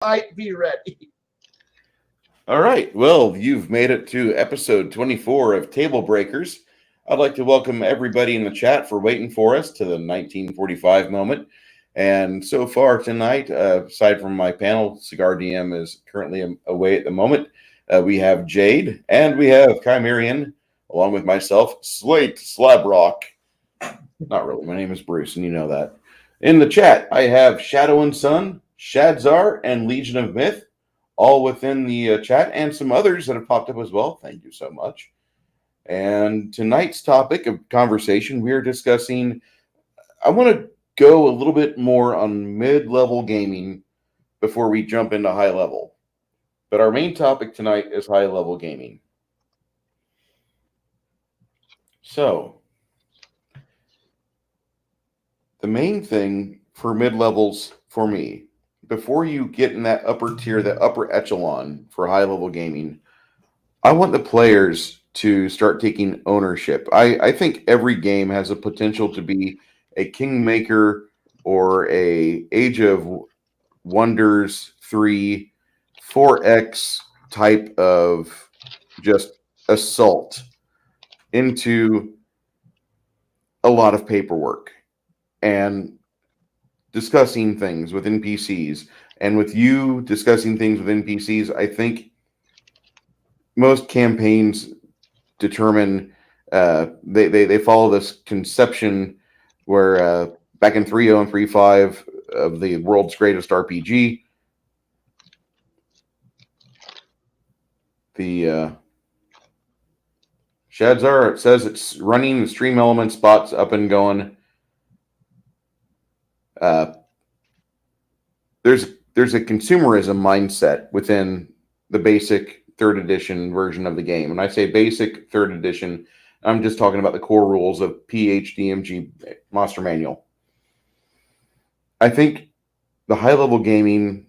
might be ready. All right. Well, you've made it to episode 24 of TableBreakers. I'd like to welcome everybody in the chat for waiting for us to the 1945 moment. And so far tonight, aside from my panel, Cigar DM is currently away at the moment. We have Jade and we have Chimerian, along with myself, Slate Slabrock. Not really. My name is Bruce, and you know that. In the chat, I have Shadow and Sun, Shadzar, and Legion of Myth, all within the chat, and some others that have popped up as well. Thank you so much. And tonight's topic of conversation, we are discussing. I want to go a little bit more on mid-level gaming before we jump into high level. But our main topic tonight is high level gaming. So, the main thing for mid levels for me, before you get in that upper tier, that upper echelon for high level gaming, I want the players to start taking ownership. I think every game has a potential to be a Kingmaker or a Age of Wonders 3, 4X type of just assault into a lot of paperwork and discussing things with NPCs. And with you discussing things with NPCs, I think most campaigns determine they follow this conception where back in 3.0 and 3.5 of the world's greatest RPG, the Shadzar, it says it's running the stream element spots up and going. There's a consumerism mindset within the basic third edition version of the game. And I say basic third edition, I'm just talking about the core rules of PHDMG Monster Manual. I think the high level gaming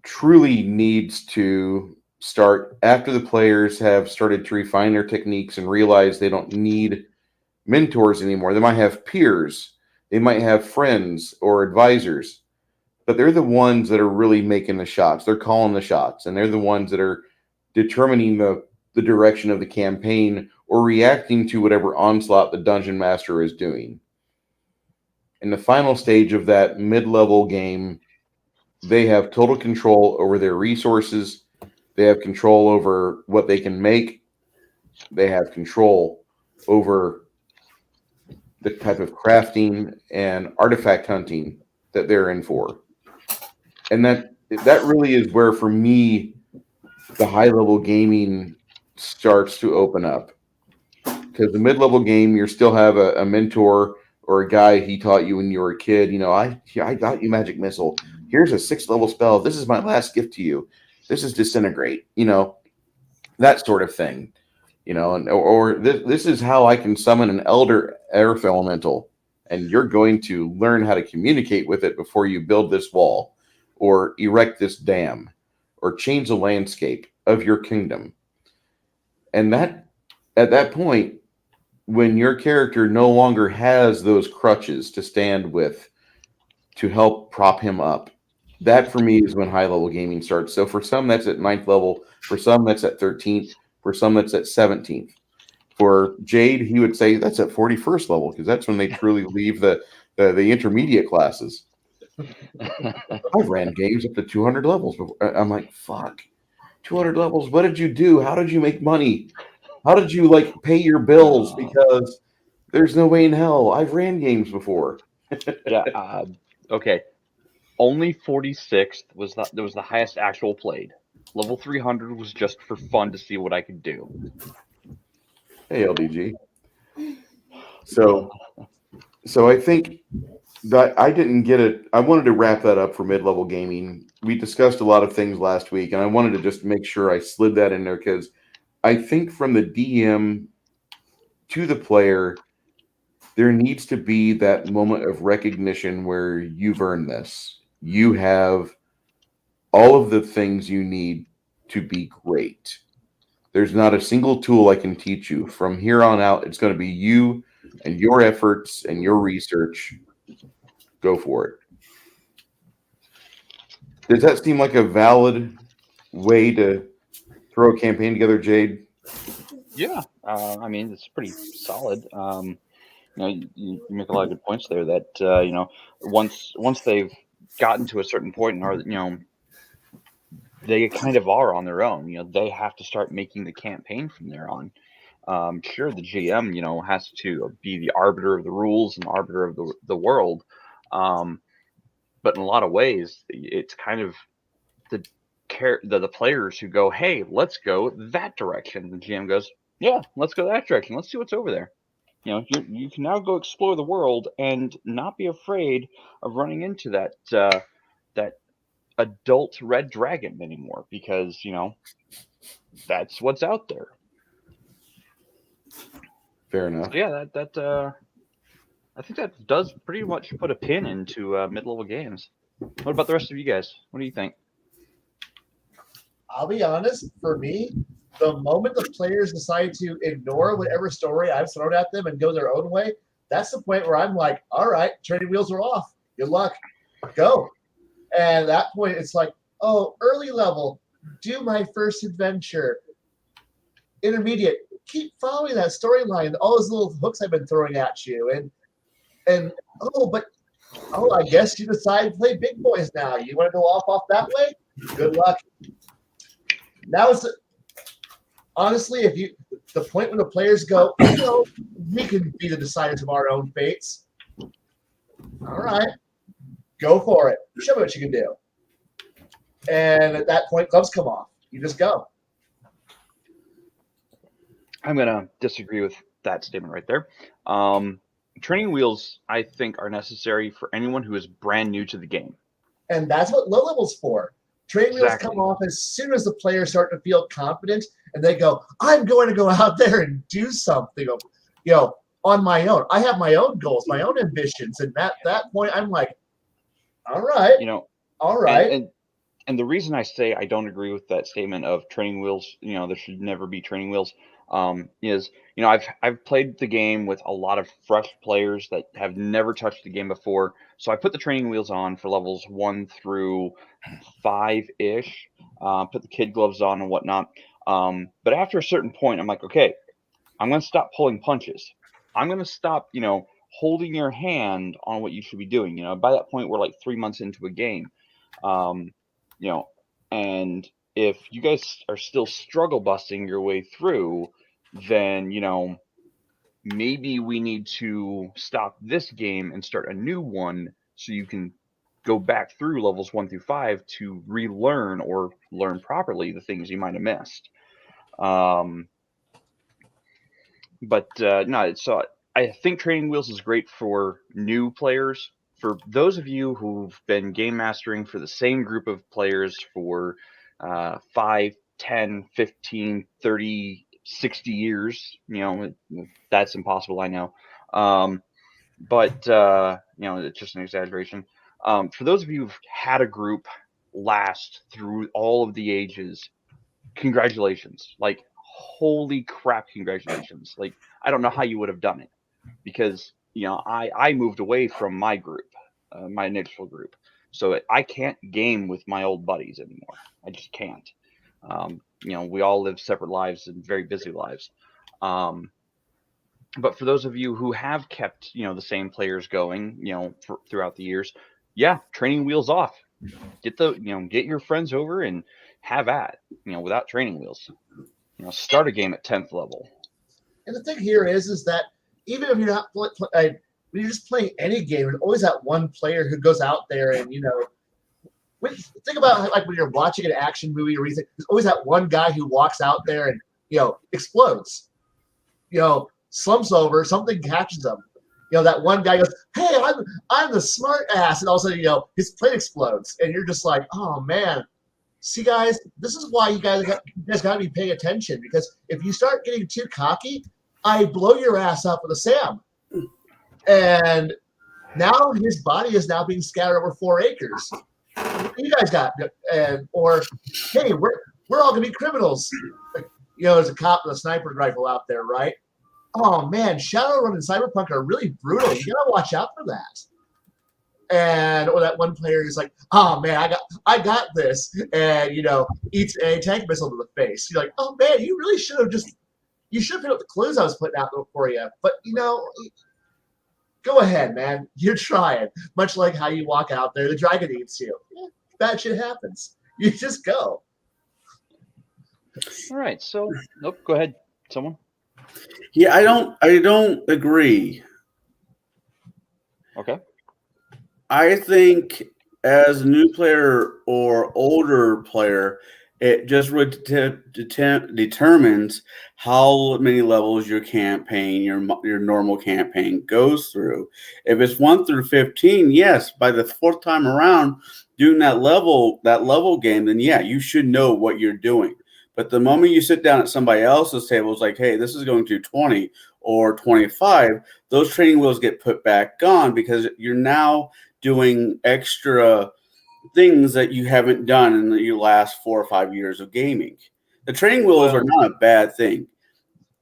truly needs to start after the players have started to refine their techniques and realize they don't need mentors anymore. They might have peers, they might have friends or advisors, but they're the ones that are really making the shots. They're calling the shots, and they're the ones that are determining the direction of the campaign or reacting to whatever onslaught the dungeon master is doing. In the final stage of that mid-level game, they have total control over their resources. They have control over what they can make. They have control over the type of crafting and artifact hunting that they're in for. And that really is where, for me, the high level gaming starts to open up. Because the mid level game, you still have a mentor or a guy he taught you when you were a kid. You know, I got you Magic Missile. Here's a 6th level spell. This is my last gift to you. This is Disintegrate. You know, that sort of thing. You know, or this is how I can summon an Elder Earth Elemental, and you're going to learn how to communicate with it before you build this wall, or erect this dam, or change the landscape of your kingdom. And that, at that point, when your character no longer has those crutches to stand with to help prop him up, that for me is when high level gaming starts. So for some, that's at 9th level. For some, that's at 13th. For some, that's at 17th. For Jade, he would say that's at 41st level, because that's when they truly leave the intermediate classes. I've ran games up to 200 levels before. I'm like, fuck, 200 levels. What did you do? How did you make money? How did you pay your bills? Because there's no way in hell. I've ran games before. Yeah. Okay. Only 46th was the highest actual played. Level 300 was just for fun to see what I could do. Hey, LDG. So I think that I didn't get it. I wanted to wrap that up for mid-level gaming. We discussed a lot of things last week, and I wanted to just make sure I slid that in there, because I think from the DM to the player, there needs to be that moment of recognition where you've earned this. You have all of the things you need to be great. There's not a single tool I can teach you. From here on out, it's going to be you and your efforts and your research. Go for it. Does that seem like a valid way to throw a campaign together, Jade? Yeah, I mean it's pretty solid. You make a lot of good points there. That once they've gotten to a certain point, and are they kind of are on their own. They have to start making the campaign from there on. Sure, the GM, has to be the arbiter of the rules and arbiter of the world. But in a lot of ways, it's kind of the the players who go, "Hey, let's go that direction." The GM goes, "Yeah, let's go that direction. Let's see what's over there." You can now go explore the world and not be afraid of running into that adult red dragon anymore, because that's what's out there. Fair So enough. yeah, that I think that does pretty much put a pin into mid-level games. What about the rest of you guys? What do you think? I'll be honest, for me, the moment the players decide to ignore whatever story I've thrown at them and go their own way, that's the point where I'm like, all right, training wheels are off. Good luck. Go. And at that point, it's like, oh, early level, do my first adventure. Intermediate, keep following that storyline, all those little hooks I've been throwing at you. And I guess you decide to play big boys now. You want to go off that way? Good luck. Now it's honestly, the point when the players go, we can be the deciders of our own fates. All right, go for it. Show me what you can do. And at that point, gloves come off. You just go. I'm gonna disagree with that statement right there. Training wheels, I think, are necessary for anyone who is brand new to the game. And that's what low level's for. Training wheels Exactly. come off as soon as the players start to feel confident and they go, I'm going to go out there and do something, on my own. I have my own goals, my own ambitions. And at that point, I'm like, all right, all right. And the reason I say I don't agree with that statement of training wheels, there should never be training wheels, is I've played the game with a lot of fresh players that have never touched the game before. So I put the training wheels on for levels 1 through 5-ish, put the kid gloves on and whatnot. But after a certain point, I'm like, okay, I'm going to stop pulling punches. I'm going to stop, holding your hand on what you should be doing. By that point, we're like 3 months into a game. And if you guys are still struggle busting your way through, then, maybe we need to stop this game and start a new one so you can go back through levels 1 through 5 to relearn or learn properly the things you might have missed. No, so I think training wheels is great for new players. For those of you who've been game mastering for the same group of players for 5, 10, 15, 30, 60 years, that's impossible, I know. But it's just an exaggeration. For those of you who've had a group last through all of the ages, congratulations. Like, holy crap, congratulations. Like, I don't know how you would have done it, because I moved away from my group, my initial group, so I can't game with my old buddies anymore. I just can't. We all live separate lives and very busy lives. But for those of you who have kept the same players going throughout the years, yeah, training wheels off. Get get your friends over and have at without training wheels. Start a game at 10th level. And the thing here is that even if you're not when you're just playing any game, there's always that one player who goes out there and think about like when you're watching an action movie or anything. There's always that one guy who walks out there and explodes. Slumps over, something catches him. That one guy goes, "Hey, I'm the smart ass," and all of a sudden, his plane explodes, and you're just like, "Oh man." See, guys, this is why you guys got to be paying attention, because if you start getting too cocky, I blow your ass up with a SAM. And now his body is now being scattered over 4 acres. What do you guys got? Or, hey, we're all going to be criminals. There's a cop with a sniper rifle out there, right? Oh, man, Shadowrun and Cyberpunk are really brutal. You got to watch out for that. or that one player is like, oh man, I got this, and eats a tank missile to the face. You're like, oh man, you really should have picked up the clues I was putting out there for you. But go ahead, man. You're trying. Much like how you walk out there, the dragon eats you. Yeah, bad shit happens. You just go. All right. So, nope. Go ahead. Someone. Yeah, I don't agree. Okay. I think as a new player or older player, it just determines how many levels your campaign, your normal campaign goes through. If it's 1 through 15, yes, by the 4th time around doing that level game, then yeah, you should know what you're doing. But the moment you sit down at somebody else's table, it's like, hey, this is going to 20 or 25, those training wheels get put back on because you're now doing extra things that you haven't done in your last 4 or 5 years of gaming. The training wheels are not a bad thing.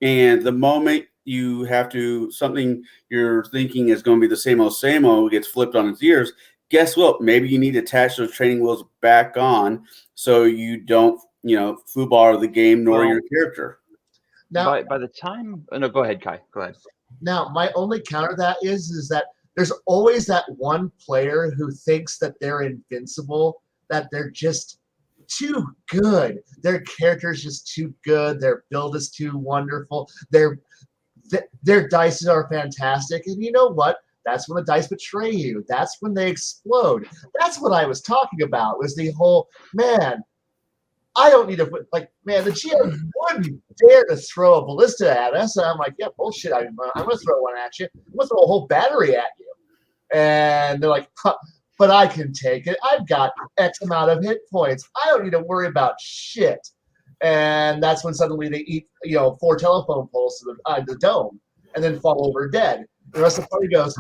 And the moment you have to, something you're thinking is going to be the same old gets flipped on its ears, guess what? Maybe you need to attach those training wheels back on so you don't, foobar the game nor your character. Now, by the time, no, go ahead, Kai. Go ahead. Now, my only counter to that is that there's always that one player who thinks that they're invincible, that they're just too good. Their character's just too good. Their build is too wonderful. Their dice are fantastic. And you know what? That's when the dice betray you. That's when they explode. That's what I was talking about, was the whole, man, I don't need to, man, the GM wouldn't dare to throw a ballista at us. And I'm like, yeah, bullshit. I'm going to throw one at you. I'm going to throw a whole battery at you. And they're like, huh, but I can take it. I've got X amount of hit points. I don't need to worry about shit. And that's when suddenly they eat, 4 telephone poles to the dome and then fall over dead. The rest of the party goes,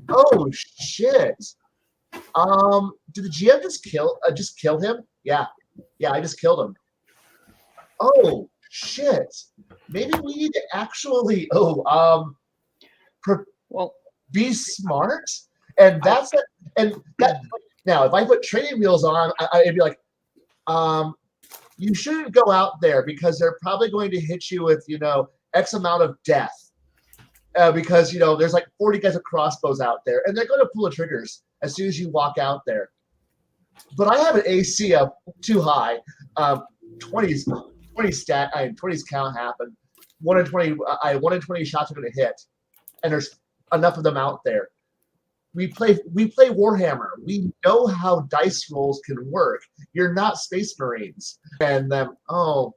oh, shit. Did the GM just kill him? Yeah, I just killed him. Oh, shit. Maybe we need to actually, be smart. And that's it. And that, now, if I put training wheels on, I'd be like, you shouldn't go out there because they're probably going to hit you with, X amount of death. Because, there's like 40 guys with crossbows out there, and they're going to pull the triggers as soon as you walk out there. But I have an AC up too high. 20s count happen. 1 in 20. 1 in 20 shots are going to hit, and there's enough of them out there. We play Warhammer. We know how dice rolls can work. You're not Space Marines. And then, oh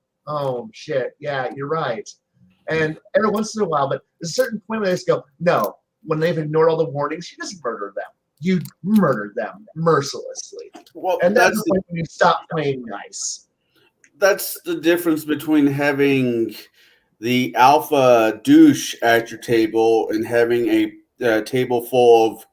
shit, yeah, you're right. And every once in a while, but there's a certain point where they just go, no. When they've ignored all the warnings, you just murder them. You murdered them mercilessly. Well, and that's when you stop playing nice. That's the difference between having the alpha douche at your table and having a table full of,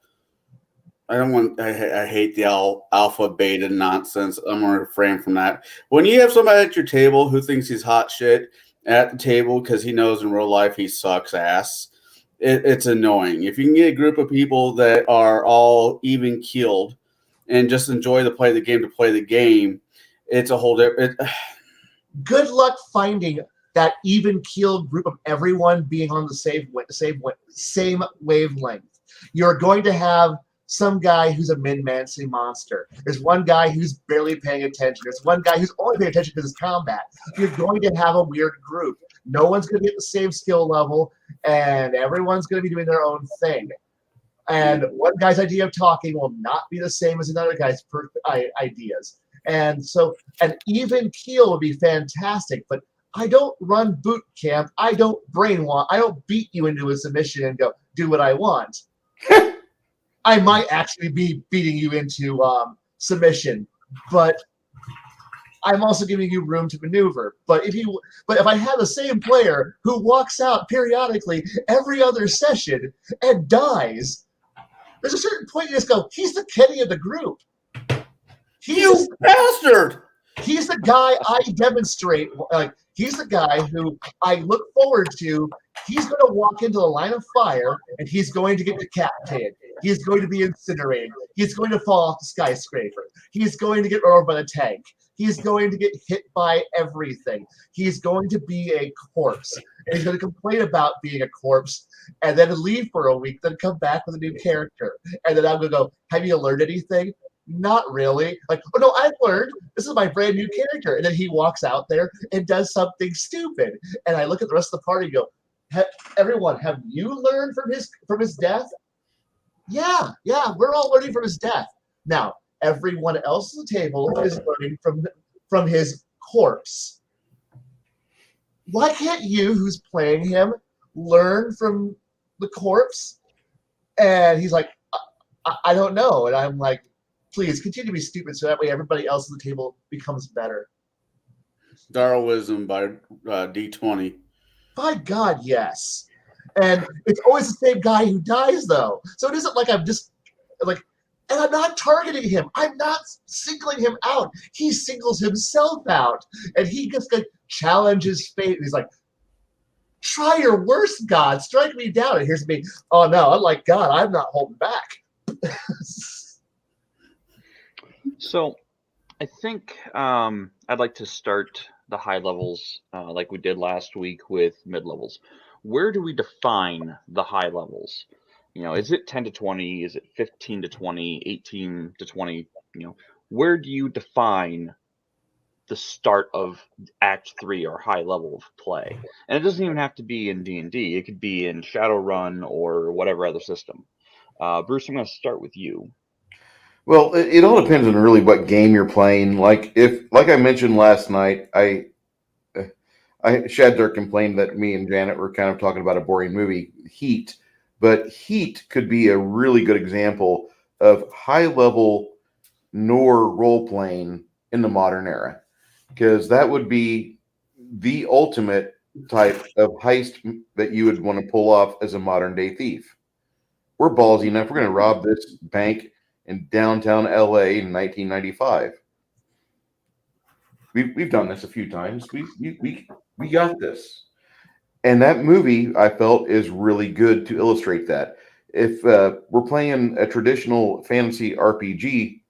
I hate the alpha beta nonsense. I'm going to refrain from that. When you have somebody at your table who thinks he's hot shit at the table because he knows in real life he sucks ass, it's annoying. If you can get a group of people that are all even keeled and just enjoy to play the game, it's a whole different. Good luck finding that even keeled group of everyone being on the same wavelength. You're going to have some guy who's a min-mancy monster. There's one guy who's barely paying attention. There's one guy who's only paying attention because it's combat. You're going to have a weird group. No one's going to be at the same skill level, and everyone's going to be doing their own thing. And one guy's idea of talking will not be the same as another guy's ideas. And so an even keel would be fantastic, but I don't run boot camp. I don't brainwash. I don't beat you into a submission and go, do what I want. I might actually be beating you into submission, but I'm also giving you room to maneuver. But if I have the same player who walks out periodically every other session and dies, there's a certain point you just go, he's the Kenny of the group. You bastard! He's the guy I demonstrate. He's the guy who I look forward to He's going to walk into the line of fire and he's going to get decapitated. He's going to be incinerated. He's going to fall off the skyscraper. He's going to get run over by the tank. He's going to get hit by everything. He's going to be a corpse. And he's going to complain about being a corpse and then leave for a week, then come back with a new character. And then I'm going to go, have you learned anything? Not really. Like, oh no, I've learned. This is my brand new character. And then he walks out there and does something stupid. And I look at the rest of the party and go, everyone, have you learned from his death? Yeah, we're all learning from his death. Now, everyone else at the table is learning from his corpse. Why can't you, who's playing him, learn from the corpse? And he's like, I don't know. And I'm like, please continue to be stupid so that way everybody else at the table becomes better. Darwinism by D20. By God, yes. And it's always the same guy who dies, though. So it isn't like I'm just like, and I'm not targeting him. I'm not singling him out. He singles himself out, and he just like challenges fate. He's like, "Try your worst, God. Strike me down." And here's me. Oh no, unlike God, I'm not holding back. So, I think I'd like to start the high levels like we did last week with mid levels. Where do we define the high levels? Is it 10 to 20? Is it 15 to 20? 18 to 20? Where do you define the start of Act 3 or high level of play? And it doesn't even have to be in D&D. It could be in Shadowrun or whatever other system. Bruce, I'm going to start with you. Well, it all depends on really what game you're playing. Like I mentioned last night, Shadzar complained that me and Janet were kind of talking about a boring movie, Heat. But Heat could be a really good example of high-level Nor role-playing in the modern era. Because that would be the ultimate type of heist that you would want to pull off as a modern-day thief. We're ballsy enough. We're going to rob this bank in downtown LA in 1995. We've done this a few times. We got this. And that movie, I felt, is really good to illustrate that. If we're playing a traditional fantasy RPG,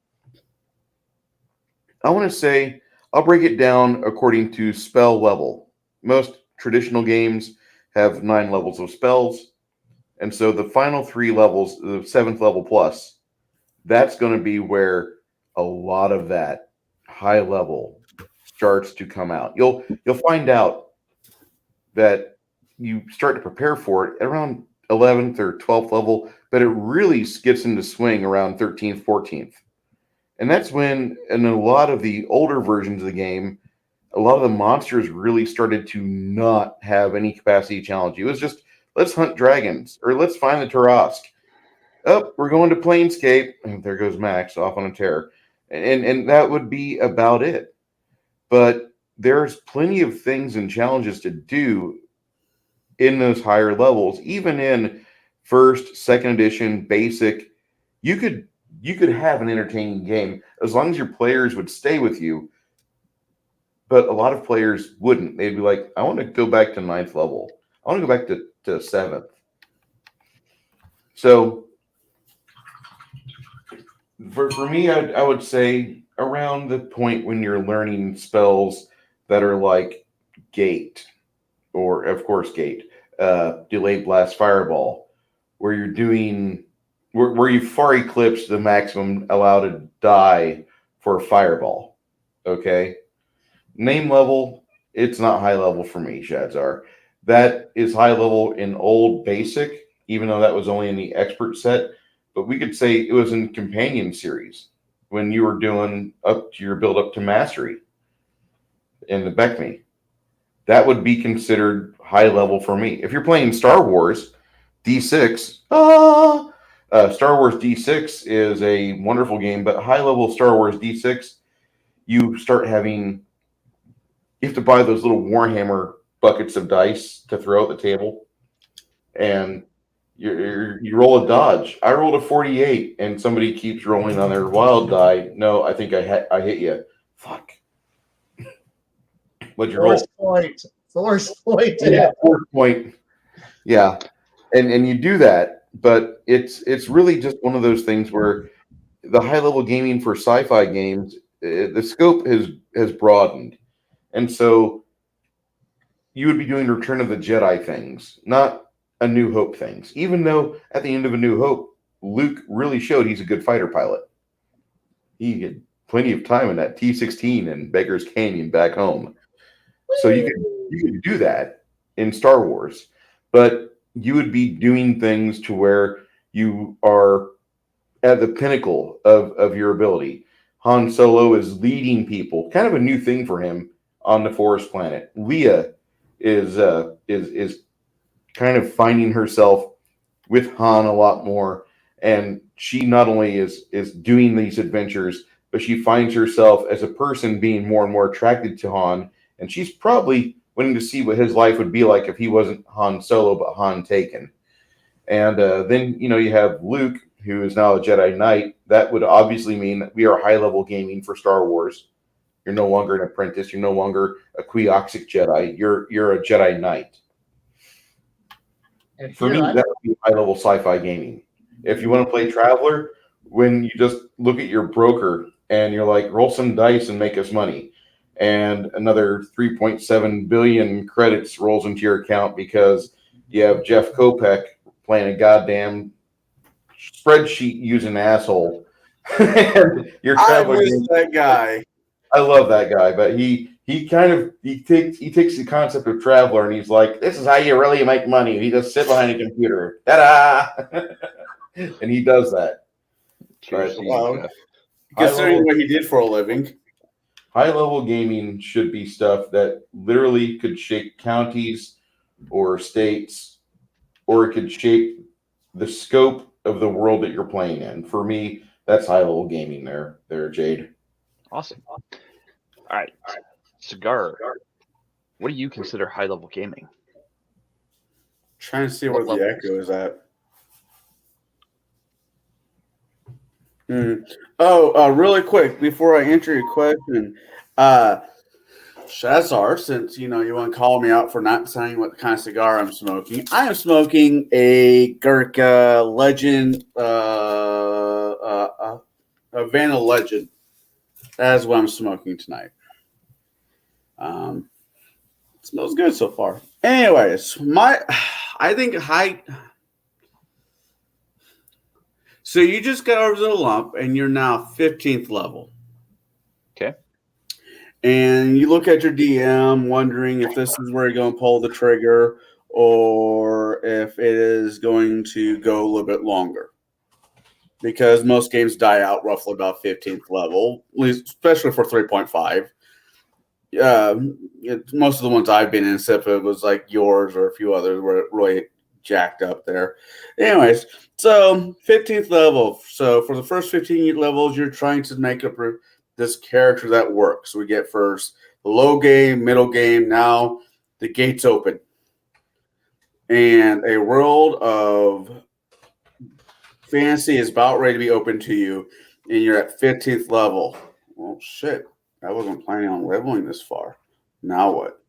I want to say I'll break it down according to spell level. Most traditional games have 9 levels of spells. And so the final 3 levels, the 7th level plus, that's going to be where a lot of that high level starts to come out. You'll find out that you start to prepare for it at around 11th or 12th level, but it really gets into swing around 13th, 14th. And that's when, in a lot of the older versions of the game, a lot of the monsters really started to not have any capacity to challenge you. It was just, let's hunt dragons, or let's find the Tarask. Oh, we're going to Planescape. And there goes Max off on a tear. And that would be about it. But there's plenty of things and challenges to do in those higher levels. Even in first, second edition, basic, you could have an entertaining game as long as your players would stay with you. But a lot of players wouldn't. They'd be like, I want to go back to 9th level. I want to go back to 7th. So for me, I would say around the point when you're learning spells that are like Gate, or of course Gate, Delayed Blast Fireball, where you're doing where you far eclipse the maximum allowed to die for a fireball. Okay, name level, it's not high level for me, Shadzar. That is high level in old basic, even though that was only in the expert set. But we could say it was in companion series when you were doing up to your build up to mastery in the Beckme. That would be considered high level for me. If you're playing Star Wars D6, Star Wars D6 is a wonderful game, but high level Star Wars D6, you have to buy those little Warhammer buckets of dice to throw at the table, and you roll a dodge. I rolled a 48, and somebody keeps rolling on their wild die. No, I think I hit you. Fuck. What'd you roll? Force point. Yeah, force point. Yeah, and you do that, but it's really just one of those things where the high level gaming for sci-fi games, the scope has broadened, and so you would be doing Return of the Jedi things, not A New Hope things. Even though at the end of A New Hope, Luke really showed he's a good fighter pilot. He had plenty of time in that T-16 in Baker's Canyon back home, so you could do that in Star Wars, but you would be doing things to where you are at the pinnacle of your ability. Han Solo is leading people, kind of a new thing for him on the forest planet. Leia is kind of finding herself with Han a lot more, and she not only is doing these adventures, but she finds herself as a person being more and more attracted to Han, and she's probably wanting to see what his life would be like if he wasn't Han Solo but Han Taken. And then you have Luke, who is now a Jedi Knight. That would obviously mean that we are high level gaming for Star Wars. You're no longer an apprentice. You're no longer a Queoxic Jedi. You're a Jedi Knight. And For me, here that would be high level sci-fi gaming. If you want to play Traveler, when you just look at your broker and you're like, roll some dice and make us money, and another 3.7 billion credits rolls into your account because you have Jeff Kopech playing a goddamn spreadsheet using asshole. And your I Traveler miss game, that guy. I love that guy, but he takes the concept of Traveler and he's like, this is how you really make money. He just sit behind a computer. Ta-da! And he does that. Cheers But to Wow. you, Jeff. Considering what he did for a living. high level gaming should be stuff that literally could shape counties or states, or it could shape the scope of the world that you're playing in. For me, that's high level gaming there, Jade. Awesome. All right. Cigar, what do you consider high level gaming? Trying to see where What the levels? echo is at. Oh, really quick before I answer your question, Shazar, since you want to call me out for not saying what kind of cigar I'm smoking, I am smoking a Gurkha Legend, Havana Legend. That is what I'm smoking tonight. It smells good so far. Anyways, I think high. So you just got over the lump, and you're now 15th level. Okay. And you look at your DM, wondering if this is where you're going to pull the trigger, or if it is going to go a little bit longer. Because most games die out roughly about 15th level, at least especially for 3.5. Most of the ones I've been in, except it was like yours or a few others, were really jacked up there. Anyways, so 15th level. So for the first 15 levels, you're trying to make up this character that works. We get first the low game, middle game. Now the gates open, and a world of fantasy is about ready to be open to you, and you're at 15th level. Well, shit. I wasn't planning on leveling this far. Now what?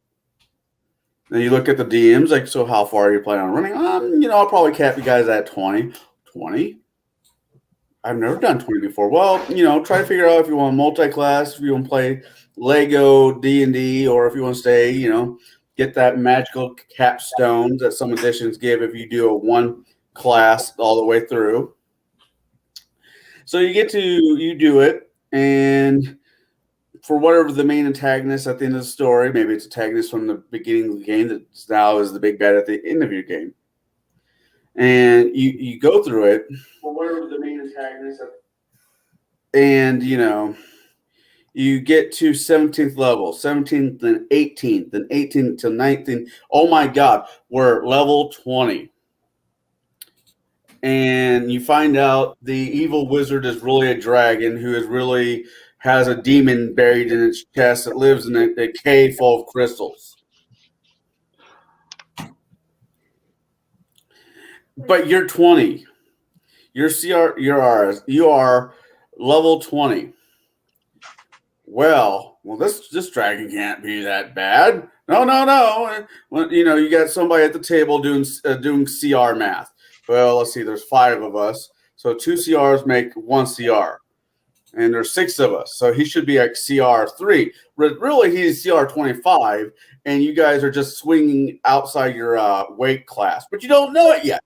Then you look at the DMs, like, so how far are you planning on running? I'll probably cap you guys at 20. 20? I've never done 20 before. Well, try to figure out if you want multi-class, if you want to play Lego D&D, or if you want to stay, get that magical capstones that some editions give if you do a one class all the way through. So you do it, and for whatever the main antagonist at the end of the story, maybe it's antagonist from the beginning of the game that now is the big bad at the end of your game. And you go through it. For whatever the main antagonist and you get to 17th level, 17th and 18th, and 18th to 19th. Oh my God, we're level 20. And you find out the evil wizard is really a dragon who is really has a demon buried in its chest that lives in a cave full of crystals. But you're 20. You are level 20. Well, well, this dragon can't be that bad. No. Well, you got somebody at the table doing CR math. Well, let's see. There's 5 of us, so 2 CRs make 1 CR, and there's 6 of us, so he should be at CR 3. But really, he's CR 25, and you guys are just swinging outside your weight class, but you don't know it yet.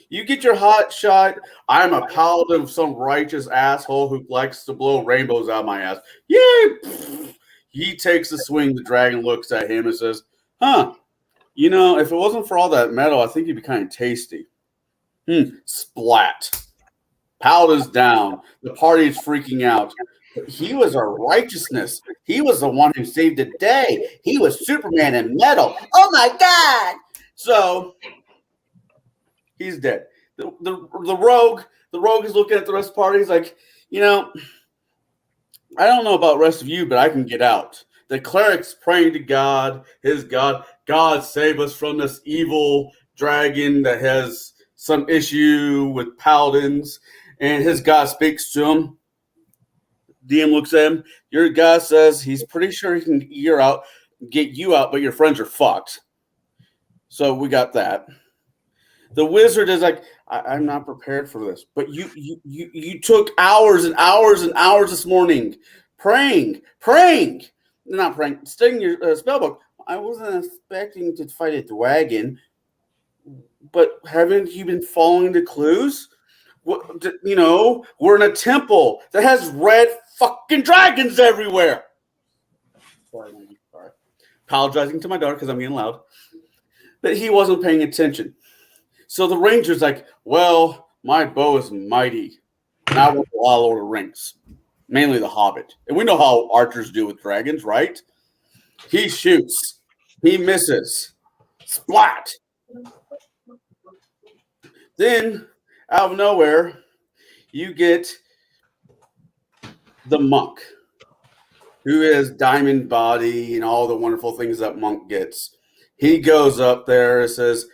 You get your hot shot. I'm a paladin of some righteous asshole who likes to blow rainbows out my ass. Yay! He takes a swing. The dragon looks at him and says, huh, if it wasn't for all that metal, I think you'd be kind of tasty. Splat. Paladin's down. The party's freaking out. But he was our righteousness. He was the one who saved the day. He was Superman in metal. Oh, my God. So he's dead. The rogue is looking at the rest of the party. He's like, I don't know about the rest of you, but I can get out. The cleric's praying to God, his God. God, save us from this evil dragon that has some issue with paladins. And his God speaks to him. DM looks at him. Your God says he's pretty sure he can get you out, but your friends are fucked. So we got that. The wizard is like, I'm not prepared for this. But you took hours and hours and hours this morning praying. Not praying, studying your spell book. I wasn't expecting to fight a dragon, but haven't you been following the clues? We're in a temple that has red fucking dragons everywhere. Sorry. Apologizing to my daughter because I'm getting loud. But he wasn't paying attention. So the ranger's like, well, my bow is mighty. And I want a lot of Lord of the Rings. Mainly the Hobbit. And we know how archers do with dragons, right? He shoots. He misses. Splat. Then, out of nowhere, you get the monk, who has diamond body and all the wonderful things that monk gets. He goes up there and says,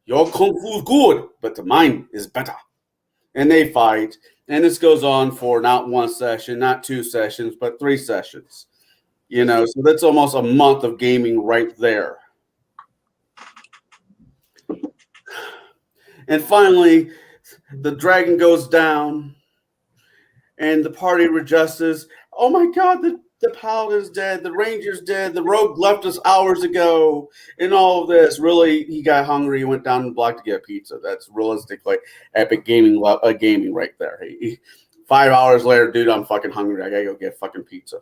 your kung fu is good, but mine is better. And they fight. And this goes on for not 1 session, not 2 sessions, but 3 sessions. So that's almost a month of gaming right there. And finally, the dragon goes down, and the party readjusts. Oh my God, the paladin's dead, the ranger's dead, the rogue left us hours ago, and all of this. Really, he got hungry. He went down the block to get pizza. That's realistically epic gaming right there. 5 hours later, dude, I'm fucking hungry. I gotta go get fucking pizza.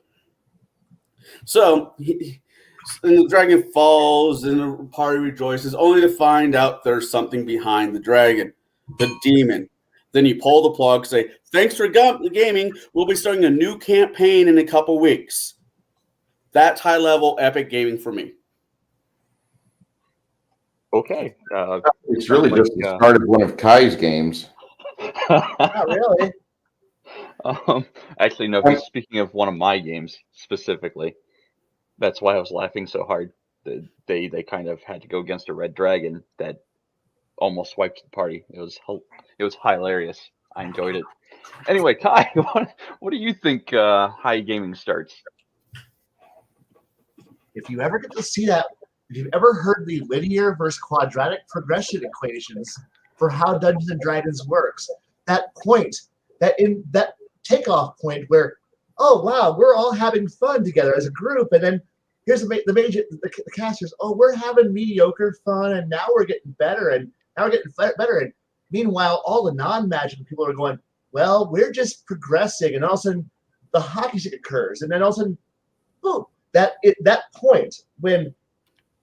So, and the dragon falls, and the party rejoices, only to find out there's something behind the dragon, the demon. Then you pull the plug, say, thanks for gaming. We'll be starting a new campaign in a couple weeks. That's high-level epic gaming for me. Okay. It's really just the start of one of Kai's games. Not really. Actually, no, he's speaking of one of my games specifically. That's why I was laughing so hard. They kind of had to go against a red dragon that almost wiped the party. It was hilarious. I enjoyed it. Anyway, Kai, what do you think high gaming starts? If you ever get to see that, if you've ever heard the linear versus quadratic progression equations for how Dungeons and Dragons works, that point, that takeoff point where, oh wow, we're all having fun together as a group, and then here's the casters, oh, we're having mediocre fun, and now we're getting better, and now we're getting better, and meanwhile, all the non-magical people are going, well, we're just progressing, and all of a sudden, the hockey stick occurs, and then all of a sudden, boom, that point when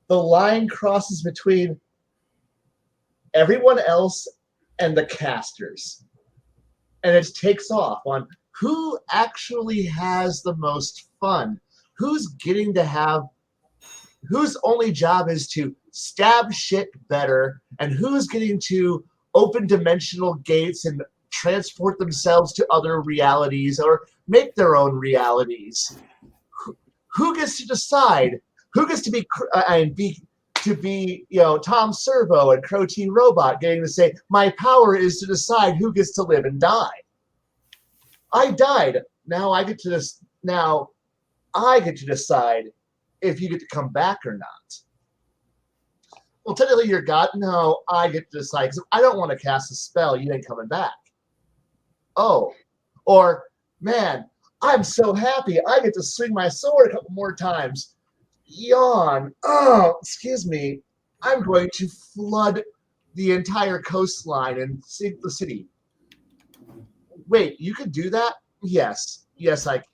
the line crosses between everyone else and the casters, and it takes off on who actually has the most fun, who's only job is to stab shit better, and who's getting to open dimensional gates and transport themselves to other realities or make their own realities. Who gets to decide? Who gets to be Tom Servo and Crow T Robot getting to say, my power is to decide who gets to live and die. I died. Now I get to Now, I get to decide if you get to come back or not. Well, technically you're God. No, I get to decide because I don't want to cast a spell. You ain't coming back. Oh, or man, I'm so happy I get to swing my sword a couple more times. Yawn. Oh, excuse me. I'm going to flood the entire coastline and sink the city. Wait, you can do that? Yes. Yes, I can.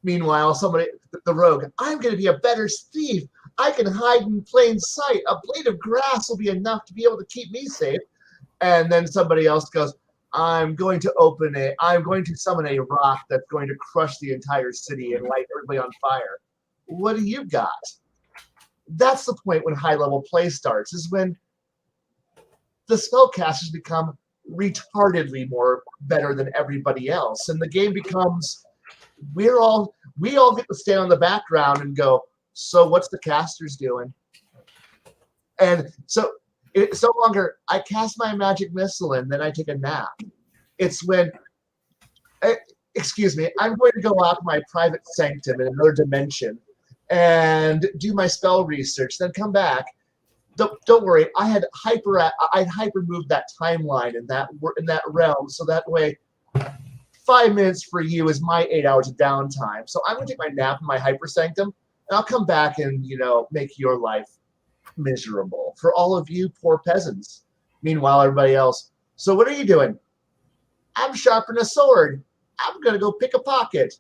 Meanwhile, somebody, the rogue, I'm going to be a better thief. I can hide in plain sight. A blade of grass will be enough to be able to keep me safe. And then somebody else goes, I'm going to summon a rock that's going to crush the entire city and light everybody on fire. What do you got? That's the point when high-level play starts, is when the spellcasters become retardedly more better than everybody else. And the game becomes, we all get to stand on the background and go, so what's the casters doing? And so it's no longer, I cast my magic missile and then I take a nap. It's when, excuse me, I'm going to go out to my private sanctum in another dimension and do my spell research, then come back. Don't worry, I'd hyper moved that timeline in that realm, so that way 5 minutes for you is my 8 hours of downtime. So I'm going to take my nap in my hyper sanctum, and I'll come back and make your life miserable for all of you poor peasants. Meanwhile, everybody else. So what are you doing? I'm sharpening a sword. I'm going to go pick a pocket.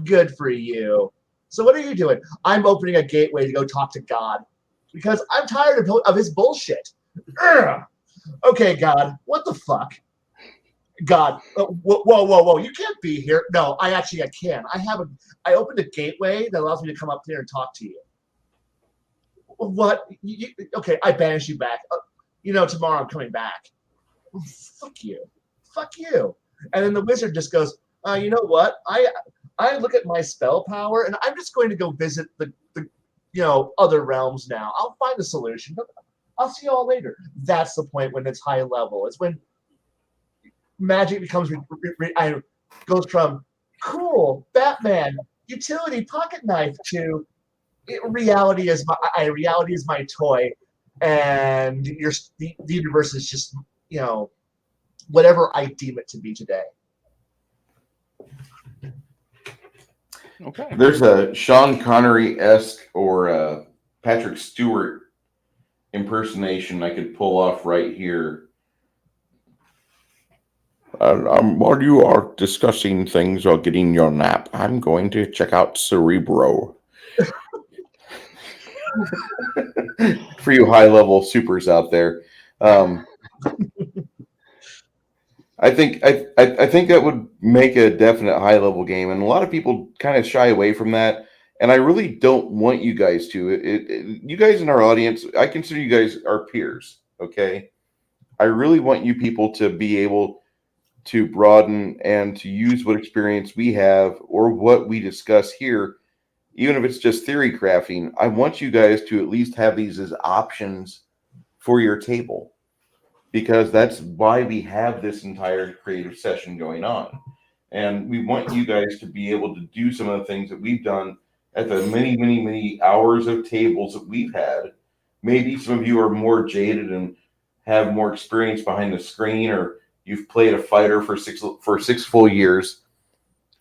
Good for you. So what are you doing? I'm opening a gateway to go talk to God because I'm tired of his bullshit. Ugh. Okay, God, what the fuck? God, whoa, you can't be here. No, I can. I opened a gateway that allows me to come up here and talk to you. What? Okay, I banish you back. Tomorrow I'm coming back. Fuck you. Fuck you. And then the wizard just goes, you know what? I look at my spell power, and I'm just going to go visit the other realms now. I'll find a solution. I'll see you all later. That's the point when it's high level. It's when magic becomes goes from cool Batman utility pocket knife to reality is my toy, and the universe is just whatever I deem it to be today. Okay. There's a Sean Connery-esque or a Patrick Stewart impersonation I could pull off right here. While you are discussing things or getting your nap, I'm going to check out Cerebro. For you high-level supers out there. I think that would make a definite high-level game, and a lot of people kind of shy away from that. And I really don't want you guys to. You guys in our audience, I consider you guys our peers. Okay, I really want you people to be able to broaden and to use what experience we have or what we discuss here, even if it's just theory crafting. I want you guys to at least have these as options for your table, because that's why we have this entire creative session going on. And we want you guys to be able to do some of the things that we've done at the many, many, many hours of tables that we've had. Maybe some of you are more jaded and have more experience behind the screen, or you've played a fighter for six full years.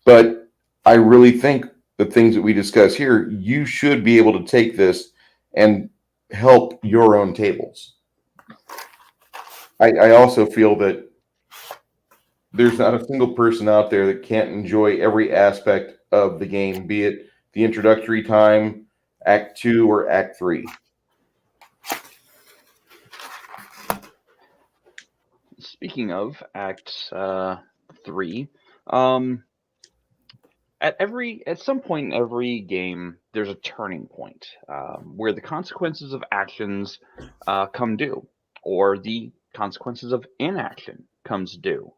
But I really think the things that we discuss here, you should be able to take this and help your own tables. I also feel that there's not a single person out there that can't enjoy every aspect of the game, be it the introductory time, Act 2, or Act 3. Speaking of Act 3, at some point in every game, there's a turning point where the consequences of actions come due, or the consequences of inaction comes due.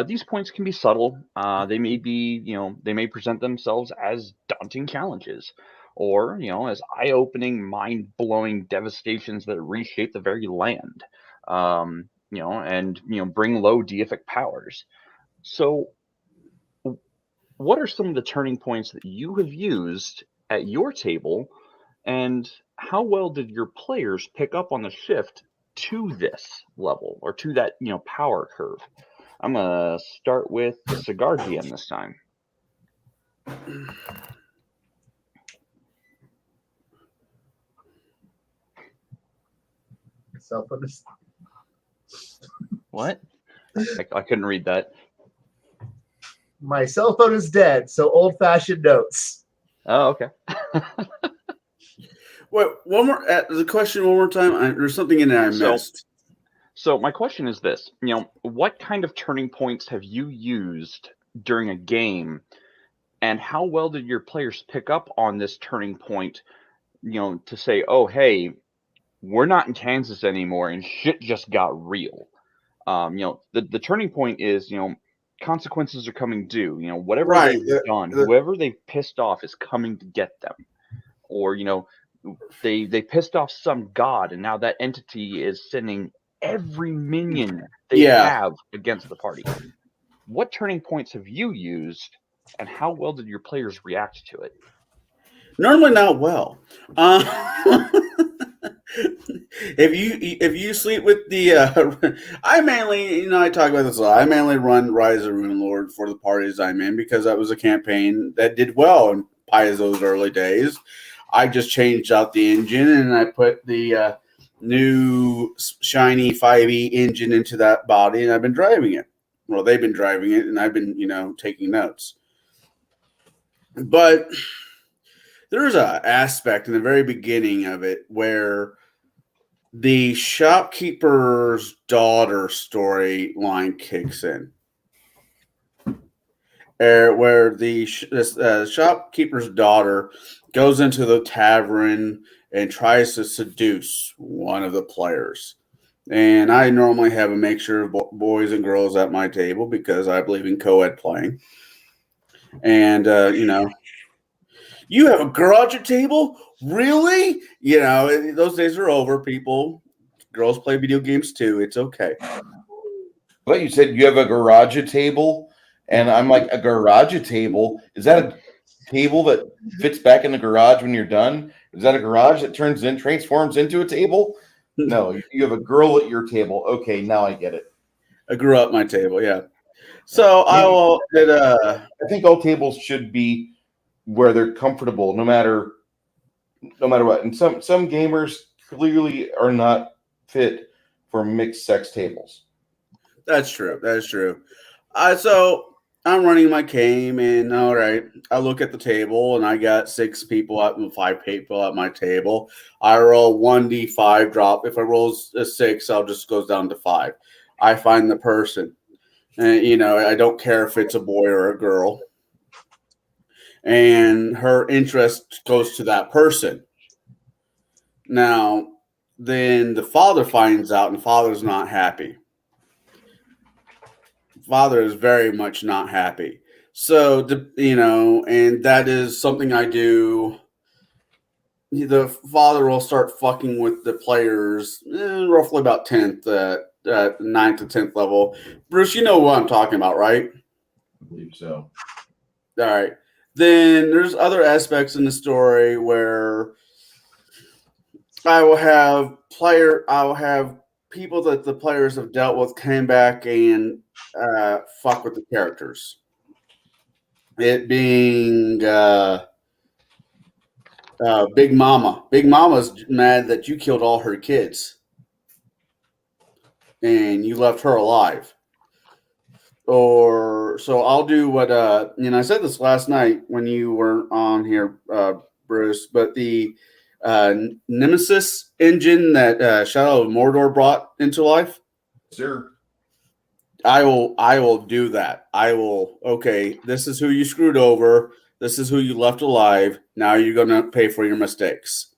These points can be subtle. They may be, they may present themselves as daunting challenges, or as eye-opening, mind-blowing devastations that reshape the very land. And bring low deific powers. So what are some of the turning points that you have used at your table, and how well did your players pick up on the shift to this level or to that power curve? I'm gonna start with the cigar GM this time. Cell phone is What? I couldn't read that. my cell phone is dead, so old-fashioned notes. Oh, okay. Wait, one more. The question one more time. There's something in there I missed. So my question is this: what kind of turning points have you used during a game, and how well did your players pick up on this turning point? To say, oh, hey, we're not in Kansas anymore, and shit just got real. The turning point is, consequences are coming due. Whatever Right. they've done, whoever they've pissed off is coming to get them. Or, they pissed off some god, and now that entity is sending every minion they have against the party. What turning points have you used, and how well did your players react to it? Normally not well. If you sleep with the, I mainly, I talk about this a lot. I mainly run Rise of Runelord for the parties I'm in because that was a campaign that did well in Paizo's early days. I just changed out the engine and I put the new shiny 5e engine into that body, and I've been driving it. Well, they've been driving it, and I've been, taking notes. But there's an aspect in the very beginning of it where the shopkeeper's daughter storyline kicks in. Where the shopkeeper's daughter goes into the tavern and tries to seduce one of the players. And I normally have a mixture of boys and girls at my table because I believe in co-ed playing. And, you have a garage at table? Really? Those days are over, people. Girls play video games too. It's okay. But you said you have a garage table, and I'm like, a garage table? Is that a table that fits back in the garage when you're done? Is that a garage that transforms into a table? No, you have a girl at your table. Okay, now I get it. I grew up my table, yeah. So I think all tables should be where they're comfortable, no matter what. And some gamers clearly are not fit for mixed sex tables. That's true. So I'm running my game, and all right, I look at the table, and I got 5 people at my table. I roll 1d5 drop. If I roll a 6, I'll just goes down to 5. I find the person, and I don't care if it's a boy or a girl, and her interest goes to that person. Now, then the father finds out, and father's not happy. Father is very much not happy. So, and that is something I do. The father will start fucking with the players roughly about 10th, 9th to 10th level. Bruce, you know what I'm talking about, right? I believe so. All right. Then there's other aspects in the story where I will have people that the players have dealt with came back and fuck with the characters. It being Big Mama. Big Mama's mad that you killed all her kids and you left her alive. Or so I'll do what I said this last night when you weren't on here, Bruce, but the Nemesis engine that Shadow of Mordor brought into life. Sure. I will do that. Okay, this is who you screwed over. This is who you left alive. Now you're going to pay for your mistakes.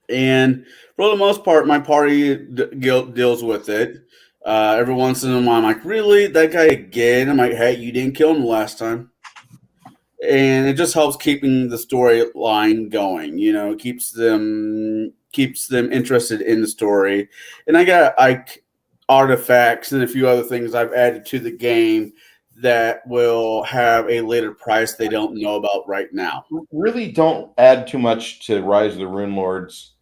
And for the most part, my party deals with it. Every once in a while, I'm like, really? That guy again? I'm like, hey, you didn't kill him last time. And it just helps keeping the storyline going. Keeps them interested in the story. And I got artifacts and a few other things I've added to the game that will have a later price they don't know about right now. Really don't add too much to Rise of the Rune Lords.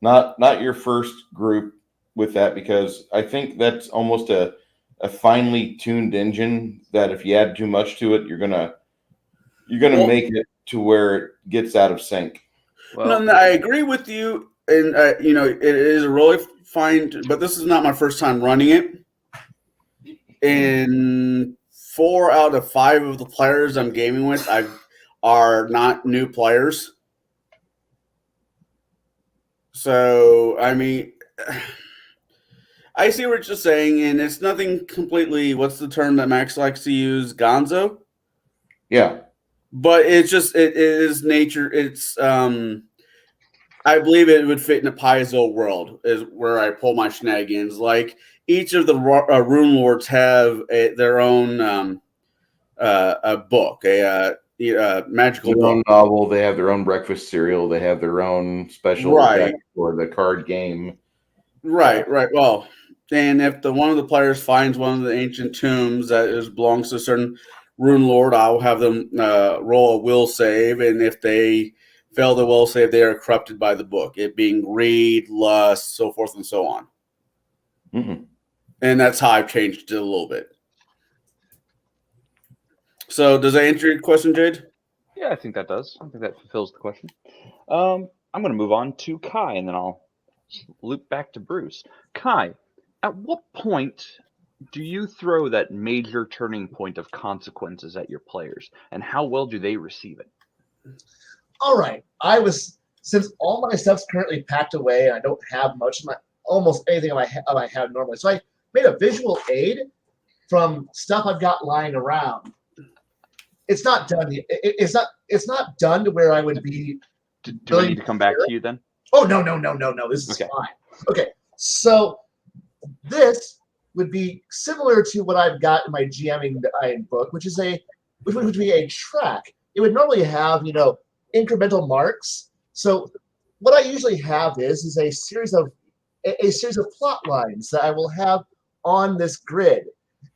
Not your first group with that, because I think that's almost a finely tuned engine that if you add too much to it, you're gonna make it to where it gets out of sync. Well, No, I agree with you, and it is a really fine. But this is not my first time running it. And 4 out of 5 of the players I'm gaming with, are not new players. So I mean, I see what you're saying, and it's nothing completely. What's the term that Max likes to use? Gonzo. Yeah. But it is nature. It's I believe it would fit in a Paizo world is where I pull my shenanigans. Like each of the Rune Lords have their own a book, a magical Their book. own novel. They have their own breakfast cereal. They have their own special deck for the card game. Right. Well, and if one of the players finds one of the ancient tombs that belongs to a certain Rune Lord, I'll have them roll a will save, and if they fail the will save, they are corrupted by the book. It being greed, lust, so forth and so on. Mm-hmm. And that's how I've changed it a little bit. So, does that answer your question, Jade? yeah, I think that does. I think that fulfills the question. I'm going to move on to Kai, and then I'll loop back to Bruce. Kai, at what point do you throw that major turning point of consequences at your players, and how well do they receive it? All right. Since all my stuff's currently packed away, and I don't have much of almost anything I have normally. So I made a visual aid from stuff I've got lying around. It's not done yet. It's not done to where I would be. Do I need to come back to you then? Oh, no. This is fine. Okay. So this would be similar to what I've got in my GMing book, which would be a track. It would normally have, incremental marks. So what I usually have is a series of plot lines that I will have on this grid.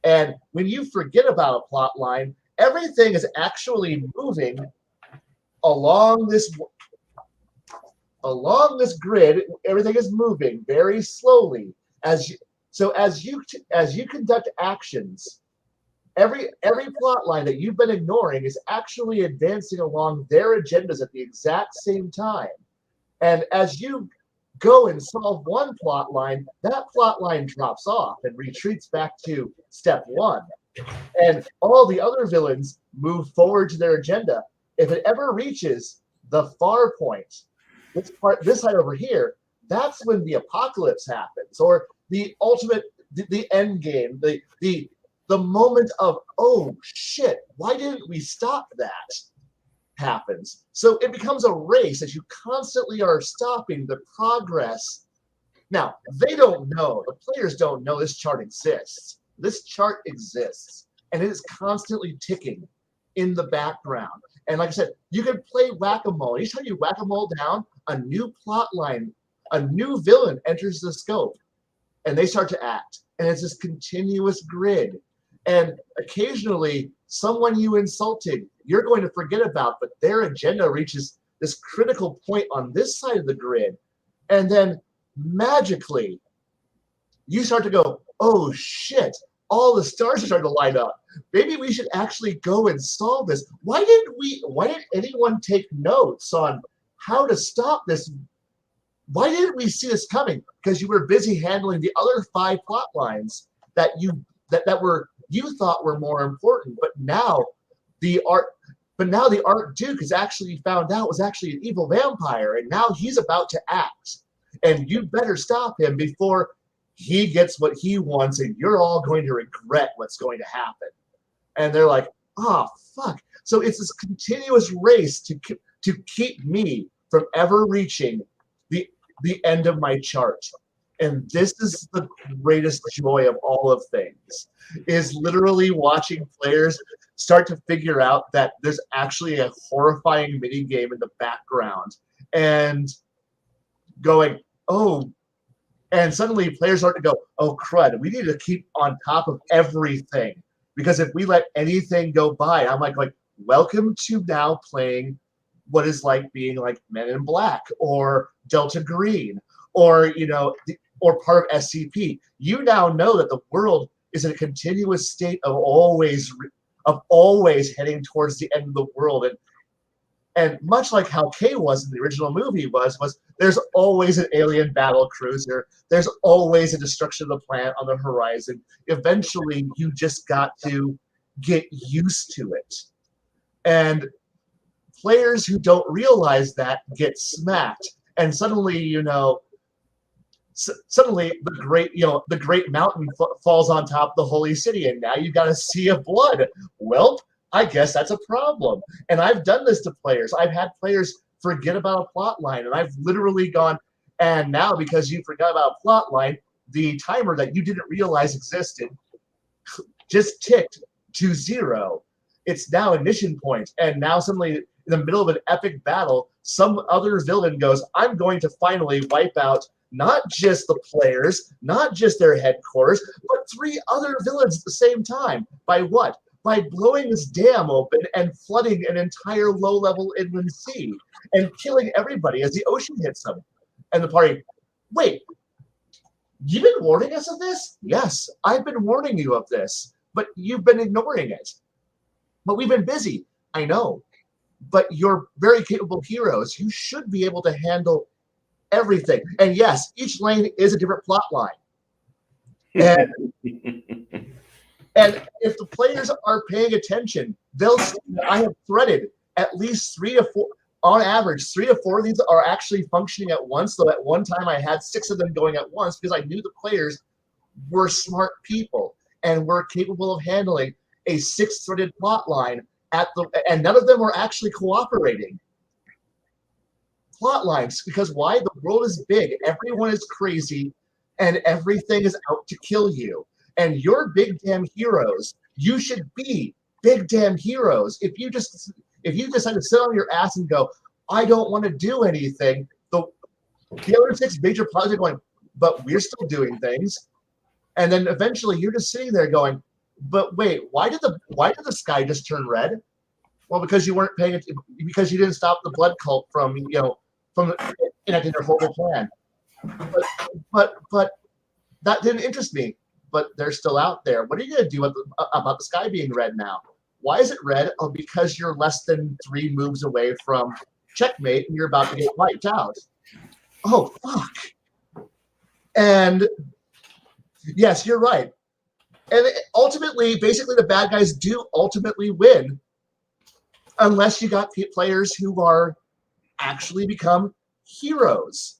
And when you forget about a plot line, everything is actually moving along this grid. Everything is moving very slowly as you conduct actions. Every plot line that you've been ignoring is actually advancing along their agendas at the exact same time. And as you go and solve one plot line, that plot line drops off and retreats back to step 1. And all the other villains move forward to their agenda. If it ever reaches the far point, this side over here, that's when the apocalypse happens, or the ultimate, the end game, the moment of, oh shit, why didn't we stop that? Happens. So it becomes a race as you constantly are stopping the progress. Now, they don't know, the players don't know this chart exists. This chart exists, and it is constantly ticking in the background. And like I said, you can play whack-a-mole. Each time you whack-a-mole down, a new plot line, a new villain enters the scope, and they start to act. And it's this continuous grid. And occasionally, someone you insulted, you're going to forget about, but their agenda reaches this critical point on this side of the grid. And then magically, you start to go, oh shit, all the stars are starting to light up. Maybe we should actually go and solve this. Why didn't anyone take notes on how to stop this? Why didn't we see this coming? Because you were busy handling the other 5 plot lines that you thought were more important. But now the Archduke has actually found out was actually an evil vampire, and now he's about to act. And you better stop him before he gets what he wants, and you're all going to regret what's going to happen. And they're like, oh, fuck. So it's this continuous race to keep me from ever reaching the end of my chart. And this is the greatest joy of all of things, is literally watching players start to figure out that there's actually a horrifying mini game in the background, and going, oh, and suddenly players start to go, oh crud, we need to keep on top of everything, Because if we let anything go by, I'm like, welcome to now playing what is like being like Men in Black or Delta Green or, or part of SCP. You now know that the world is in a continuous state of always heading towards the end of the world. And much like how K was in the original movie was there's always an alien battle cruiser. There's always a destruction of the planet on the horizon. Eventually, you just got to get used to it. And players who don't realize that get smacked. And suddenly, suddenly the great mountain falls on top of the holy city, and now you've got a sea of blood. Well, I guess that's a problem. And I've done this to players. I've had players forget about a plot line, and I've literally gone, and now because you forgot about a plot line, the timer that you didn't realize existed just ticked to 0. It's now a mission point, and now suddenly in the middle of an epic battle, some other villain goes, I'm going to finally wipe out not just the players, not just their headquarters, but 3 other villains at the same time. By what? By blowing this dam open and flooding an entire low-level inland sea and killing everybody as the ocean hits them. And the party, wait, you've been warning us of this? Yes, I've been warning you of this, but you've been ignoring it. But we've been busy, I know. But you're very capable heroes. You should be able to handle everything. And yes, each lane is a different plot line. And and if the players are paying attention, they'll see that I have threaded at least 3 to 4, on average, 3 to 4 of these are actually functioning at once. Though at one time I had 6 of them going at once because I knew the players were smart people and were capable of handling a 6-threaded plot line and none of them were actually cooperating. Plot lines, because why? The world is big, everyone is crazy, and everything is out to kill you. And you're big damn heroes. You should be big damn heroes. If you decide to sit on your ass and go, I don't want to do anything, the other 6 major plots are going, but we're still doing things. And then eventually you're just sitting there going, but wait, why did the sky just turn red? Well, because you weren't paying it, because you didn't stop the blood cult from enacting their horrible plan. But that didn't interest me. But they're still out there. What are you going to do about the sky being red now? Why is it red? Oh, because you're less than 3 moves away from checkmate and you're about to get wiped out. Oh, fuck. And yes, you're right. And ultimately, basically, the bad guys do ultimately win unless you got players who are actually become heroes.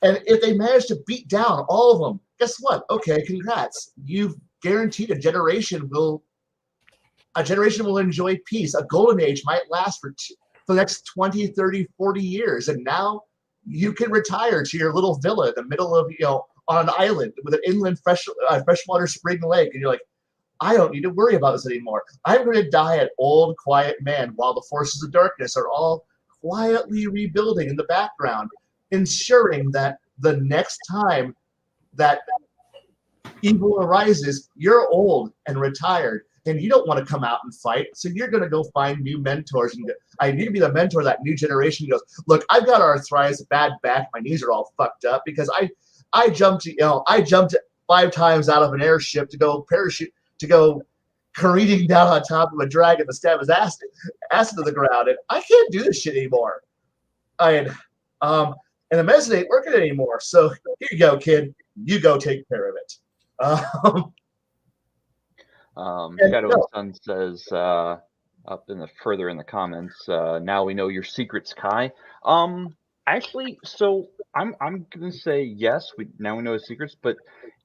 And if they manage to beat down all of them, guess what? Okay, congrats. You've guaranteed a generation will enjoy peace. A golden age might last for the next 20, 30, 40 years. And now you can retire to your little villa in the middle of, on an island with an inland freshwater spring lake. And you're like, I don't need to worry about this anymore. I'm going to die an old, quiet man while the forces of darkness are all quietly rebuilding in the background, ensuring that the next time that evil arises, you're old and retired, and you don't want to come out and fight, so you're going to go find new mentors. And I need to be the mentor of that new generation who goes, look, I've got arthritis, a bad back, my knees are all fucked up because I jumped 5 times out of an airship to go careening down on top of a dragon to stab his ass into the ground, and I can't do this shit anymore. And the medicine ain't working anymore. So here you go, kid. You go take care of it. Shadow and Sun says further in the comments, now we know your secrets, Kai. Actually, so I'm gonna say yes. Now we know his secrets, but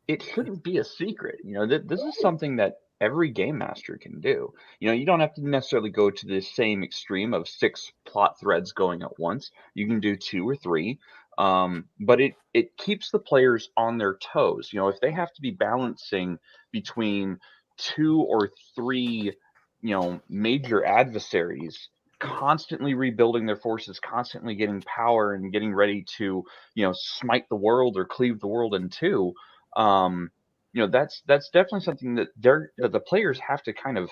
it shouldn't be a secret. This is something that every game master can do. You don't have to necessarily go to the same extreme of 6 plot threads going at once. You can do 2 or 3. But it keeps the players on their toes. If they have to be balancing between 2 or 3, major adversaries, constantly rebuilding their forces, constantly getting power and getting ready to, smite the world or cleave the world in two, that's definitely something that the players have to kind of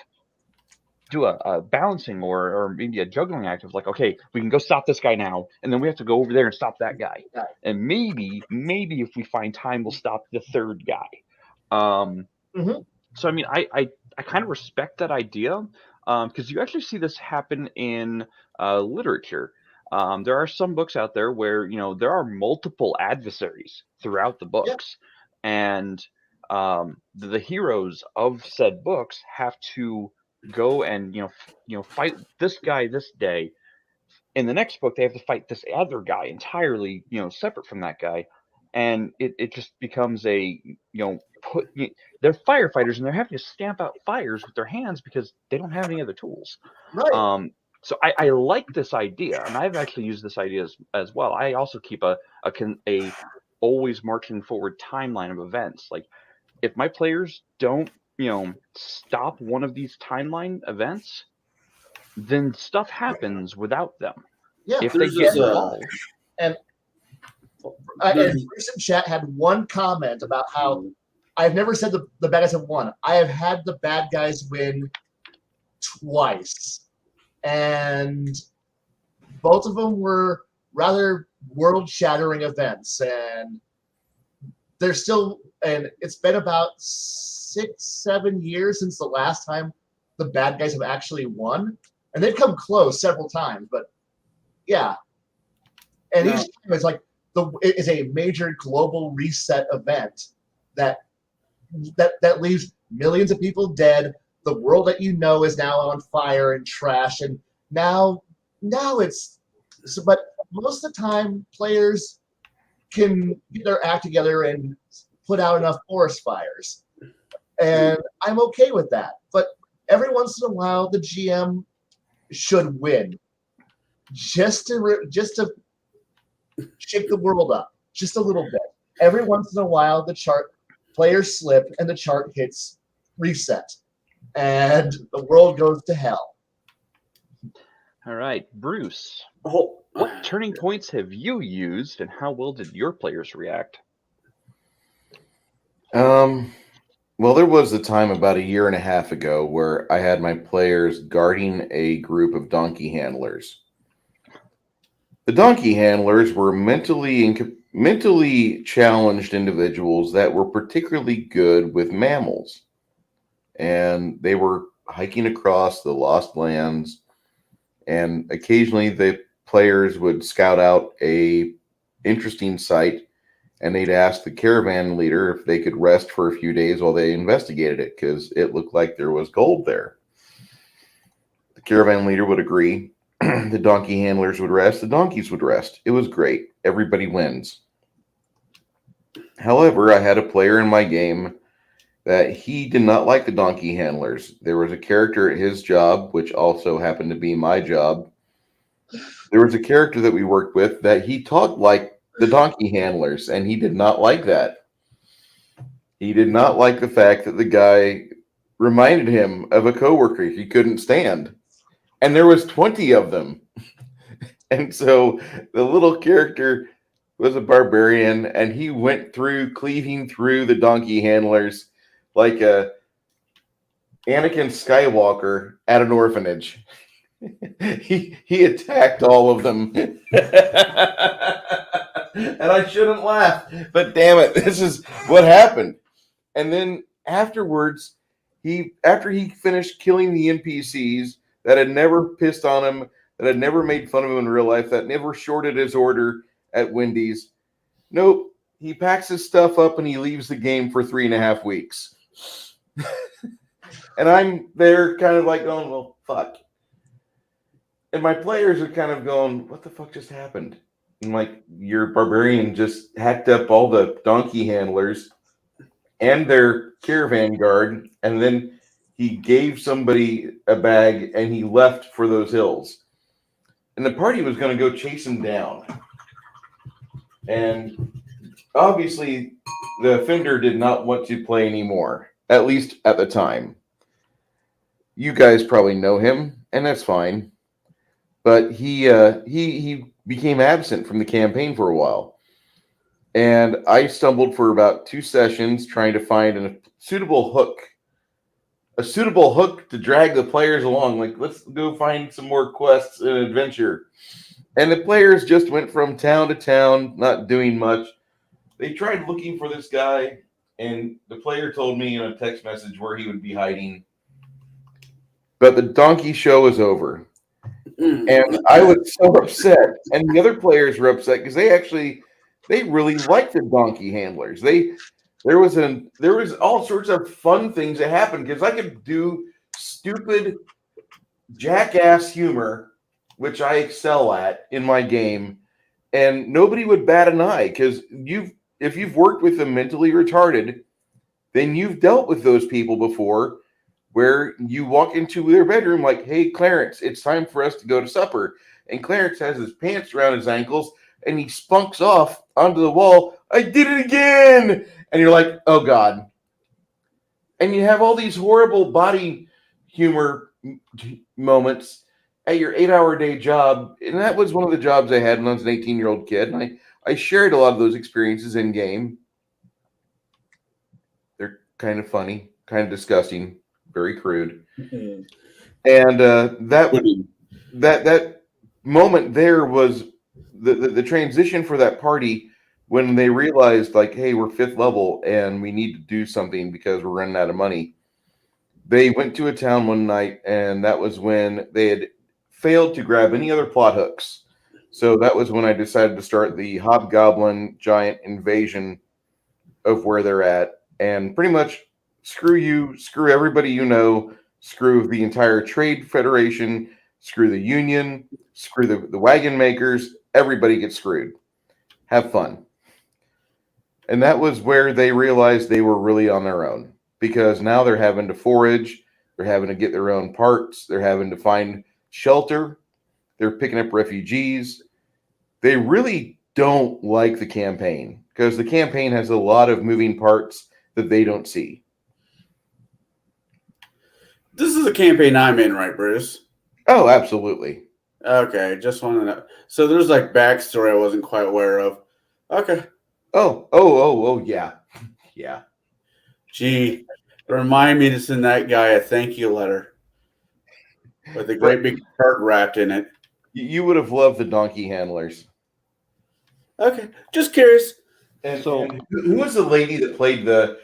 do a balancing or maybe a juggling act of like, okay, we can go stop this guy now, and then we have to go over there and stop that guy, and maybe if we find time, we'll stop the third guy. Mhm. So I mean, I kind of respect that idea, because you actually see this happen in literature. There are some books out there where there are multiple adversaries throughout the books, and the heroes of said books have to go and fight this guy this day. In the next book, they have to fight this other guy entirely, separate from that guy, and it just becomes a they're firefighters and they're having to stamp out fires with their hands because they don't have any other tools. Right. So I like this idea, and I've actually used this idea as well. I also keep a always marching forward timeline of events. Like, if my players don't stop one of these timeline events, then stuff happens without them. Yeah. If they There's get this, involved. And recent chat had one comment about how I've never said the bad guys have won. I have had the bad guys win twice, and both of them were rather world-shattering events. And they're still, and it's been about 6-7 years since the last time the bad guys have actually won, and they've come close several times. But yeah, and each time it's like it is a major global reset event that leaves millions of people dead. The world that is now on fire and trash, and now it's so. But most of the time, players can get their act together and put out enough forest fires, and I'm okay with that. But every once in a while, the GM should win, just to shake the world up just a little bit. Every once in a while, the players slip and the chart hits reset, and the world goes to hell. All right, Bruce. Oh, What turning points have you used, and how well did your players react? Well, there was a time about 1.5 years ago where I had my players guarding a group of donkey handlers. The donkey handlers were mentally challenged individuals that were particularly good with mammals. And they were hiking across the Lost Lands, and occasionally the players would scout out a interesting site, and they'd ask the caravan leader if they could rest for a few days while they investigated it, because it looked like there was gold there. The caravan leader would agree. The donkey handlers would rest. The donkeys would rest. It was great. Everybody wins. However, I had a player in my game that he did not like the donkey handlers. There was a character at his job, which also happened to be my job. There was a character that we worked with that he talked like the donkey handlers, and he did not like that. He did not like the fact that the guy reminded him of a coworker he couldn't stand. And there was 20 of them. And so the little character was a barbarian, and he went through, cleaving through the donkey handlers like a Anakin Skywalker at an orphanage. He attacked all of them. And I shouldn't laugh, but damn it, this is what happened. And then afterwards, after he finished killing the NPCs that had never pissed on him, that had never made fun of him in real life, that never shorted his order at Wendy's, nope, he packs his stuff up and he leaves the game for 3.5 weeks. And I'm there kind of like going, well, fuck. And my players are kind of going, what the fuck just happened? And like, your barbarian just hacked up all the donkey handlers and their caravan guard, and then he gave somebody a bag and he left for those hills. And the party was going to go chase him down. And obviously, the offender did not want to play anymore, at least at the time. You guys probably know him, and that's fine. But he became absent from the campaign for a while. And I stumbled for about 2 sessions trying to find a suitable hook to drag the players along. Like, let's go find some more quests and adventure. And the players just went from town to town, not doing much. They tried looking for this guy, and the player told me in a text message where he would be hiding. But the donkey show was over. And I was so upset. And the other players were upset because they really liked the donkey handlers. There was all sorts of fun things that happened because I could do stupid jackass humor, which I excel at in my game, and nobody would bat an eye because if you've worked with the mentally retarded, then you've dealt with those people before, where you walk into their bedroom like, "Hey, Clarence, it's time for us to go to supper," and Clarence has his pants around his ankles and he spunks off onto the wall. "I did it again!" And you're like, "Oh God!" And you have all these horrible body humor moments at your 8-hour day job. And that was one of the jobs I had when I was an 18-year-old kid. And I shared a lot of those experiences in game. They're kind of funny, kind of disgusting, very crude. Mm-hmm. And that moment there was the transition for that party when they realized, like, hey, we're 5th level and we need to do something because we're running out of money. They went to a town one night, and that was when they had failed to grab any other plot hooks. So that was when I decided to start the hobgoblin giant invasion of where they're at, and pretty much screw you, screw everybody you know, screw the entire trade federation, screw the union, screw the wagon makers. Everybody gets screwed. Have fun. And that was where they realized they were really on their own, because now they're having to forage, they're having to get their own parts, they're having to find shelter, they're picking up refugees. They really don't like the campaign because the campaign has a lot of moving parts that they don't see. This is a campaign I'm in, right, Bruce? Oh, absolutely. Okay, just want to know. So there's like backstory I wasn't quite aware of. Okay. Oh, yeah. Yeah. Gee, remind me to send that guy a thank you letter with a great big card wrapped in it. You would have loved the donkey handlers. Okay, just curious. And who was the lady that played the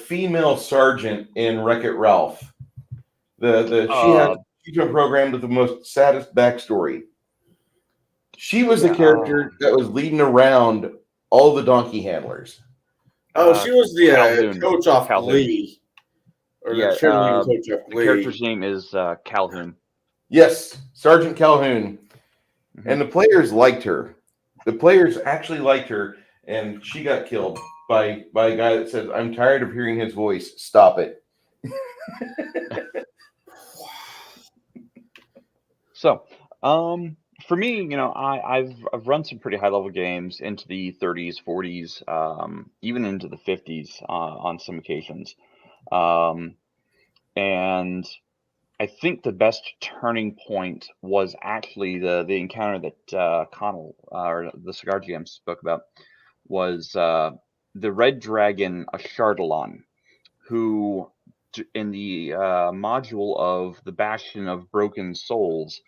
female sergeant in Wreck-It Ralph? She's been programmed with the most saddest backstory. She was the character that was leading around all the donkey handlers. Oh, she was the coach off Calhoun. Glee. Or the cheerleading coach off Glee. The character's name is Calhoun. Yes, Sergeant Calhoun. Mm-hmm. And the players liked her. The players actually liked her, and she got killed by a guy that says, "I'm tired of hearing his voice. Stop it." So, for me, I've run some pretty high level games into the 30s, 40s, even into the 50s on some occasions, and I think the best turning point was actually the encounter that Connell or the Cigar GM spoke about was the Red Dragon Ashardalon, who in the module of the Bastion of Broken Souls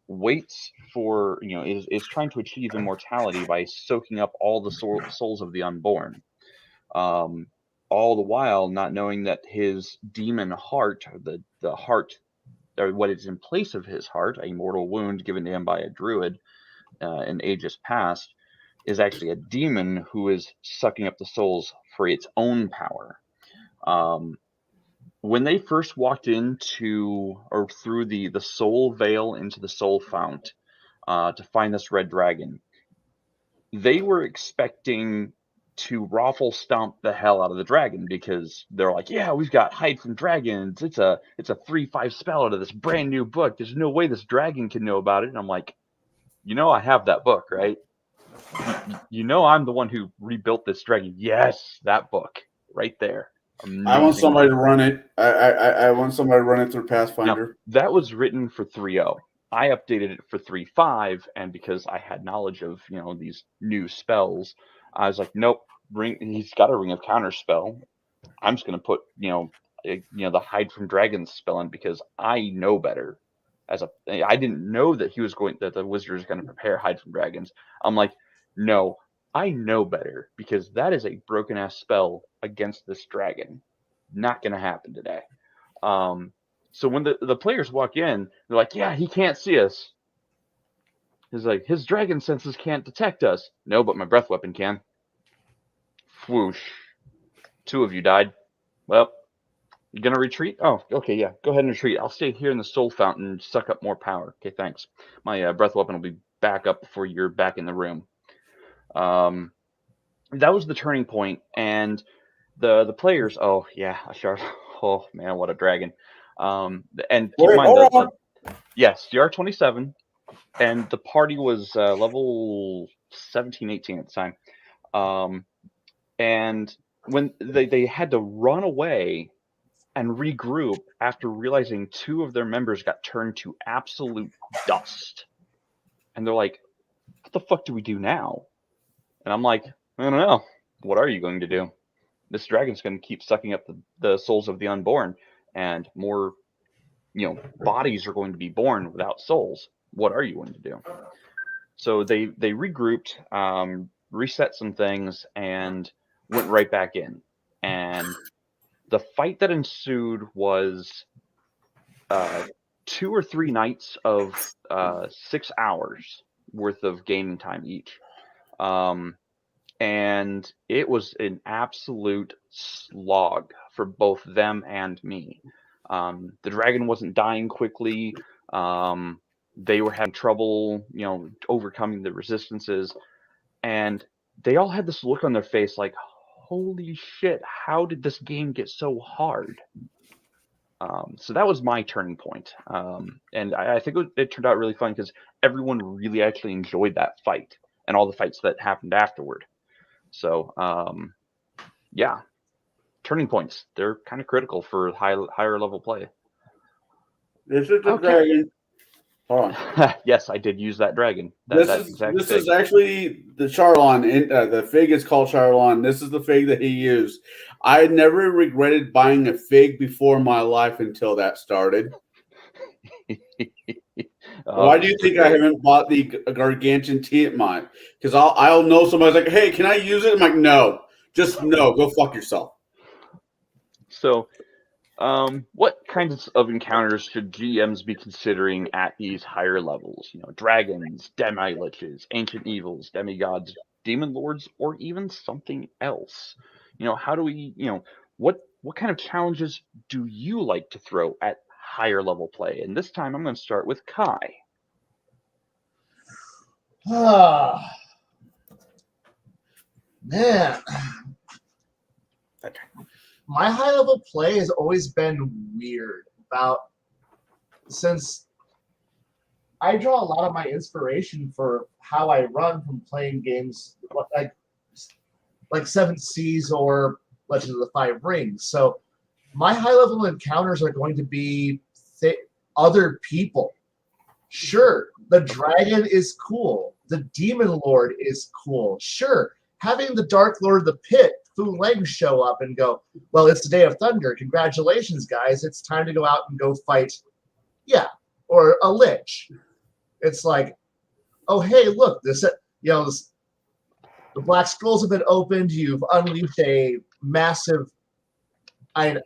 waits for, is trying to achieve immortality by soaking up all the souls of the unborn. All the while not knowing that his demon heart, the heart, or what is in place of his heart, a mortal wound given to him by a druid in ages past, is actually a demon who is sucking up the souls for its own power. When they first walked into or through the soul veil into the soul fount to find this red dragon, they were expecting to raffle stomp the hell out of the dragon because they're like, yeah, we've got hide from dragons. It's a 3/5 spell out of this brand new book. There's no way this dragon can know about it. And I'm like, I have that book, right? I'm the one who rebuilt this dragon. Yes, that book right there. Amazing. I want somebody to run it. I want somebody to run it through Pathfinder. Now, that was written for 3.0. I updated it for 3.5, and because I had knowledge of these new spells, I was like, nope, he's got a Ring of Counter spell. I'm just going to put, the Hide from Dragons spell in because I know better. I didn't know that that the wizard was going to prepare Hide from Dragons. I'm like, no, I know better because that is a broken ass spell against this dragon. Not going to happen today. So when the players walk in, they're like, yeah, he can't see us. He's like, his dragon senses can't detect us. No, but my breath weapon can. Whoosh. 2 of you died. Well, you gonna retreat? Oh, okay, yeah. Go ahead and retreat. I'll stay here in the soul fountain and suck up more power. Okay, thanks. My breath weapon will be back up before you're back in the room. That was the turning point, and the players. Oh yeah, a shard. Oh man, what a dragon. And keep in mind yes, CR27, and the party was level 17, 18 at the time. And when they had to run away and regroup after realizing 2 of their members got turned to absolute dust. And they're like, what the fuck do we do now? And I'm like, I don't know. What are you going to do? This dragon's going to keep sucking up the souls of the unborn, and more, bodies are going to be born without souls. What are you going to do? So they regrouped, reset some things, and went right back in. And the fight that ensued was 2 or 3 nights of 6 hours worth of gaming time each. And it was an absolute slog for both them and me. The dragon wasn't dying quickly. They were having trouble, overcoming the resistances. And they all had this look on their face like, holy shit, how did this game get so hard? So that was my turning point. And I think it turned out really fun because everyone really actually enjoyed that fight and all the fights that happened afterward. So, yeah, turning points. They're kind of critical for higher level play. This is the dragon. Hold on. Yes, I did use that dragon. This is actually the Charlon. The fig is called Charlon. This is the fig that he used. I never regretted buying a fig before in my life until that started. Why do you think I haven't bought the Gargantuan Tiamat? Because I'll know somebody's like, hey, can I use it? I'm like, no. Just no. Go fuck yourself. So, what kinds of encounters should GMs be considering at these higher levels? Dragons, demi-liches, ancient evils, demigods, demon lords, or even something else. How do we, what kind of challenges do you like to throw at higher level play? And this time I'm going to start with Kai. Man. My high level play has always been weird since I draw a lot of my inspiration for how I run from playing games like Seven Seas or Legend of the Five Rings. So my high level encounters are going to be other people. Sure, the dragon is cool. The demon lord is cool. Sure, having the Dark Lord of the Pit, Fu Leng, show up and go, well, it's the Day of Thunder. Congratulations, guys. It's time to go out and go fight, or a lich. It's like, oh, hey, look, the Black Scrolls have been opened. You've unleashed a massive, 12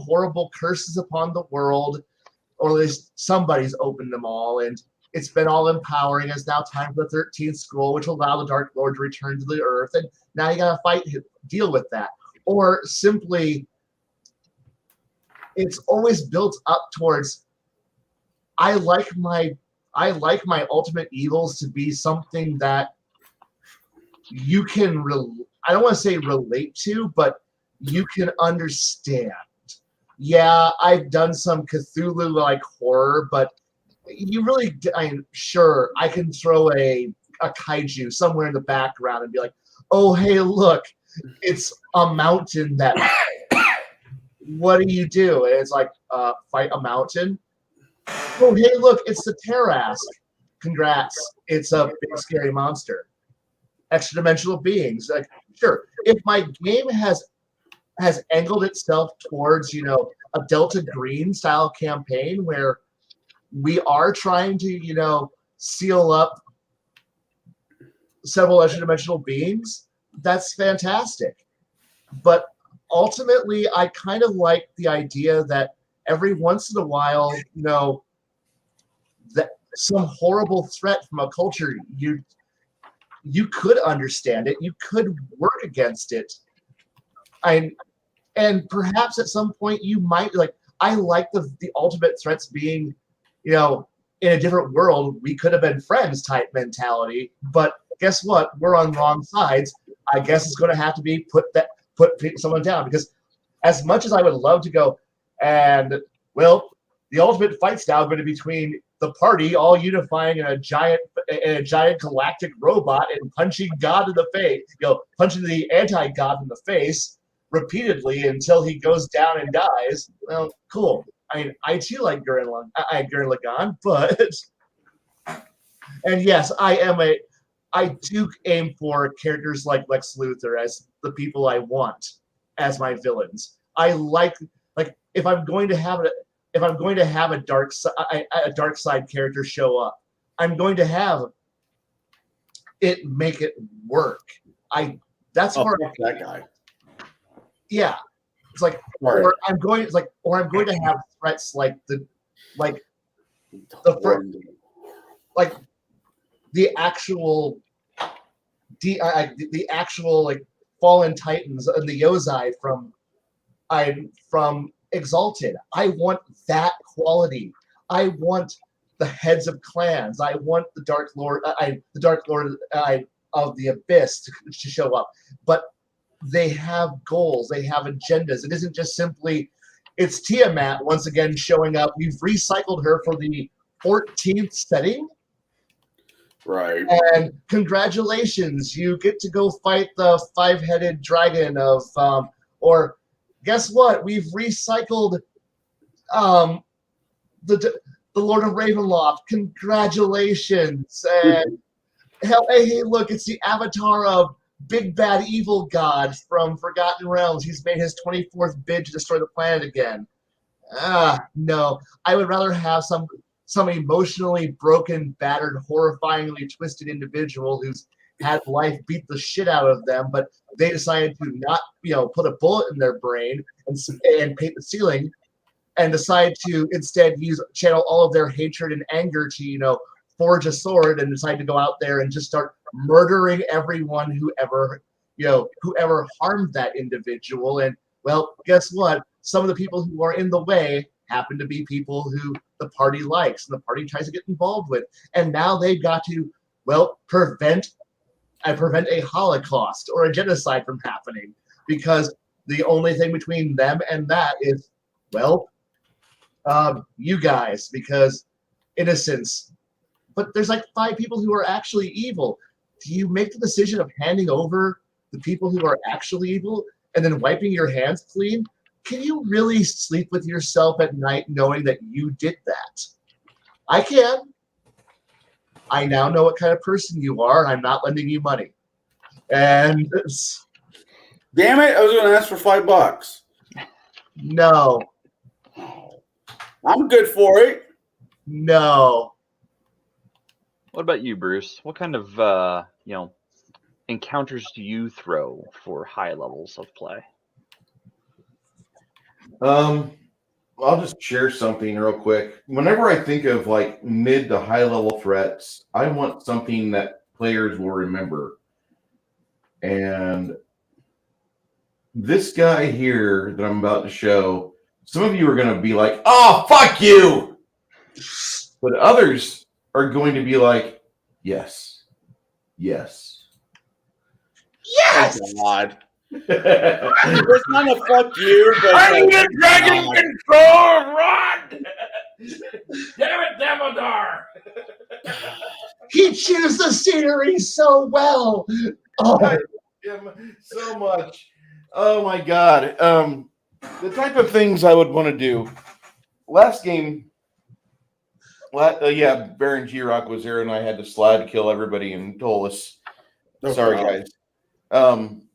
horrible curses upon the world, or at least somebody's opened them all, and it's been all empowering. It's now time for the 13th scroll, which will allow the Dark Lord to return to the earth, and now you gotta deal with that. Or simply, it's always built up towards, I like my ultimate evils to be something that you can I don't want to say relate to, but you can understand. Yeah, I've done some Cthulhu-like horror, but sure, I can throw a kaiju somewhere in the background and be like, oh, hey, look, it's a mountain that, what do you do? And it's like, fight a mountain. Oh, hey, look, it's the Tarask. congrats. It's a big scary monster. Extra dimensional beings. Like, sure, if my game has angled itself towards, a Delta Green style campaign where we are trying to, seal up several extra dimensional beings, that's fantastic. But ultimately, I kind of like the idea that every once in a while, that some horrible threat from a culture, you could understand it, you could work against it. And perhaps at some point you might I like the ultimate threats being, in a different world, we could have been friends type mentality. But guess what? We're on wrong sides. I guess it's going to have to be put someone down, because as much as I would love to go and, well, the ultimate fight's now going to be between the party all unifying in a giant galactic robot and punching God in the face, punching the anti-God in the face repeatedly until he goes down and dies. Well, cool. I mean, I too like Gurren Lagann, but and yes, I do aim for characters like Lex Luthor as the people I want as my villains. I like if I'm going to have a dark side character show up, I'm going to have it make it work. That's where that guy. Yeah, it's like, or I'm going to have threats like the actual fallen titans and the Yozai from Exalted. I want that quality. I want the heads of clans. I want the Dark Lord of the Abyss to show up. But they have goals. They have agendas. It isn't just simply, it's Tiamat once again showing up. We've recycled her for the 14th setting. Right. And congratulations, you get to go fight the five-headed dragon of, or guess what? We've recycled the Lord of Ravenloft. Congratulations. And hell, hey, look, it's the avatar of Big Bad Evil God from Forgotten Realms. He's made his 24th bid to destroy the planet again. No. I would rather have some emotionally broken, battered, horrifyingly twisted individual who's had life beat the shit out of them, but they decided to not, put a bullet in their brain and paint the ceiling, and decide to instead channel all of their hatred and anger to, forge a sword and decide to go out there and just start murdering everyone who ever harmed that individual. And, well, guess what? Some of the people who are in the way happen to be people who the party likes and the party tries to get involved with. And now they've got to, prevent a Holocaust or a genocide from happening, because the only thing between them and that is, you guys, because innocence. But there's 5 people who are actually evil. Do you make the decision of handing over the people who are actually evil and then wiping your hands clean? Can you really sleep with yourself at night knowing that you did that? I can. I now know what kind of person you are, and I'm not lending you money. And damn it, I was going to ask for $5. No. I'm good for it. No. What about you, Bruce? What kind of encounters do you throw for high levels of play? I'll just share something real quick. Whenever I think of mid to high level threats, I want something that players will remember. And this guy here that I'm about to show, some of you are going to be like, "Oh, fuck you!" But others are going to be like, "Yes, yes, yes." Oh, God. It's not a fuck you, but I need a dragon control rod! Damn it, Damodar! He chews the scenery so well. Oh. I love him so much. Oh my God. The type of things I would want to do. Last game, Well, yeah, Baron G-Rock was there, and I had to slide to kill everybody in Tolus. Oh, Sorry, wow. guys.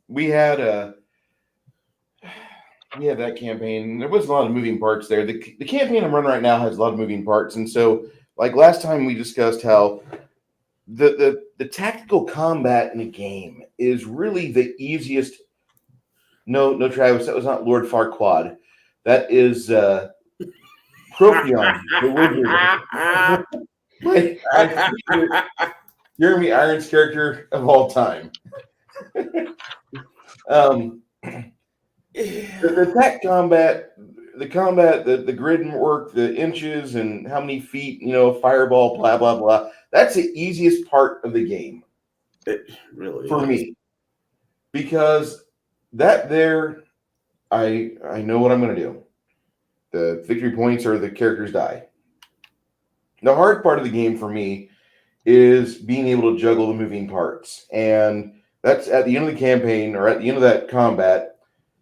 We had that campaign. There was a lot of moving parts there. The campaign I'm running right now has a lot of moving parts, and so like last time we discussed how the tactical combat in a game is really the easiest. No, Travis, that was not Lord Farquaad. That is Propion, the wizard. my favorite Jeremy Irons character of all time. The tech combat, the grid and work, the inches and how many feet, fireball, blah, blah, blah. That's the easiest part of the game. It really for is. me. Because that there, I know what I'm going to do. The victory points or the characters die. The hard part of the game for me is being able to juggle the moving parts. And that's at the end of the campaign or at the end of that combat,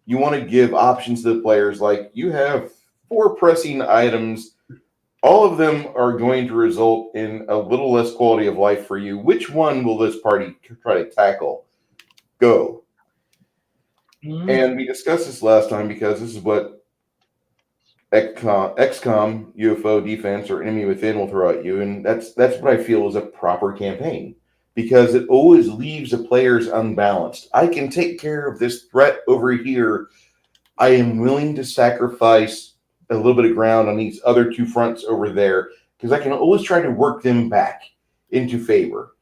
you want to give options to the players like you have 4 pressing items. All of them are going to result in a little less quality of life for you. Which one will this party try to tackle? Go. Mhm. And we discussed this last time because this is what XCOM, UFO defense, or enemy within will throw at you. And that's what I feel is a proper campaign. Because it always leaves the players unbalanced. I can take care of this threat over here. I am willing to sacrifice a little bit of ground on these other 2 fronts over there because I can always try to work them back into favor.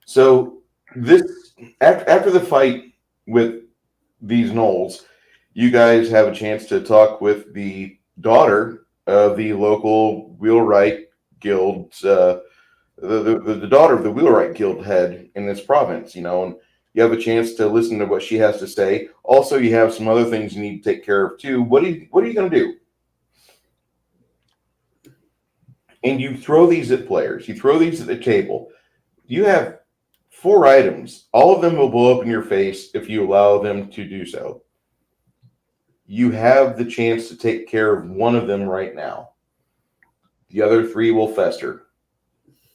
So this after the fight with these gnolls, you guys have a chance to talk with the daughter of the local wheelwright guild's the daughter of the wheelwright guild head in this province, and you have a chance to listen to what she has to say. Also, you have some other things you need to take care of too. What are you going to do? And you throw these at players. You throw these at the table. You have 4 items. All of them will blow up in your face if you allow them to do so. You have the chance to take care of one of them right now. The other 3 will fester.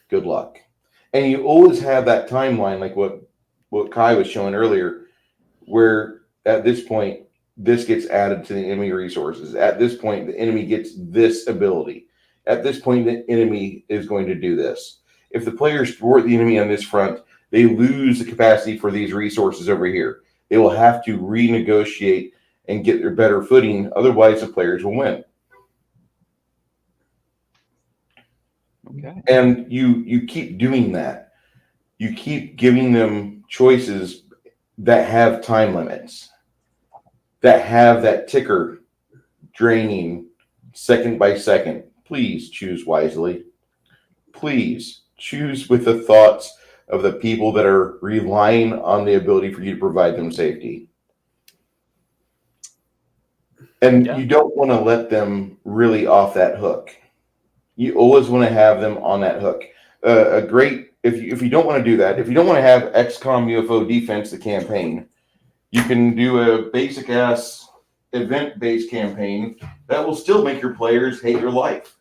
Good luck. And you always have that timeline, like what Kai was showing earlier, where at this point, this gets added to the enemy resources. At this point, the enemy gets this ability. At this point, the enemy is going to do this. If the players thwart the enemy on this front, they lose the capacity for these resources over here. They will have to renegotiate and get their better footing. Otherwise, the players will win. Okay. And you keep doing that. You keep giving them choices that have time limits, that have that ticker draining second by second. Please choose wisely. Please choose with the thoughts of the people that are relying on the ability for you to provide them safety. And you don't want to let them really off that hook. You always want to have them on that hook. If you don't want to do that, if you don't want to have XCOM UFO defense the campaign, you can do a basic ass event based campaign that will still make your players hate your life.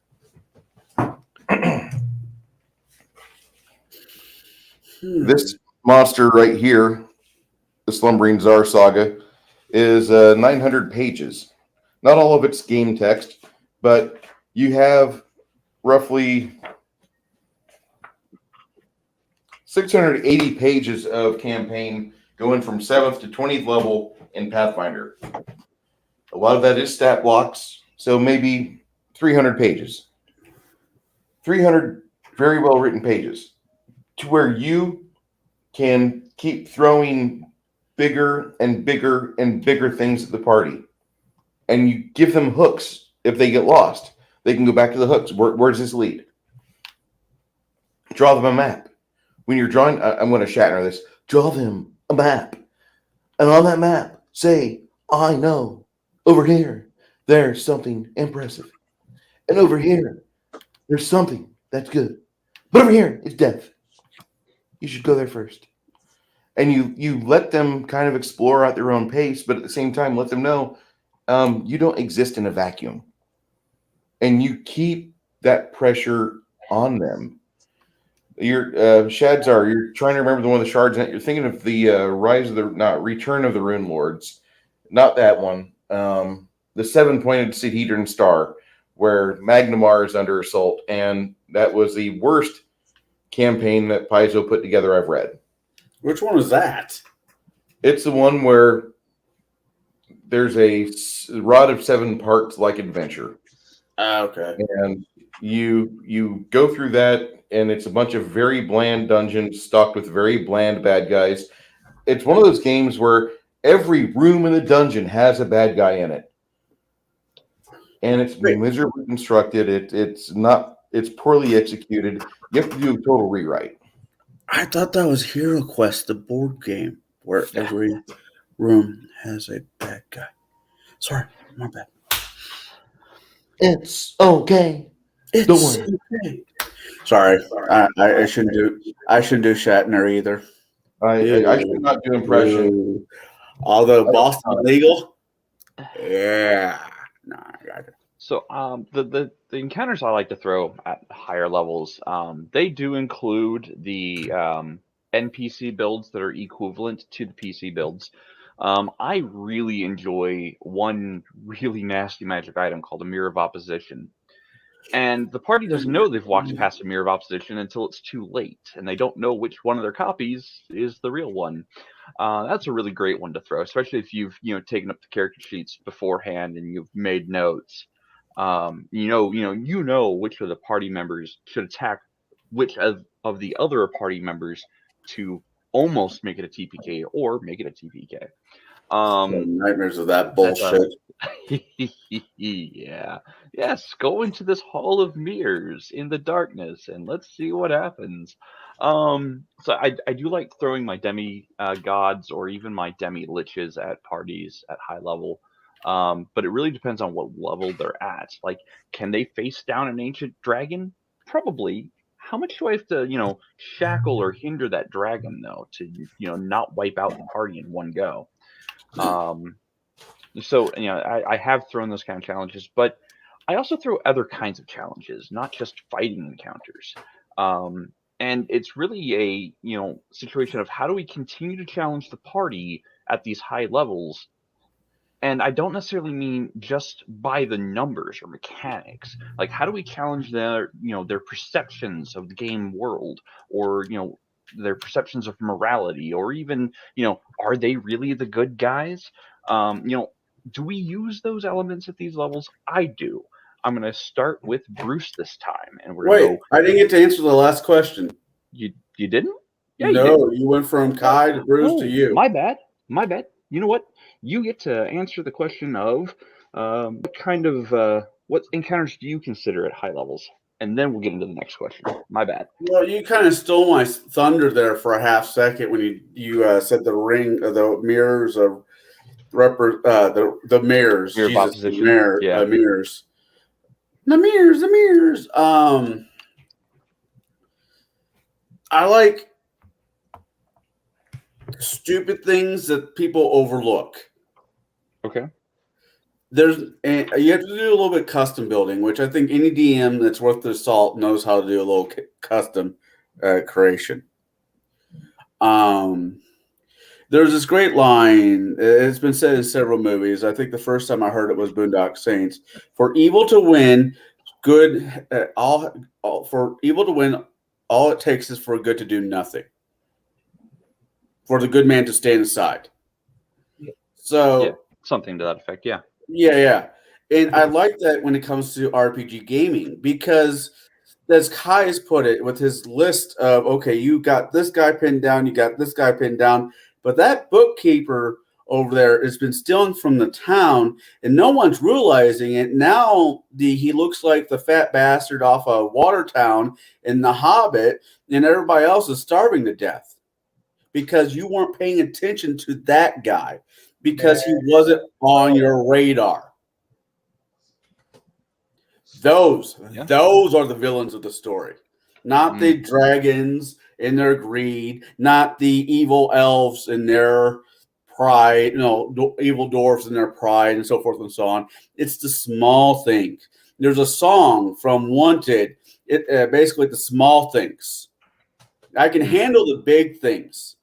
This monster right here, the Slumbering Tsar Saga, is 900 pages. Not all of it's game text, but you have roughly 680 pages of campaign going from 7th to 20th level in Pathfinder. A lot of that is stat blocks, so maybe 300 pages. 300 very well written pages to where you can keep throwing bigger and bigger and bigger things at the party. And you give them hooks if they get lost. They can go back to the hooks. Where does this lead? Draw them a map. When you're drawing, I'm going to Shatner this. Draw them a map. And on that map, say, I know. Over here, there's something impressive. And over here, there's something that's good. But over here, it's death. You should go there first. And you let them kind of explore at their own pace, but at the same time, let them know you don't exist in a vacuum. And you keep that pressure on them. You're Shadzar, you're trying to remember the one of the shards. You're thinking of the Return of the Rune Lords, not that one. The 7-pointed Sidhedron Star, where Magnamar is under assault, and that was the worst campaign that Paizo put together I've read. Which one was that? It's the one where there's a Rod of 7 Parts like adventure. Okay. And you go through that, and it's a bunch of very bland dungeons stocked with very bland bad guys. It's one of those games where every room in the dungeon has a bad guy in it. And it's miserably constructed. It's poorly executed. You have to do a total rewrite. I thought that was Hero Quest, the board game, where every room has a bad guy. Sorry, my bad. It's okay. It's okay. Sorry, I shouldn't do Shatner either. I should not do impression. Although Boston Legal, yeah. No, I got it. So the encounters I like to throw at higher levels, they do include the NPC builds that are equivalent to the PC builds. I really enjoy one really nasty magic item called a Mirror of Opposition. And the party doesn't know they've walked past a Mirror of Opposition until it's too late, and they don't know which one of their copies is the real one. That's a really great one to throw, especially if you've taken up the character sheets beforehand and you've made notes. You know which of the party members should attack which of the other party members to almost make it a TPK or make it a TPK. Nightmares of that bullshit. Yeah. Yes, go into this hall of mirrors in the darkness and let's see what happens. So I do like throwing my demi gods or even my demi liches at parties at high level. But it really depends on what level they're at. Like, can they face down an ancient dragon? Probably. How much do I have to, shackle or hinder that dragon though to, not wipe out the party in one go? So I have thrown those kind of challenges, but I also throw other kinds of challenges, not just fighting encounters. And it's really a situation of how do we continue to challenge the party at these high levels. And I don't necessarily mean just by the numbers or mechanics. Like, how do we challenge their perceptions of the game world, or their perceptions of morality, or even are they really the good guys? Do we use those elements at these levels? I do. I'm going to start with Bruce this time, and we're Wait, I didn't get to answer the last question. You didn't? Yeah, no, you went from Kai to Bruce to you. My bad. You know what? You get to answer the question of what kind of what encounters do you consider at high levels, and then we'll get into the next question. My bad. Well, you kind of stole my thunder there for a half second when you said the ring, the mirrors of the mirrors. Mirror of opposition. Mirrors. The mirrors. I like stupid things that people overlook. Okay. You have to do a little bit custom building, which I think any DM that's worth their salt knows how to do a little custom creation. There's this great line. It's been said in several movies. I think the first time I heard it was Boondock Saints. For evil to win, all it takes is for good to do nothing. For the good man to stand aside. So yeah, something to that effect, yeah. Yeah. And I like that when it comes to RPG gaming, because as Kai has put it with his list of, okay, you got this guy pinned down, you got this guy pinned down, but that bookkeeper over there has been stealing from the town and no one's realizing it. Now he looks like the fat bastard off of Watertown in The Hobbit, and everybody else is starving to death because you weren't paying attention to that guy. Because he wasn't on your radar. Those are the villains of the story. Not the dragons in their greed, not the evil elves in their pride, evil dwarfs in their pride, and so forth and so on. It's the small thing. There's a song from Wanted. Basically the small things. I can handle the big things,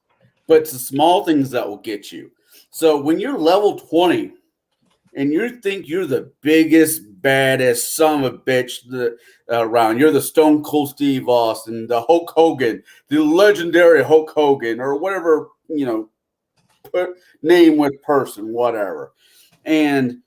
but it's the small things that will get you. So when you're level 20 and you think you're the biggest, baddest son of a bitch around, you're the Stone Cold Steve Austin, the Hulk Hogan, the legendary Hulk Hogan, or whatever, name with person, whatever. And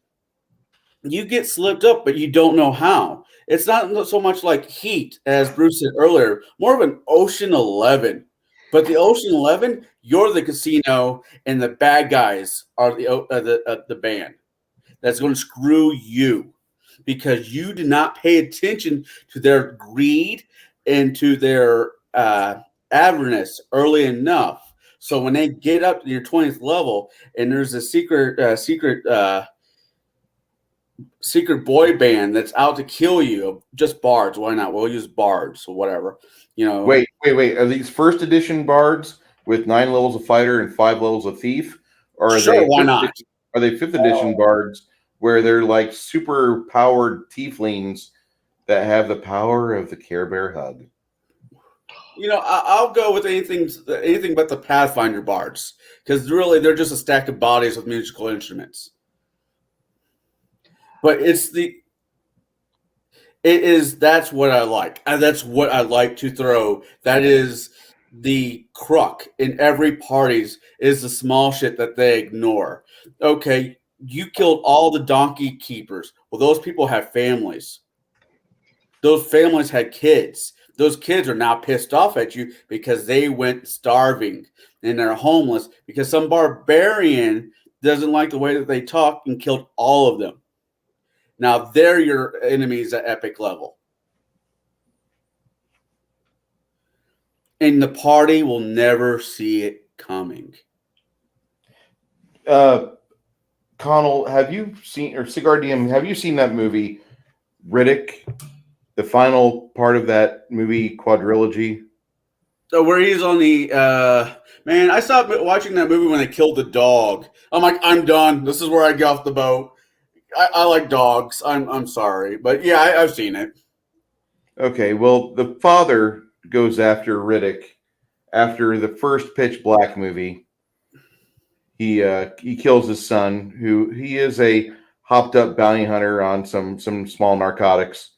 you get slipped up, but you don't know how. It's not so much like Heat, as Bruce said earlier, more of an Ocean 11. But the Ocean 11, you're the casino, and the bad guys are the band. That's going to screw you because you did not pay attention to their greed and to their avarice early enough. So when they get up to your 20th level, and there's a secret boy band that's out to kill you, just bards. Why not? We'll use bards or whatever. Wait. Are these first edition bards with 9 levels of fighter and 5 levels of thief? Or are Sure, why not? Are they 5th edition bards where they're like super powered tieflings that have the power of the Care Bear hug? I'll go with anything but the Pathfinder bards, because really they're just a stack of bodies with musical instruments. But that's what I like. And that's what I like to throw. That is the crook in every party's is the small shit that they ignore. Okay, you killed all the donkey keepers. Well, those people have families. Those families had kids. Those kids are now pissed off at you because they went starving and they're homeless because some barbarian doesn't like the way that they talk and killed all of them. Now they're your enemies at epic level. And the party will never see it coming. Connell, have you seen, or Cigar DM, have you seen that movie, Riddick? The final part of that movie quadrilogy? So where he's on the man, I stopped watching that movie when they killed the dog. I'm like, I'm done. This is where I get off the boat. I like dogs. I'm sorry, but yeah, I've seen it. Okay, well, the father goes after Riddick after the first Pitch Black movie. He kills his son, who he is a hopped up bounty hunter on some small narcotics.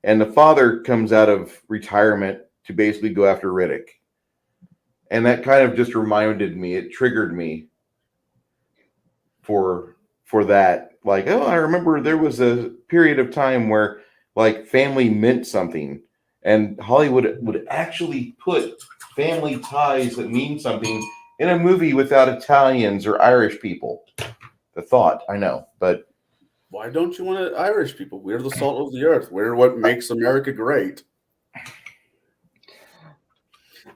And the father comes out of retirement to basically go after Riddick. And that kind of just reminded me, it triggered me for that. Like, oh, I remember there was a period of time where like family meant something. And Hollywood would actually put family ties that mean something in a movie without Italians or Irish people. The thought, I know, but why don't you want Irish people? We're the salt of the earth. We're what makes America great.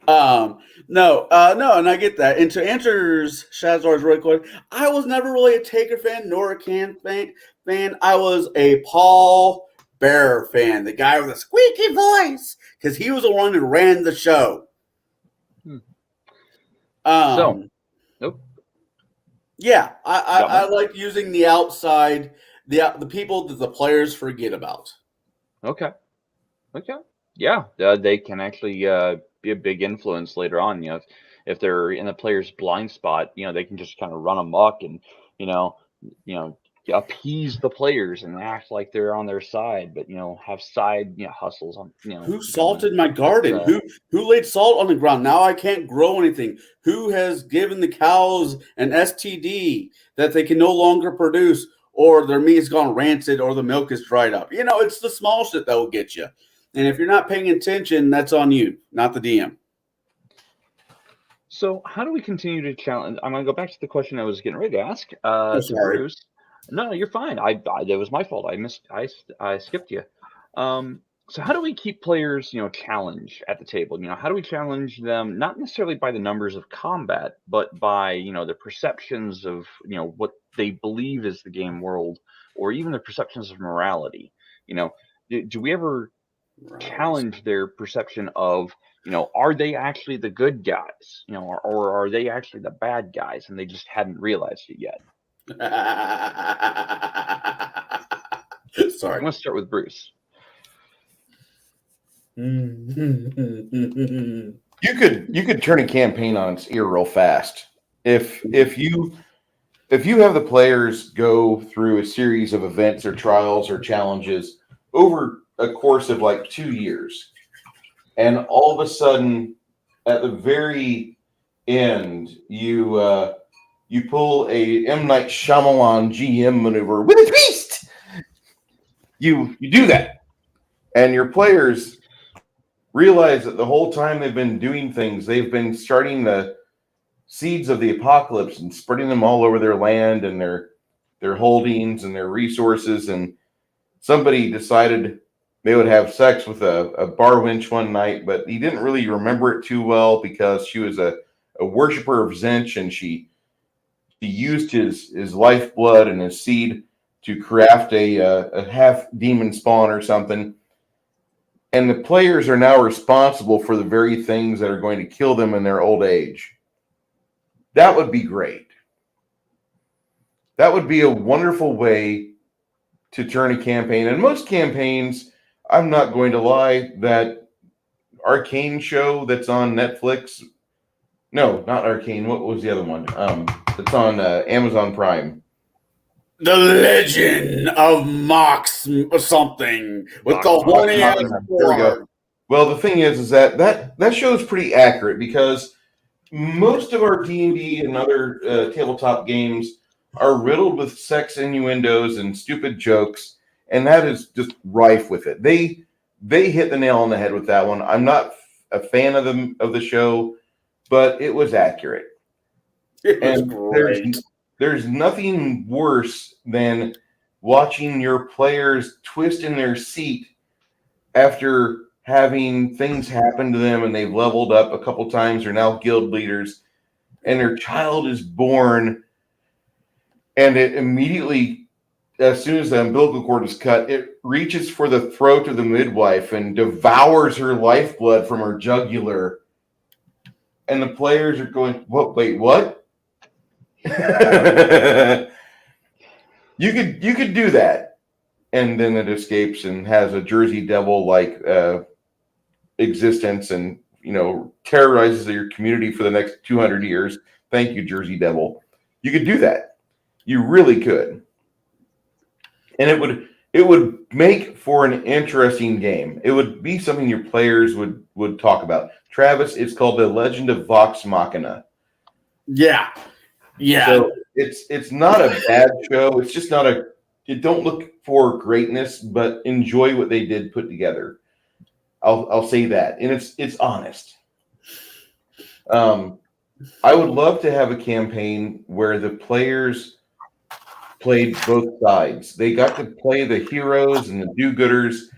No, and I get that. And to answer Shazar's really quick, I was never really a Taker fan nor a Can fan. I was a Paul Bearer fan, the guy with a squeaky voice, because he was the one who ran the show. Nope. Yeah, I like using the outside, the people that the players forget about. Okay. Yeah, they can actually be a big influence later on. If they're in the player's blind spot, they can just kind of run amok and appease the players and act like they're on their side, but have side hustles on. Who salted my garden? Who laid salt on the ground? Now I can't grow anything. Who has given the cows an STD that they can no longer produce, or their meat has gone rancid, or the milk is dried up? It's the small shit that will get you. And if you're not paying attention, that's on you, not the DM. So how do we continue to challenge? I'm going to go back to the question I was getting ready to ask. Sorry. Bruce. No, you're fine. That was my fault. I skipped you. So how do we keep players, challenged at the table? How do we challenge them, not necessarily by the numbers of combat, but by, their perceptions of, what they believe is the game world, or even their perceptions of morality? Do we ever challenge their perception of, are they actually the good guys, or are they actually the bad guys and they just hadn't realized it yet? Bruce. Sorry. I'm going to start with Bruce. You could turn a campaign on its ear real fast. If you have the players go through a series of events or trials or challenges over a course of like 2 years, and all of a sudden at the very end you pull a M. Night Shyamalan GM maneuver with a twist. You do that, and your players realize that the whole time they've been doing things, they've been starting the seeds of the apocalypse and spreading them all over their land and their holdings and their resources. And somebody decided they would have sex with a bar wench one night, but he didn't really remember it too well because she was a worshiper of Zinch, and she used his lifeblood and his seed to craft a half demon spawn or something. And the players are now responsible for the very things that are going to kill them in their old age. That would be great. That would be a wonderful way to turn a campaign. And most campaigns, I'm not going to lie, that Arcane show that's on Netflix. No, not Arcane. What was the other one? It's on Amazon Prime. The Legend of Mox or something with the horny ass There we go. Well, the thing is that show is pretty accurate because most of our D&D and other tabletop games are riddled with sex innuendos and stupid jokes, and that is just rife with it. They hit the nail on the head with that one. I'm not a fan of the show, but it was accurate. It was great. There's nothing worse than watching your players twist in their seat after having things happen to them and they've leveled up a couple times, they're now guild leaders, and their child is born, and it immediately, as soon as the umbilical cord is cut, it reaches for the throat of the midwife and devours her lifeblood from her jugular. And the players are going, "What? Wait, what?" You could do that, and then it escapes and has a Jersey Devil like existence, and terrorizes your community for the next 200 years. Thank you, Jersey Devil. You could do that. You really could, and it would make for an interesting game. It would be something your players would talk about. Travis, it's called The Legend of Vox Machina. Yeah. So it's not a bad show. It's just not you don't look for greatness, but enjoy what they did put together. I'll say that. And it's honest. I would love to have a campaign where the players played both sides. They got to play the heroes and the do-gooders,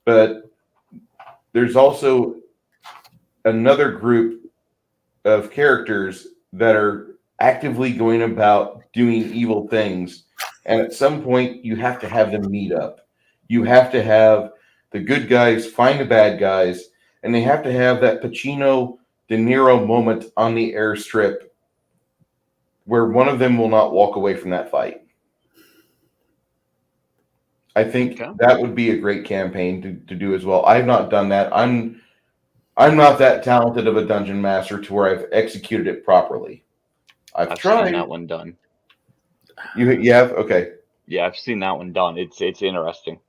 but there's also another group of characters that are actively going about doing evil things, and at some point you have to have them meet up. You have to have the good guys find the bad guys, and they have to have that Pacino De Niro moment on the airstrip where one of them will not walk away from that fight. I think that would be a great campaign to do as well. I've not done that. I'm not that talented of a dungeon master to where I've executed it properly. I've tried. Seen that one done. You have? Okay. Yeah, I've seen that one done. It's interesting.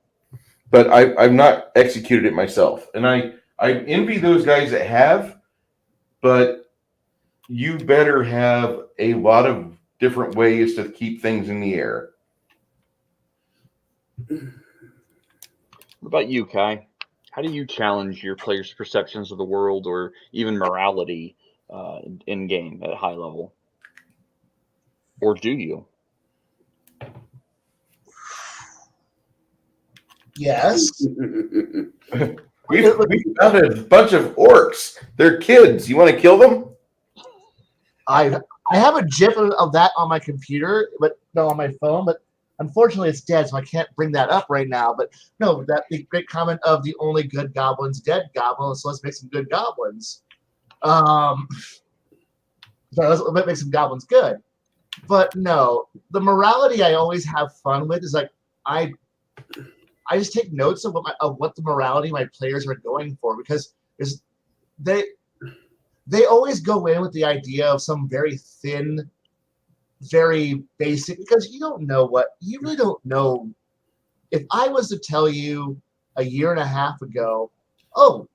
But I've not executed it myself. And I envy those guys that have, but you better have a lot of different ways to keep things in the air. What about you, Kai? How do you challenge your players' perceptions of the world or even morality in game at a high level? Or do you? Yes. We found a bunch of orcs. They're kids. You want to kill them? I have a GIF of that on my computer, but no, on my phone. But unfortunately, it's dead, so I can't bring that up right now. But no, that the great comment of the only good goblins, dead goblins. So let's make some good goblins. Sorry, let's make some goblins good. But no, the morality I always have fun with is like I just take notes of what the morality my players are going for, because they always go in with the idea of some very thin, very basic, because you really don't know. If I was to tell you a year and a half ago, oh,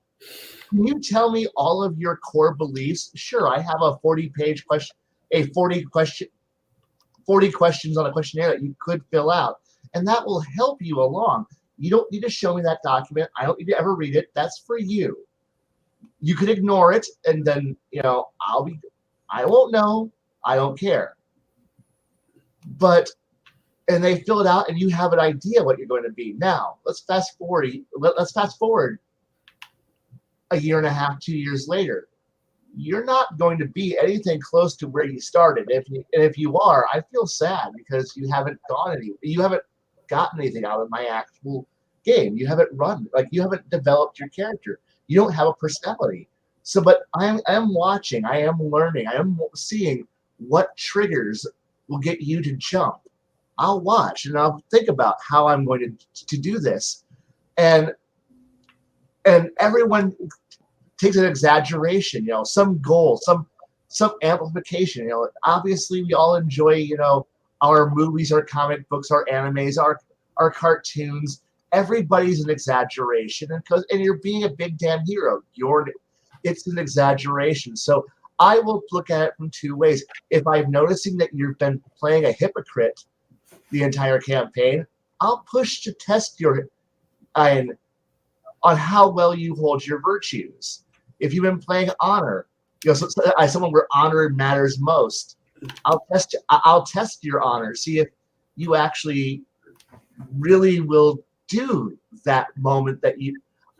can you tell me all of your core beliefs? Sure, I have a 40-page question, 40 questions on a questionnaire that you could fill out, and that will help you along. You don't need to show me that document. I don't need to ever read it. That's for you. You could ignore it, and then I won't know. I don't care. And they fill it out, and you have an idea what you're going to be. Now, let's fast forward a year and a half, 2 years later. You're not going to be anything close to where you started. If you are, I feel sad, because you haven't gotten anything out of my actual game. You haven't you haven't developed your character. You don't have a personality. So, but I am watching, I am learning, I am seeing what triggers will get you to jump. I'll watch and I'll think about how I'm going to do this. And everyone takes an exaggeration, some goal, some amplification. Obviously we all enjoy, our movies, our comic books, our animes, our cartoons. Everybody's an exaggeration, and you're being a big damn hero. It's an exaggeration. So I will look at it from two ways. If I'm noticing that you've been playing a hypocrite the entire campaign, I'll push to test on how well you hold your virtues. If you've been playing honor, someone where honor matters most, I'll test your honor, see if you actually really will do that moment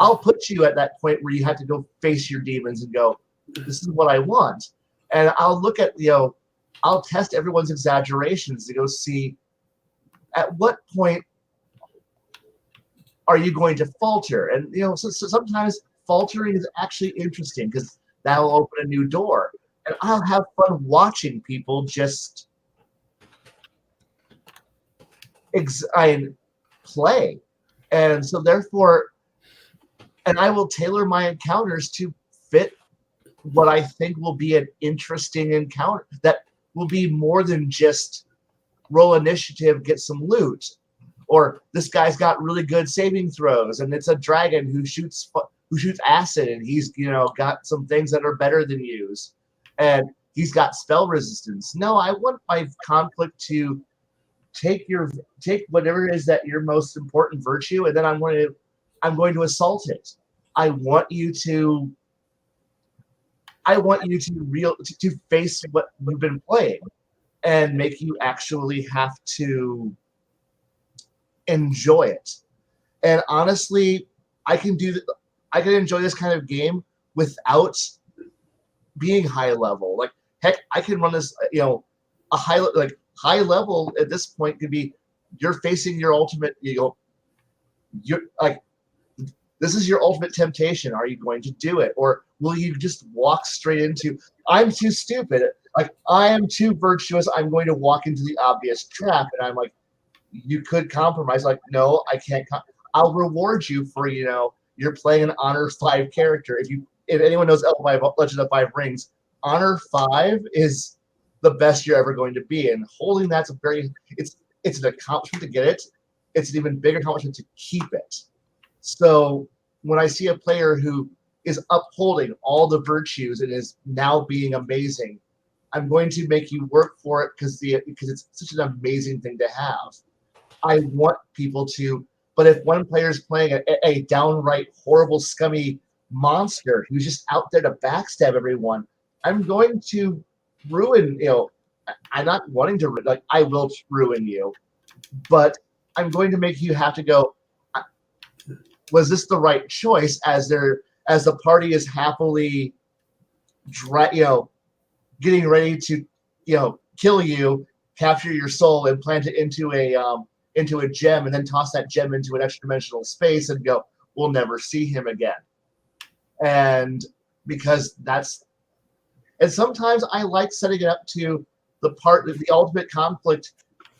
I'll put you at that point where you have to go face your demons and go, this is what I want. And I'll look at, I'll test everyone's exaggerations to go see at what point are you going to falter. And, so sometimes faltering is actually interesting, because that'll open a new door. And I'll have fun watching people just play. And so therefore, and I will tailor my encounters to fit what I think will be an interesting encounter that will be more than just roll initiative, get some loot, or this guy's got really good saving throws, and it's a dragon who shoots acid, and he's got some things that are better than yours, and he's got spell resistance. No, I want my conflict to take whatever it is that your most important virtue, and then I'm going to assault it. I want you to face what you've been playing and make you actually have to enjoy it. And honestly, I can enjoy this kind of game without being high level. Like, heck, I can run this, a high level at this point could be you're facing your ultimate, you're like, this is your ultimate temptation. Are you going to do it? Or will you just walk straight into, I'm too stupid. Like, I am too virtuous. I'm going to walk into the obvious trap. And I'm like, you could compromise. Like, no, I can't. I'll reward you for, you're playing an Honor 5 character. If anyone knows Legend of Five Rings, Honor 5 is the best you're ever going to be. And holding that's it's an accomplishment to get it. It's an even bigger accomplishment to keep it. So when I see a player who is upholding all the virtues and is now being amazing, I'm going to make you work for it because it's such an amazing thing to have. I want people to, but if one player is playing a downright horrible, scummy monster who's just out there to backstab everyone, I'm going to ruin, I'm not wanting to, I will ruin you, but I'm going to make you have to go, was this the right choice as the party is happily, getting ready to, kill you, capture your soul, and plant it into a gem, and then toss that gem into an extra-dimensional space and go, we'll never see him again. And because and sometimes I like setting it up to the ultimate conflict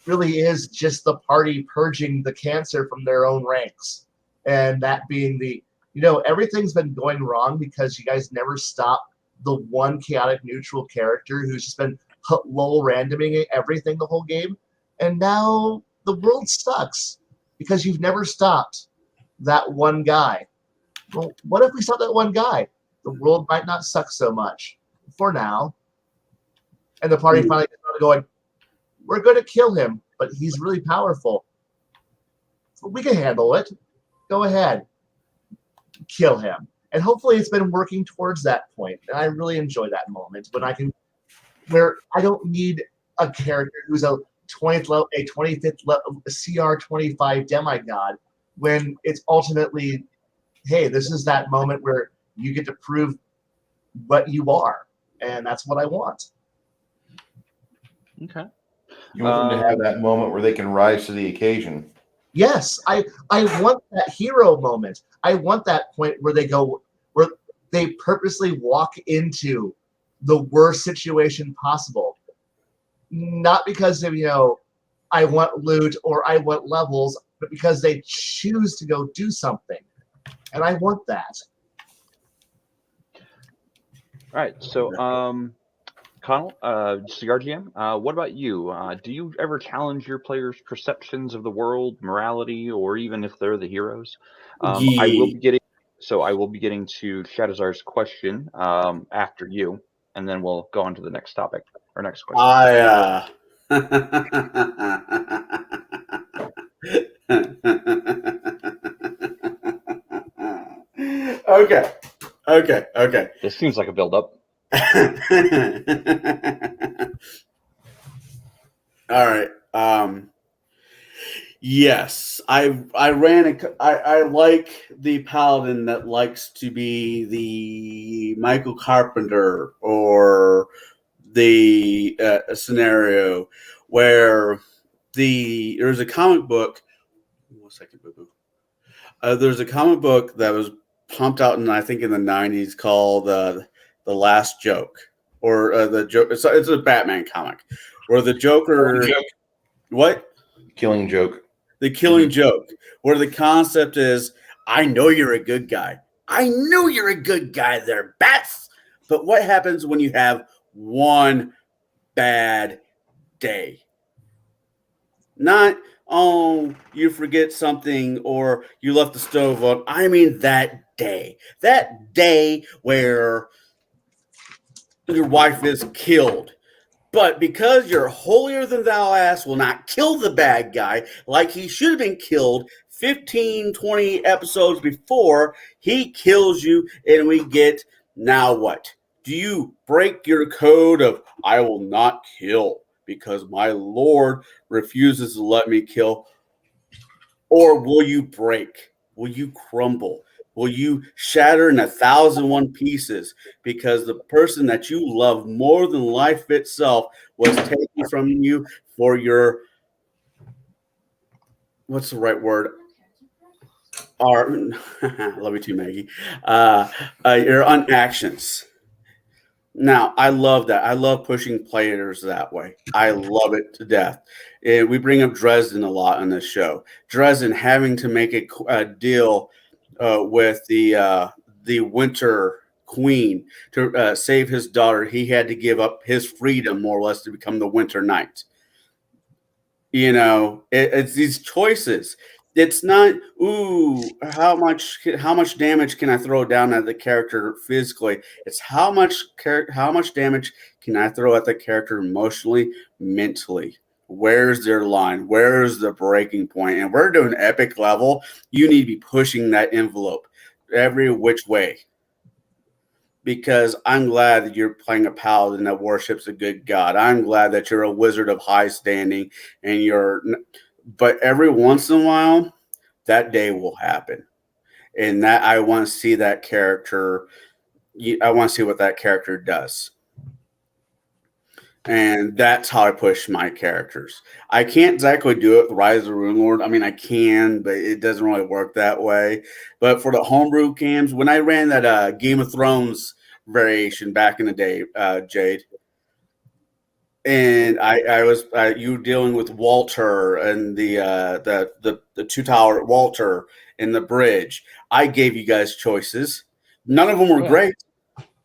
really is just the party purging the cancer from their own ranks. And that being everything's been going wrong because you guys never stop the one chaotic neutral character who's just been lull randoming everything the whole game. And now the world sucks because you've never stopped that one guy. Well, what if we stop that one guy? The world might not suck so much for now. And the party finally started going, we're going to kill him, but he's really powerful. We can handle it. Go ahead. Kill him. And hopefully it's been working towards that point. And I really enjoy that moment where I don't need a character who's a 25th level, CR 25 demigod when it's ultimately, hey, this is that moment where you get to prove what you are. And that's what I want. Okay. You want them to have that moment where they can rise to the occasion. Yes, I want that hero moment. I want that point where they purposely walk into the worst situation possible. Not because of, I want loot or I want levels, but because they choose to go do something. And I want that. All right. So, Connell, Cigar GM, what about you? Do you ever challenge your players' perceptions of the world, morality, or even if they're the heroes? I will be getting to Shadowzar's question after you, and then we'll go on to the next topic or next question. Okay. This seems like a build-up. All right. Yes, I like the paladin that likes to be the Michael Carpenter or the scenario where there's a comic book. 1 second, boo boo. There's a comic book that was pumped out in the 90s called The Last Joke, or the joke. It's a Batman comic where the Joker. What? Killing Joke. The Killing Joke, where the concept is, I know you're a good guy. I know you're a good guy there, Bats. But what happens when you have one bad day? Not, oh, you forget something or you left the stove on. I mean that day. That day where your wife is killed. But because you're holier than thou ass will not kill the bad guy like he should have been killed 15, 20 episodes before, he kills you and we get, now what? Do you break your code of, I will not kill because my Lord refuses to let me kill? Or will you break? Will you crumble? Will you shatter in 1,001 pieces because the person that you love more than life itself was taken from you for your, what's the right word? Love you too, Maggie. Your unactions. Now, I love that. I love pushing players that way. I love it to death. And we bring up Dresden a lot on this show. Dresden having to make a deal with the Winter Queen to save his daughter. He had to give up his freedom, more or less, to become the Winter Knight. It's these choices. It's not, how much damage can I throw down at the character physically? It's how much damage can I throw at the character emotionally, mentally? Where's their line? Where's the breaking point? And we're doing epic level. You need to be pushing that envelope every which way. Because I'm glad that you're playing a paladin that worships a good god. I'm glad that you're a wizard of high standing but every once in a while, that day will happen. And that I want to see that character. I want to see what that character does. And that's how I push my characters. I can't exactly do it with Rise of the Rune Lord. I mean, I can, but it doesn't really work that way. But for the homebrew games, when I ran that Game of Thrones variation back in the day, Jade, And I was you dealing with Walter and the two tower Walter in the bridge. I gave you guys choices. None of them were Oh, yeah. great,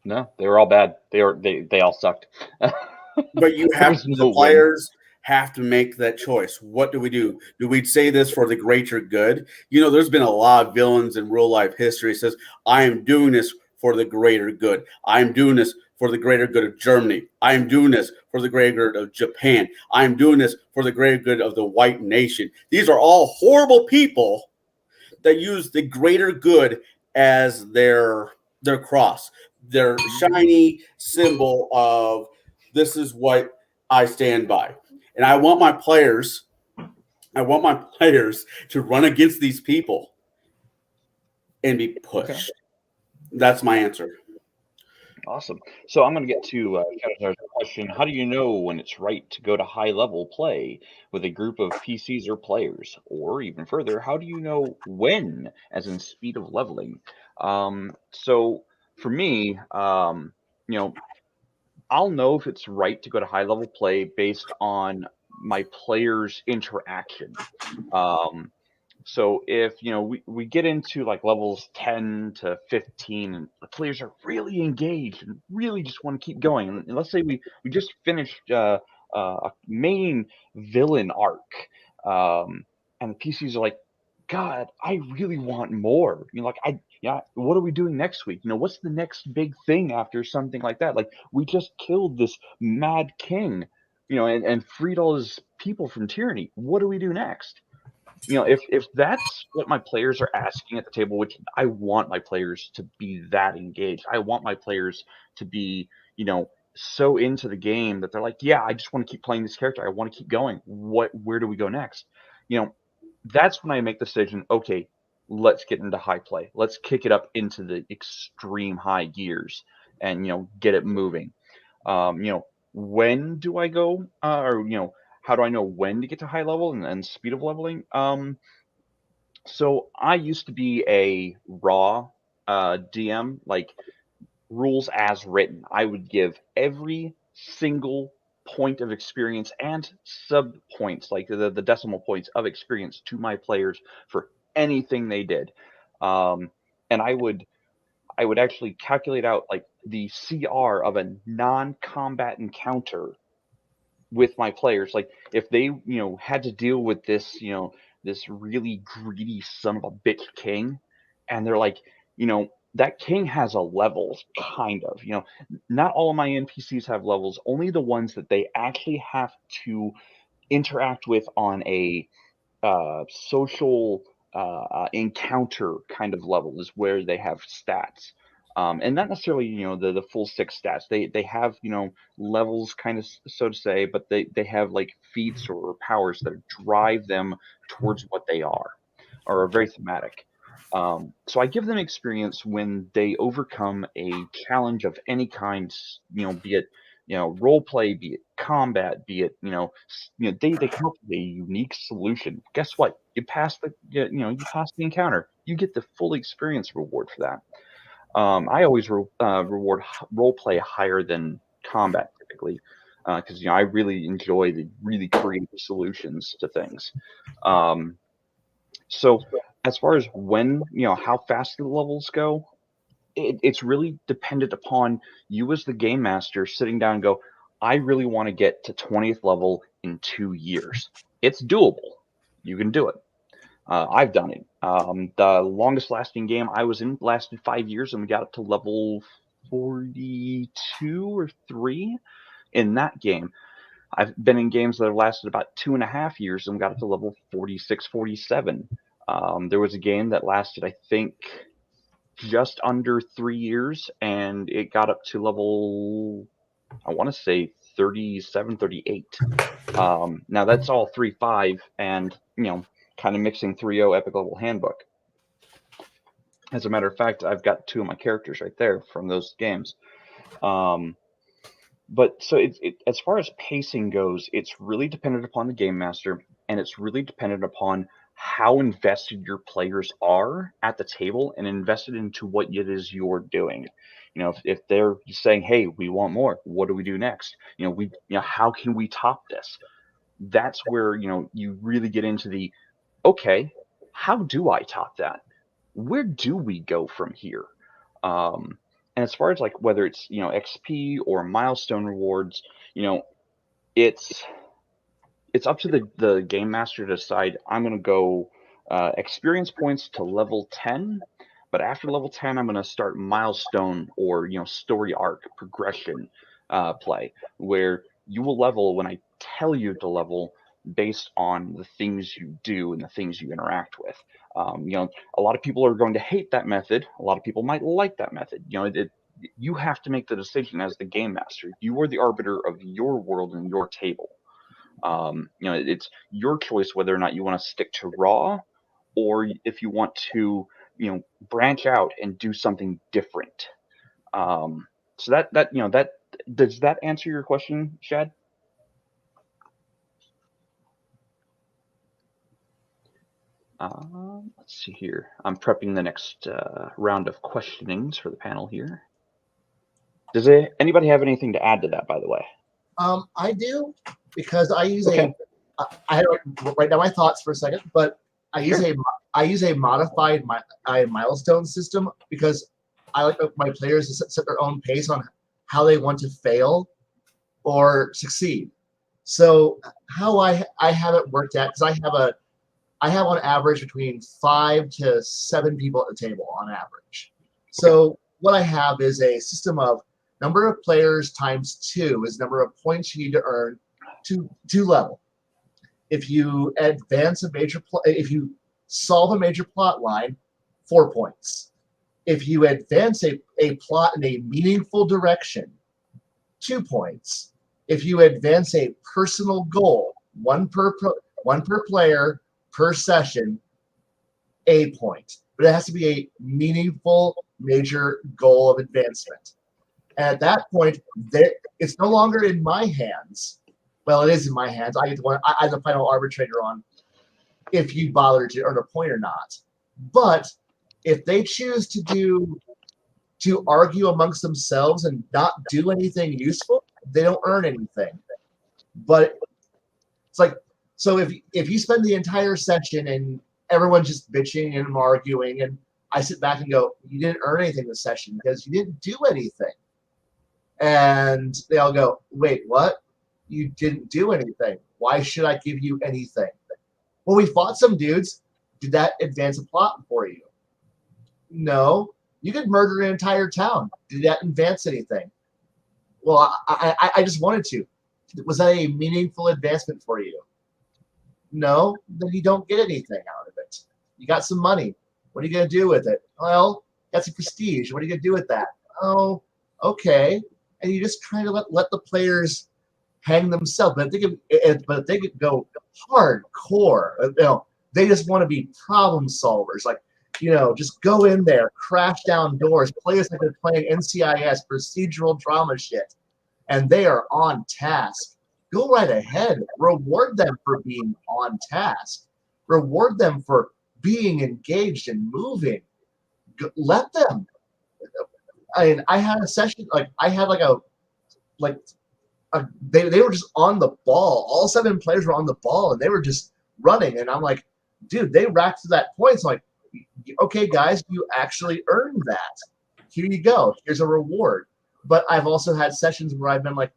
No, they were all bad. They all sucked. but you There have was the no win. players have to make that choice. What do we do? Do we say this for the greater good? You know, there's been a lot of villains in real life history that says, I am doing this for the greater good. I am doing this for the greater good of Germany. I am doing this for the greater good of Japan. I am doing this for the greater good of the white nation. These are all horrible people that use the greater good as their cross, their shiny symbol of this is what I stand by. And I want my players to run against these people and be Okay. pushed. That's my answer. Awesome. So I'm going to get to Shadowstar's question. How do you know when it's right to go to high level play with a group of PCs or players? Or even further, how do you know when, as in speed of leveling? So for me, you know, I'll know if it's right to go to high level play based on my players' interaction. Um, so if we get into like levels 10 to 15 and the players are really engaged and really just want to keep going, and let's say we just finished a main villain arc, and the PCs are like, God, I really want more. Like yeah, what are we doing next week? What's the next big thing after something like that? Like we just killed this mad king, and freed all his people from tyranny. What do we do next? If that's what my players are asking at the table, which I want my players to be that engaged, I want my players to be, so into the game that they're like, yeah, I just want to keep playing this character. I want to keep going. Where do we go next? That's when I make the decision. Okay, let's get into high play. Let's kick it up into the extreme high gears and get it moving. When do I go, or how do I know when to get to high level and speed of leveling? So I used to be a raw DM, like rules as written. I would give every single point of experience and sub points, like the decimal points of experience to my players for anything they did. Um, and I would actually calculate out like the CR of a non-combat encounter with my players. Like if they had to deal with this really greedy son of a bitch king, and they're like, that king has a level, kind of. Not all of my NPCs have levels, only the ones that they actually have to interact with on a social encounter kind of level is where they have stats. And not necessarily, the full six stats. They have, levels kind of, so to say, but they have like feats or powers that drive them towards what they are very thematic. So I give them experience when they overcome a challenge of any kind, be it role play, be it combat, be it they come up with a unique solution. Guess what? You pass the encounter. You get the full experience reward for that. I always reward role play higher than combat typically, because I really enjoy the really creative solutions to things. Um, so as far as when, how fast the levels go, it's really dependent upon you as the game master sitting down and go, I really want to get to 20th level in 2 years. It's doable. You can do it. I've done it. The longest lasting game I was in lasted 5 years, and we got up to level 42 or 3 in that game. I've been in games that have lasted about 2.5 years and got up to level 46, 47. There was a game that lasted, I think, just under 3 years, and it got up to level, I want to say 37, 38. Now that's all 3.5 and, kind of mixing 3.0 Epic Level Handbook. As a matter of fact, I've got two of my characters right there from those games. But so as far as pacing goes, it's really dependent upon the game master, and it's really dependent upon how invested your players are at the table and invested into what it is you're doing. If they're saying, "Hey, we want more. What do we do next? How can we top this?" That's where you really get into the, okay, how do I top that? Where do we go from here? And as far as like whether it's XP or milestone rewards, it's up to the game master to decide. I'm going to go experience points to level 10, but after level 10, I'm going to start milestone or story arc progression play, where you will level when I tell you to level based on the things you do and the things you interact with. A lot of people are going to hate that method. A lot of people might like that method. You have to make the decision as the game master. You are the arbiter of your world and your table. It's your choice whether or not you want to stick to raw, or if you want to, branch out and do something different. So that does that answer your question, Shad? Let's see here. I'm prepping the next round of questionings for the panel here. Does anybody have anything to add to that, by the way? I do, because I use Okay. I had to write down my thoughts for a second, but I use a modified milestone system because I like my players to set their own pace on how they want to fail or succeed. So how I have it worked out, because I have on average between 5 to 7 people at the table on average. So what I have is a system of number of players times 2 is number of points you need to earn to level. If you advance if you solve a major plot line, 4 points. If you advance a plot in a meaningful direction, 2 points. If you advance a personal goal, one per player per session, a point. But it has to be a meaningful major goal of advancement. And at that point, it's no longer in my hands. Well, it is in my hands. I get I'm the final arbitrator on if you bother to earn a point or not. But if they choose to argue amongst themselves and not do anything useful, they don't earn anything. But it's like, so if you spend the entire session and everyone's just bitching and arguing, and I sit back and go, you didn't earn anything this session because you didn't do anything. And they all go, wait, what? You didn't do anything. Why should I give you anything? Well, we fought some dudes. Did that advance a plot for you? No. You could murder an entire town. Did that advance anything? Well, I just wanted to. Was that a meaningful advancement for you? No. Then you don't get anything out of it. You got some money. What are you going to do with it? Well, got some prestige. What are you going to do with that? Oh, okay. And you just kind of let the players hang themselves. But if they could go hardcore, they just want to be problem solvers. Like, just go in there, crash down doors, play as if they're playing NCIS procedural drama shit, and they are on task. Go right ahead. Reward them for being on task. Reward them for being engaged and moving. Let them. I had a session, they were just on the ball. All 7 players were on the ball, and they were just running. And I'm like, dude, they racked to that point. So I'm like, okay, guys, you actually earned that. Here you go. Here's a reward. But I've also had sessions where I've been like,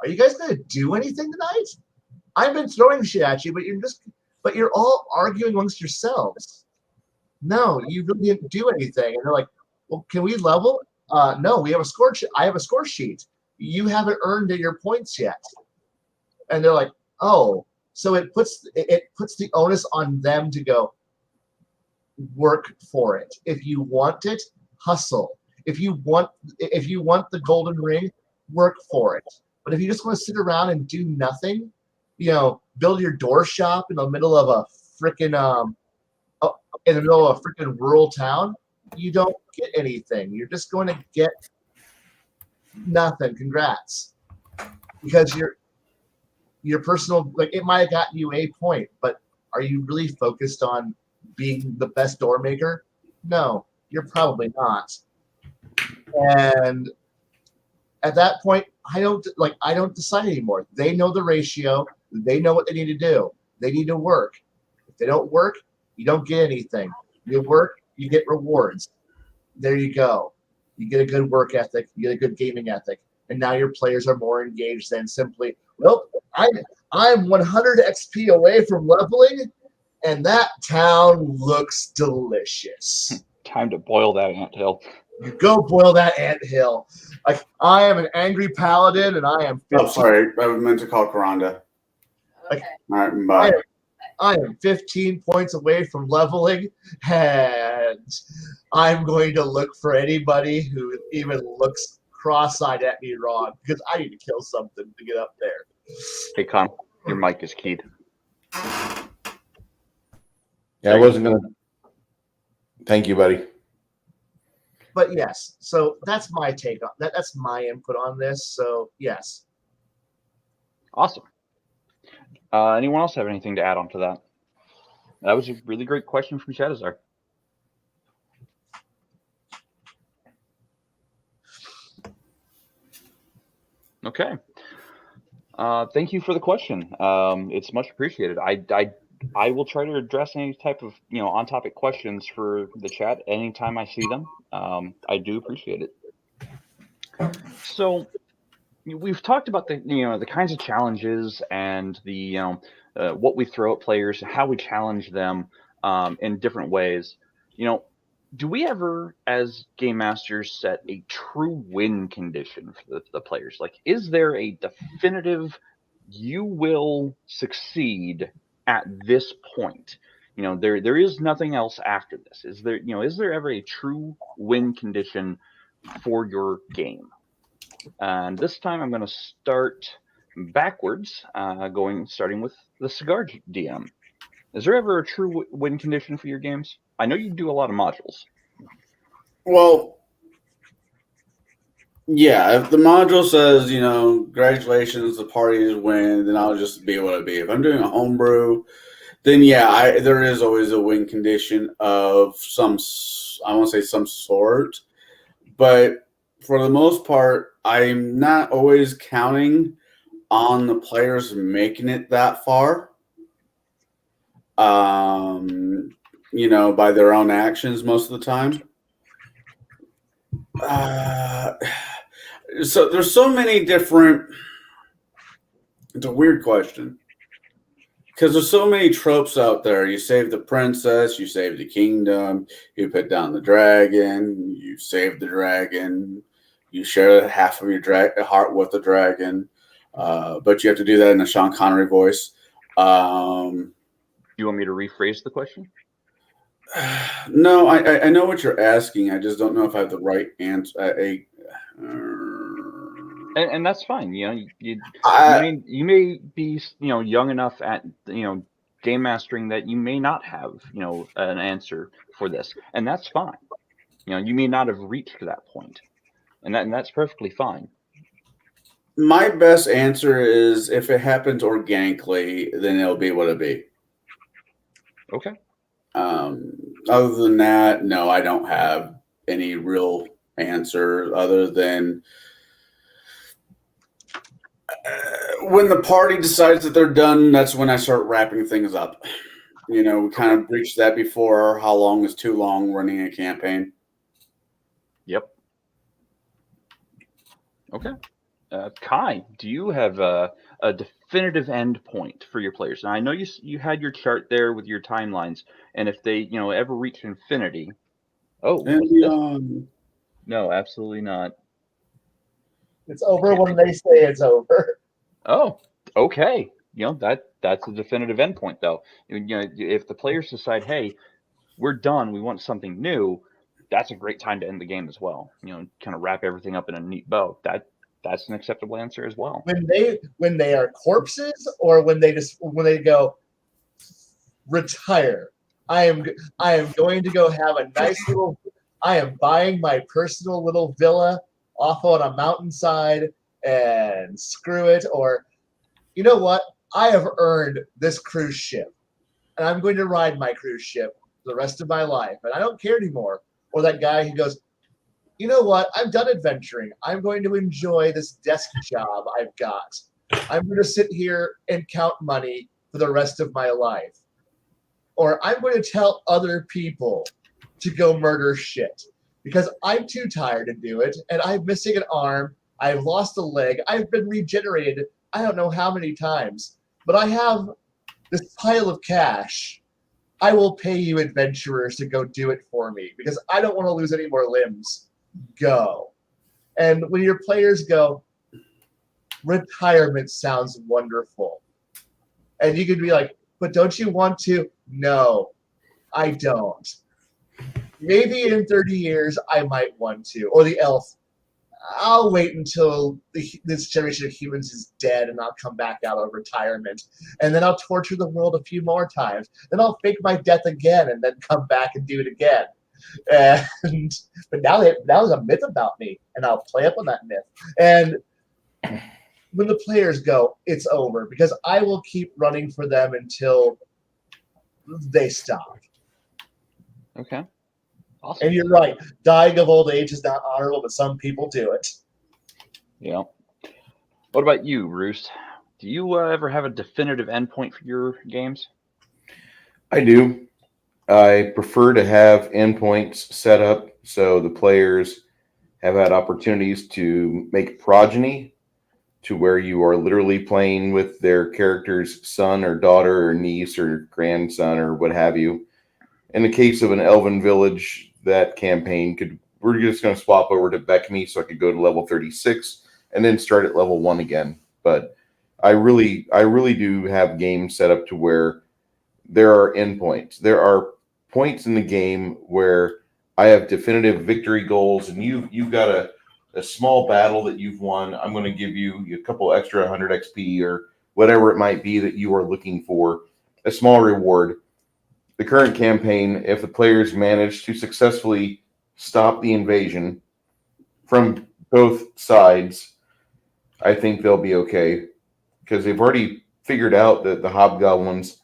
are you guys going to do anything tonight? I've been throwing shit at you, but you're all arguing amongst yourselves. No, you really didn't do anything. And they're like, well, can we level? No, we have a score sheet. I have a score sheet. You haven't earned your points yet. And they're like, oh, so it puts the onus on them to go work for it. If you want it, hustle. If you want the golden ring, work for it. But if you just want to sit around and do nothing, build your door shop in the middle of a freaking rural town, you don't get anything. You're just going to get nothing. Congrats. Because your personal, it might have gotten you a point, but Are you really focused on being the best door maker? No, you're probably not. And at that point, I don't decide anymore. They know the ratio. They know what they need to do. They need to work. If they don't work, you don't get anything. You work, you get rewards. There you go. You get a good work ethic. You get a good gaming ethic. And now your players are more engaged than simply, well, I'm 100 XP away from leveling, and that town looks delicious. Time to boil that anthill. You go boil that anthill. Like, I am an angry paladin, and I am 15. Oh, sorry. I meant to call Karanda. Okay. All right, bye. I am 15 points away from leveling, and I'm going to look for anybody who even looks cross-eyed at me wrong, because I need to kill something to get up there. Hey, Con, your mic is keyed. Yeah, I wasn't going to. Thank you, buddy. But yes, so that's my take on that. That's my input on this. So yes. Awesome. Anyone else have anything to add on to that? That was a really great question from Shadazar. Okay. Thank you for the question. It's much appreciated. I will try to address any type of on-topic questions for the chat anytime I see them. I do appreciate it. So we've talked about the kinds of challenges and the what we throw at players, how we challenge them in different ways. Do we ever, as game masters, set a true win condition for the players? Like, is there a definitive you will succeed at this point? There is nothing else after this. Is there ever a true win condition for your game? And this time I'm going to start backwards, starting with the Cigar DM. Is there ever a true win condition for your games? I know you do a lot of modules. Well, yeah, if the module says, congratulations, the parties win, then I'll just be what it be. If I'm doing a homebrew, then yeah, there is always a win condition of some sort. But for the most part, I'm not always counting on the players making it that far. By their own actions most of the time. So there's so many different. It's a weird question because there's so many tropes out there. You save the princess, you save the kingdom, you put down the dragon, you save the dragon, you share half of your heart with the dragon, but you have to do that in a Sean Connery voice. You want me to rephrase the question? No, I know what you're asking. I just don't know if I have the right answer. And that's fine. You may be young enough at game mastering that you may not have an answer for this, and that's fine. You may not have reached that point, and that's perfectly fine. My best answer is if it happens organically, then it'll be what it be. Okay. Other than that, no, I don't have any real answer other than when the party decides that they're done, that's when I start wrapping things up. We kind of breached that before. How long is too long running a campaign? Yep. Okay. Kai, do you have a definitive end point for your players? Now, I know you had your chart there with your timelines, and if they ever reach infinity, no, absolutely not. It's over when they say it's over. Oh, okay. That's a definitive end point, though. If the players decide, hey, we're done, we want something new, that's a great time to end the game as well. Kind of wrap everything up in a neat bow. That's an acceptable answer as well. When they are corpses, or when they go retire. I am going to go have a nice little. I am buying my personal little villa off on a mountainside, and screw it. Or, you know what? I have earned this cruise ship. and I'm going to ride my cruise ship for the rest of my life, and I don't care anymore. Or that guy who goes, you know what? I'm done adventuring. I'm going to enjoy this desk job I've got. I'm going to sit here and count money for the rest of my life. Or I'm going to tell other people to go murder shit because I'm too tired to do it, and I'm missing an arm. I've lost a leg. I've been regenerated I don't know how many times, but I have this pile of cash. I will pay you adventurers to go do it for me because I don't want to lose any more limbs. Go. And when your players go, retirement sounds wonderful. And you could be like, but don't you want to? No, I don't. Maybe in 30 years, I might want to. Or the elf, I'll wait until this generation of humans is dead and I'll come back out of retirement. And then I'll torture the world a few more times. Then I'll fake my death again and then come back and do it again. But now there's a myth about me, and I'll play up on that myth. And when the players go, it's over because I will keep running for them until they stop. Okay. Awesome. And you're right. Dying of old age is not honorable, but some people do it. Yeah. What about you, Roost? Do you ever have a definitive endpoint for your games? I do. I prefer to have endpoints set up so the players have had opportunities to make progeny to where you are literally playing with their character's son or daughter or niece or grandson or what have you. In the case of an elven village, that campaign we're just going to swap over to Beckme so I could go to level 36 and then start at level 1 again. But I really do have games set up to where there are endpoints. There are points in the game where I have definitive victory goals, and you've got a small battle that you've won. I'm going to give you a couple extra 100 XP or whatever it might be that you are looking for, a small reward. The current campaign, if the players manage to successfully stop the invasion from both sides, I think they'll be okay because they've already figured out that the hobgoblins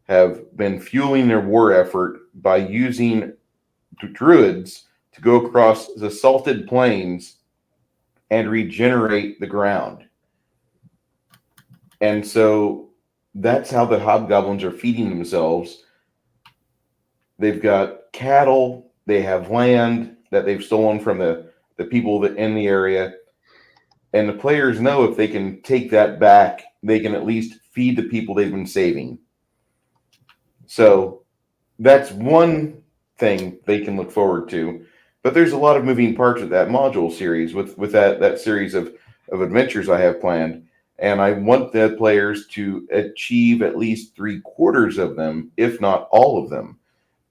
have been fueling their war effort by using druids to go across the salted plains and regenerate the ground. And so that's how the hobgoblins are feeding themselves. They've got cattle, they have land that they've stolen from the people that in the area. And the players know if they can take that back, they can at least feed the people they've been saving. So that's one thing they can look forward to. But there's a lot of moving parts with that module series, with that series of adventures I have planned. And I want the players to achieve at least 3/4 of them, if not all of them.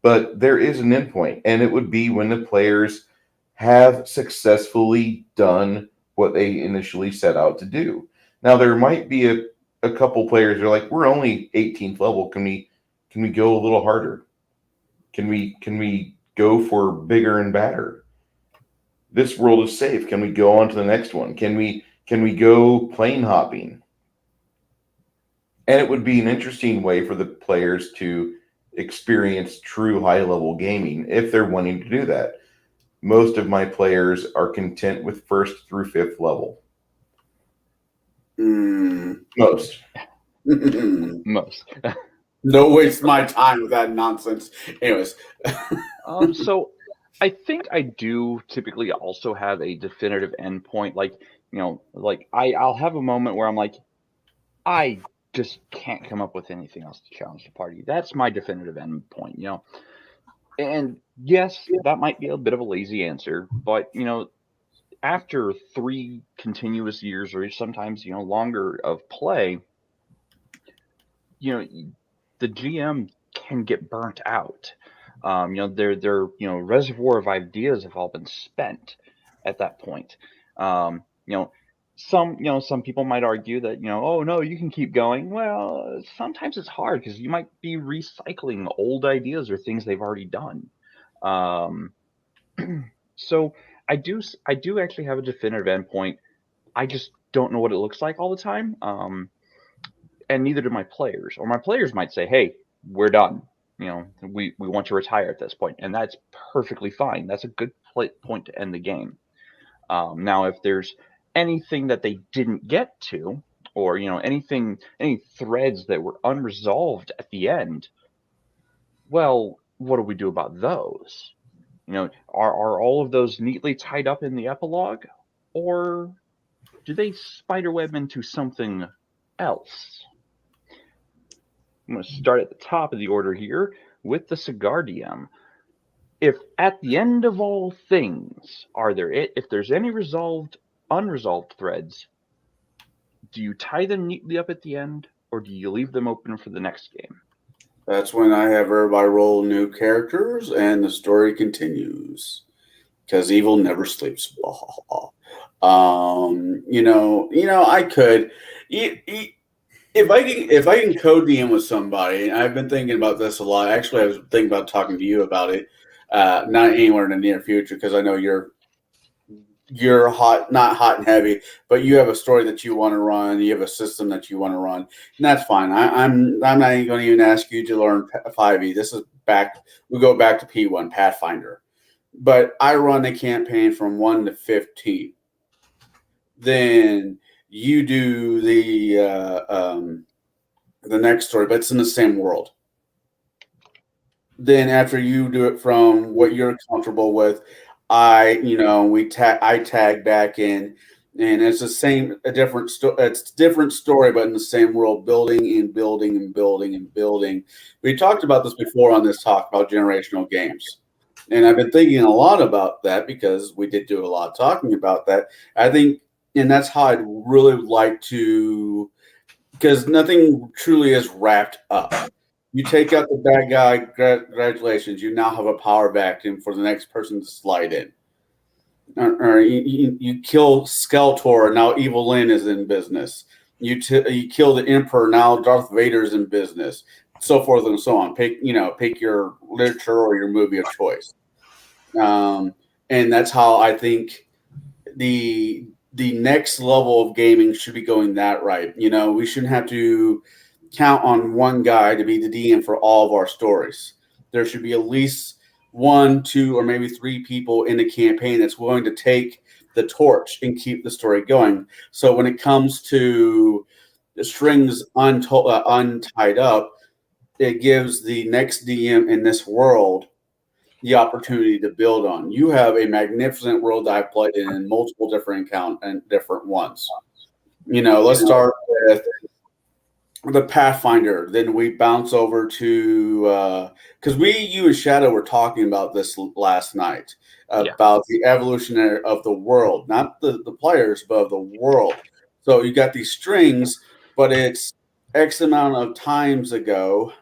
But there is an endpoint, and it would be when the players have successfully done what they initially set out to do. Now, there might be a couple players that are like, we're only 18th level. Can we go a little harder? Can we go for bigger and badder? This world is safe. Can we go on to the next one? Can we go plane hopping? And it would be an interesting way for the players to experience true high-level gaming if they're wanting to do that. Most of my players are content with 1st through 5th level. Most. Most. Don't waste my time with that nonsense. Anyways. So I think I do typically also have a definitive endpoint. I'll have a moment where I'm like, I just can't come up with anything else to challenge the party. That's my definitive endpoint, And yes, that might be a bit of a lazy answer, but after 3 continuous years or sometimes longer of play, the GM can get burnt out. Their reservoir of ideas have all been spent at that point. Some people might argue that oh no, you can keep going. Well, sometimes it's hard because you might be recycling old ideas or things they've already done. So I do actually have a definitive endpoint. I just don't know what it looks like all the time. And neither do my players. Or my players might say, hey, we're done. We want to retire at this point, and that's perfectly fine. That's a good point to end the game. Now, if there's anything that they didn't get to, or any threads that were unresolved at the end, well, what do we do about those? Are all of those neatly tied up in the epilogue, or do they spiderweb into something else? I'm going to start at the top of the order here with the Cigar DM. If at the end of all things, if there's any unresolved threads, do you tie them neatly up at the end, or do you leave them open for the next game? That's when I have everybody roll new characters and the story continues. Because evil never sleeps. I could. If I can code DM with somebody, I've been thinking about this a lot. Actually, I was thinking about talking to you about it. Not anywhere in the near future, because I know you're hot, not hot and heavy, but you have a story that you want to run. You have a system that you want to run, and that's fine. I'm not even going to even ask you to learn 5e. This is back. We go back to P1 Pathfinder, but I run a campaign from 1 to 15. Then you do the next story, but it's in the same world. Then after you do it from what you're comfortable with, I tag back in, and it's it's different story, but in the same world, building and building and building and building. We talked about this before on this talk about generational games, and I've been thinking a lot about that because we did do a lot of talking about that. I think, and that's how I'd really like to, because nothing truly is wrapped up. You take out the bad guy, congratulations, you now have a power vacuum for the next person to slide in. Or you kill Skeletor, now Evil Lyn is in business. You kill the Emperor, now Darth Vader's in business. So forth and so on. Pick your literature or your movie of choice. And that's how I think the next level of gaming should be going that right. We shouldn't have to count on one guy to be the DM for all of our stories. There should be at least 1, 2, or maybe 3 people in the campaign that's willing to take the torch and keep the story going. So when it comes to the strings untied up, it gives the next DM in this world the opportunity to build on. You have a magnificent world that I've played in multiple different different ones. Let's start with the Pathfinder. Then we bounce over to because you and Shadow were talking about this last night about the evolutionary of the world, not the players, but of the world. So you got these strings, but it's X amount of times ago,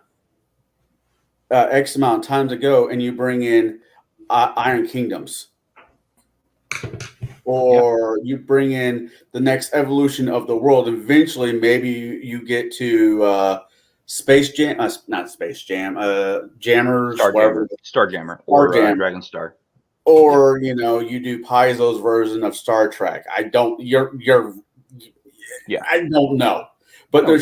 and you bring in Iron Kingdoms. Or you bring in the next evolution of the world. Eventually, maybe you get to Space Jam, not Space Jam, Jammers, Starjammer, or Dragon Star. Or you do Paizo's version of Star Trek. I don't know, but there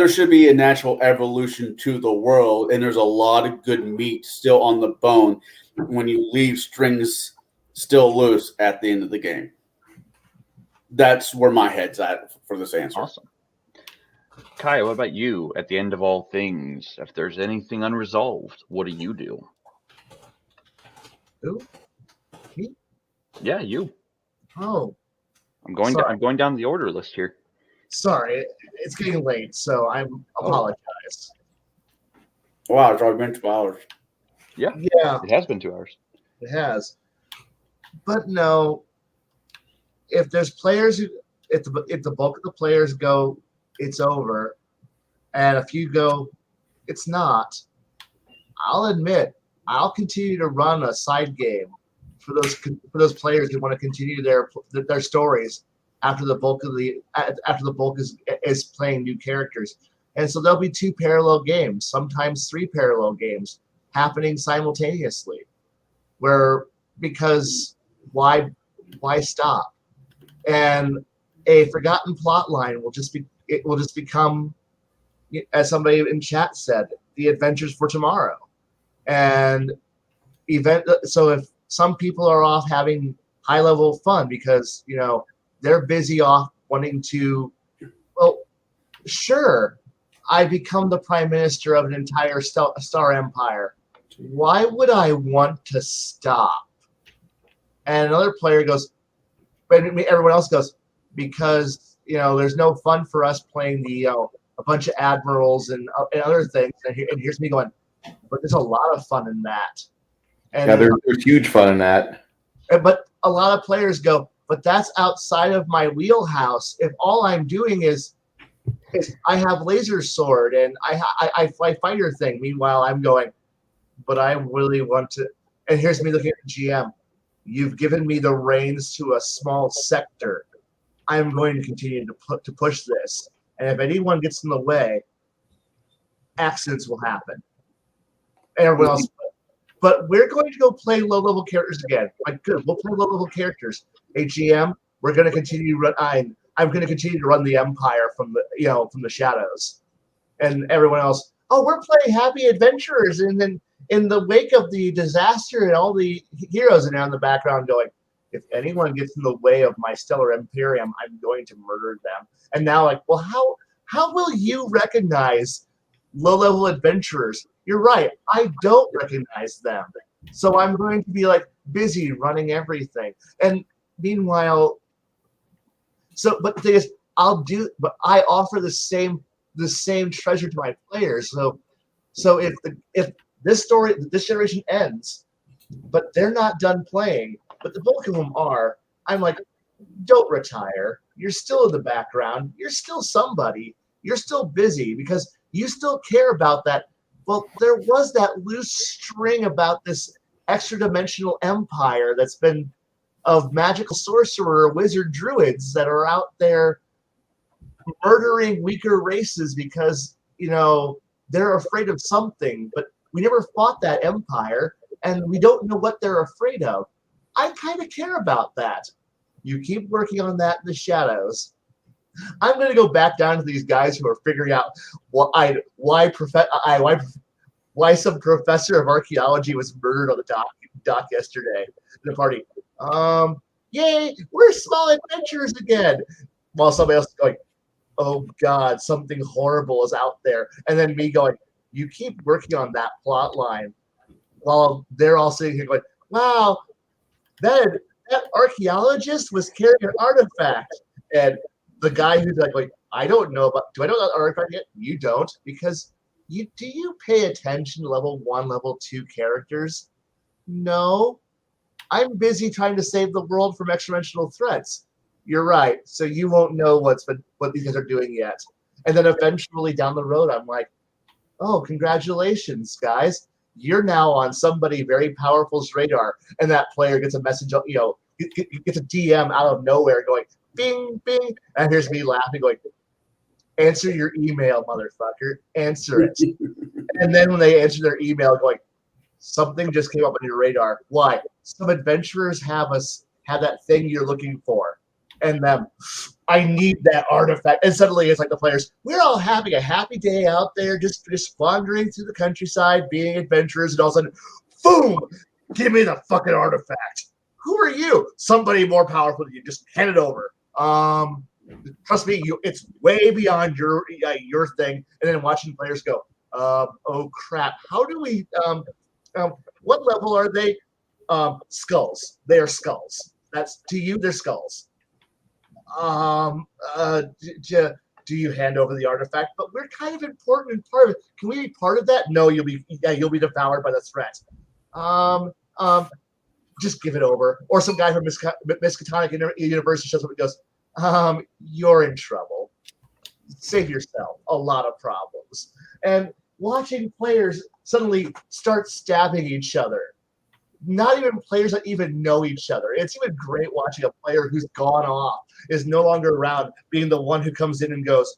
should be a natural evolution to the world, and there's a lot of good meat still on the bone when you leave strings still loose at the end of the game. That's where my head's at for this answer. Awesome. Kai, what about you? At the end of all things, if there's anything unresolved, what do you do? Who? Me? Yeah, you. Oh. I'm going down the order list here. Sorry, it's getting late, so I apologize. Wow, it's already been 2 hours. Yeah. It has been 2 hours. It has. But no, if there's players if the bulk of the players go, it's over, and a few go, it's not, I'll admit I'll continue to run a side game for those players who want to continue their stories after the bulk is playing new characters. And so there'll be 2 parallel games, sometimes 3 parallel games happening simultaneously, because why stop? And a forgotten plot line will just become as somebody in chat said, the adventures for tomorrow. And so if some people are off having high level fun because, they're busy off wanting to, well, sure, I become the prime minister of an entire star empire. Why would I want to stop? And another player goes, everyone else goes, because, there's no fun for us playing a bunch of admirals and other things. And here's me going, but there's a lot of fun in that. And Yeah, there's huge fun in that. But a lot of players go, but that's outside of my wheelhouse. If all I'm doing is I have laser sword and I fly fighter thing. Meanwhile, I'm going, but I really want to. And here's me looking at the GM. You've given me the reins to a small sector. I'm going to continue to push this. And if anyone gets in the way, accidents will happen. And everyone else. But we're going to go play low-level characters again. Like, good, we'll play low-level characters. Hey, GM, we're going to continue to run. I'm going to continue to run the Empire from the shadows. And everyone else, oh, we're playing Happy Adventurers, and then in the wake of the disaster, and all the heroes are now in the background going, if anyone gets in the way of my stellar imperium, I'm going to murder them. And now, like, well, how will you recognize low-level adventurers? You're right. I don't recognize them. So I'm going to be like busy running everything. And meanwhile, but the thing is, but I offer the same treasure to my players. So if this generation ends, but they're not done playing, but the bulk of them are, I'm like, don't retire. You're still in the background. You're still somebody. You're still busy because you still care about that. Well, there was that loose string about this extra-dimensional empire that's been of magical sorcerer, wizard, druids that are out there murdering weaker races because, they're afraid of something. But we never fought that empire, and we don't know what they're afraid of. I kind of care about that. You keep working on that in the shadows. I'm going to go back down to these guys who are figuring out why some professor of archaeology was murdered on the dock yesterday at the party. Yay, we're small adventurers again. While somebody else is going, oh God, something horrible is out there. And then me going, you keep working on that plot line. While they're all sitting here going, wow, that archaeologist was carrying an artifact. And the guy who's like, do I know that artifact yet? You don't, because do you pay attention to level 1, level 2 characters? No. I'm busy trying to save the world from extra-dimensional threats. You're right. So you won't know what these guys are doing yet. And then eventually down the road, I'm like, oh, congratulations, guys. You're now on somebody very powerful's radar. And that player gets a message, gets a DM out of nowhere going, bing, bing. And here's me laughing, going, answer your email, motherfucker. Answer it. And then when they answer their email, going, something just came up on your radar. Why? Some adventurers have that thing you're looking for. And I need that artifact. And suddenly it's like the players, we're all having a happy day out there, just wandering through the countryside, being adventurers, and all of a sudden, boom, give me the fucking artifact. Who are you? Somebody more powerful than you. Just hand it over. Trust me, it's way beyond your thing. And then watching players go, oh crap, how do we what level are they? Skulls. They are skulls. That's to you, they're skulls. Do you hand over the artifact? But we're kind of important and part of it. Can we be part of that? No, you'll be devoured by the threat. Just give it over. Or some guy from Miskatonic University shows up and goes, you're in trouble. Save yourself a lot of problems. And watching players suddenly start stabbing each other. Not even players that even know each other. It's even great watching a player who's gone off, is no longer around, being the one who comes in and goes,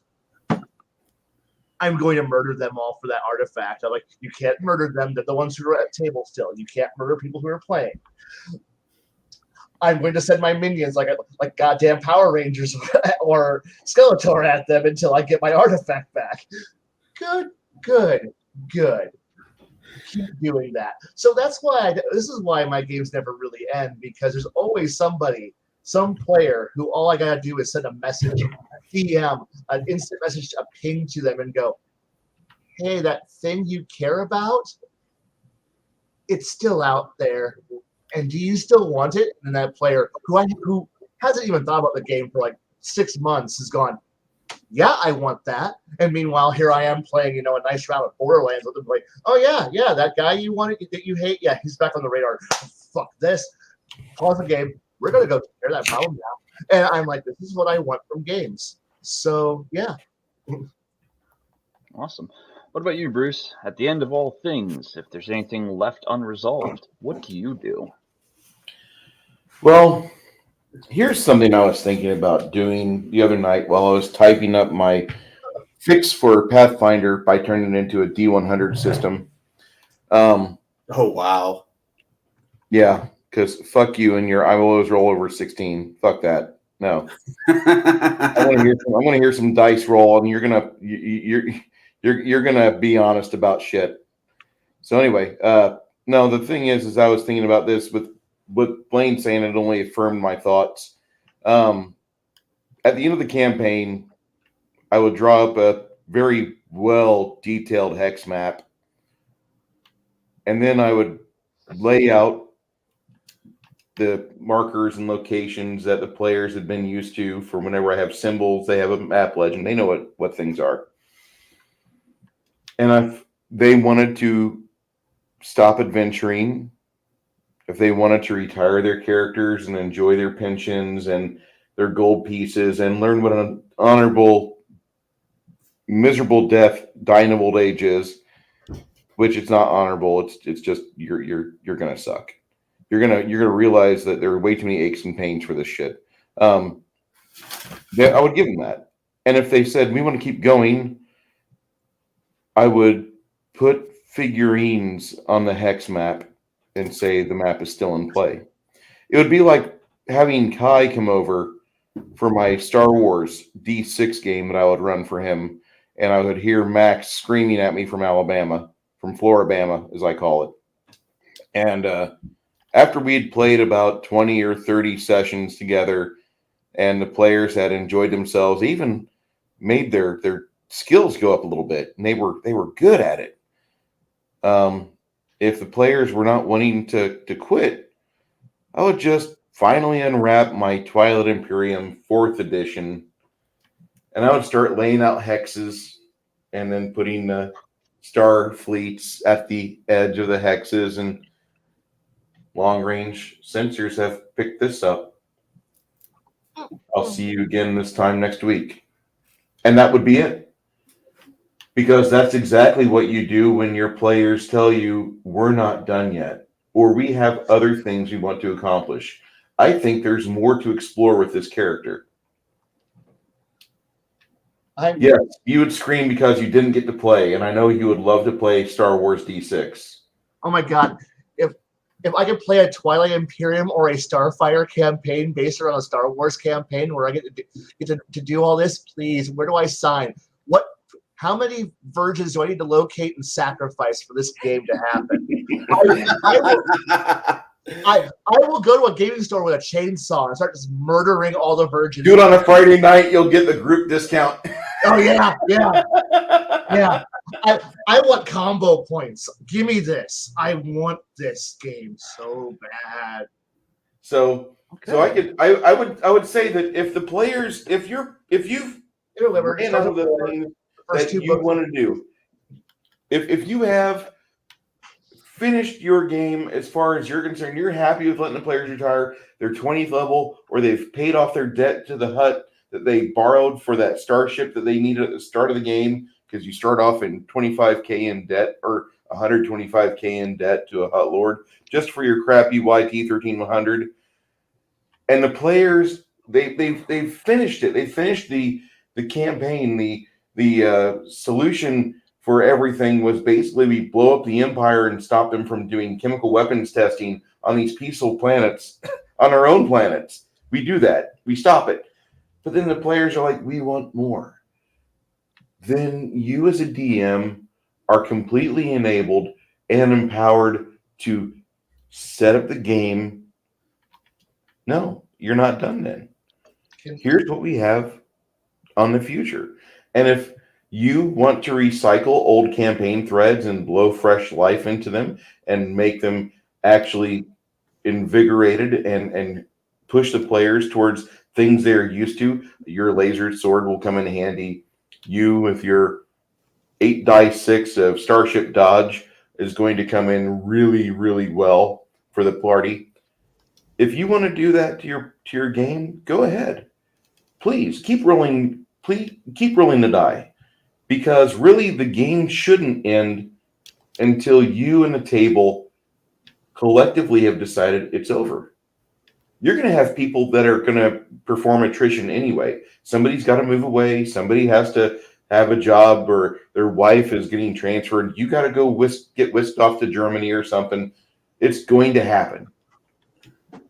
I'm going to murder them all for that artifact. I'm like, you can't murder them. They're the ones who are at table still. You can't murder people who are playing. I'm going to send my minions like goddamn Power Rangers or Skeletor at them until I get my artifact back. Good. Keep doing that. So that's why this is why my games never really end, because there's always somebody, some player who all I gotta do is send a message, a DM, an instant message, a ping to them, and go, "Hey, that thing you care about, it's still out there, and do you still want it?" And that player who hasn't even thought about the game for like 6 months has gone, "Yeah, I want that." And meanwhile, here I am playing, a nice round of Borderlands with them, like, "Oh yeah, that guy you wanted that you hate, yeah, he's back on the radar. Fuck this. Pause the game. We're gonna go take care of that problem now." And I'm like, this is what I want from games. So yeah. Awesome. What about you, Bruce? At the end of all things, if there's anything left unresolved, what do you do? Well, here's something I was thinking about doing the other night while I was typing up my fix for Pathfinder by turning it into a D100 system. Oh, wow. Yeah, because fuck you and your I will always roll over 16. Fuck that. No. I want to hear some dice roll, and you're gonna be honest about shit. So anyway, no, the thing is I was thinking about this with Blaine saying it only affirmed my thoughts. At the end of the campaign, I would draw up a very well detailed hex map, and then I would lay out the markers and locations that the players had been used to for whenever I have symbols. They have a map legend. They know what things are. And if they wanted to stop adventuring, if they wanted to retire their characters and enjoy their pensions and their gold pieces and learn what an honorable, miserable death, dying of old age is, which it's not honorable. It's just you're gonna suck. You're gonna realize that there are way too many aches and pains for this shit. I would give them that. And if they said we want to keep going, I would put figurines on the hex map and say the map is still in play. It would be like having Kai come over for my Star Wars D6 game that I would run for him, and I would hear Max screaming at me from Alabama, from Floribama, as I call it. And after we'd played about 20 or 30 sessions together, and the players had enjoyed themselves, even made their skills go up a little bit, and they were good at it. If the players were not wanting to quit, I would just finally unwrap my Twilight Imperium 4th edition, and I would start laying out hexes and then putting the star fleets at the edge of the hexes, and long-range sensors have picked this up. I'll see you again this time next week. And that would be it. Because that's exactly what you do when your players tell you, we're not done yet, or we have other things we want to accomplish. I think there's more to explore with this character. Yes, you would scream because you didn't get to play, and I know you would love to play Star Wars D6. Oh my god. If I could play a Twilight Imperium or a Starfire campaign based around a Star Wars campaign where I get to do all this, please, where do I sign? How many virgins do I need to locate and sacrifice for this game to happen? I will go to a gaming store with a chainsaw and start just murdering all the virgins. Do it on a Friday night, you'll get the group discount. Oh yeah. I want combo points. Give me this. I want this game so bad. So I would say that if the players, if you've ran out of the things that you want to do, if you have finished your game as far as you're concerned, you're happy with letting the players retire their 20th level, or they've paid off their debt to the hut that they borrowed for that starship that they needed at the start of the game, because you start off in 25K in debt or 125K in debt to a hut lord just for your crappy YT 13100. And the players, they've finished it. They finished the campaign. The solution for everything was basically we blow up the Empire and stop them from doing chemical weapons testing on these peaceful planets, on our own planets. We do that. We stop it. But then the players are like, we want more. then you as a DM are completely enabled and empowered to set up the game. No, you're not done then. Here's what we have on the future. And if you want to recycle old campaign threads and blow fresh life into them and make them actually invigorated and push the players towards things they're used to, your laser sword will come in handy. You with your 8-die-6 of Starship Dodge is going to come in really, really well for the party. If you want to do that to your game, go ahead. Please keep rolling. Please keep rolling the die, because really the game shouldn't end until you and the table collectively have decided it's over. You're going to have people that are going to perform attrition anyway. Somebody's got to move away. Somebody has to have a job, or their wife is getting transferred. You got to go get whisked off to Germany or something. It's going to happen.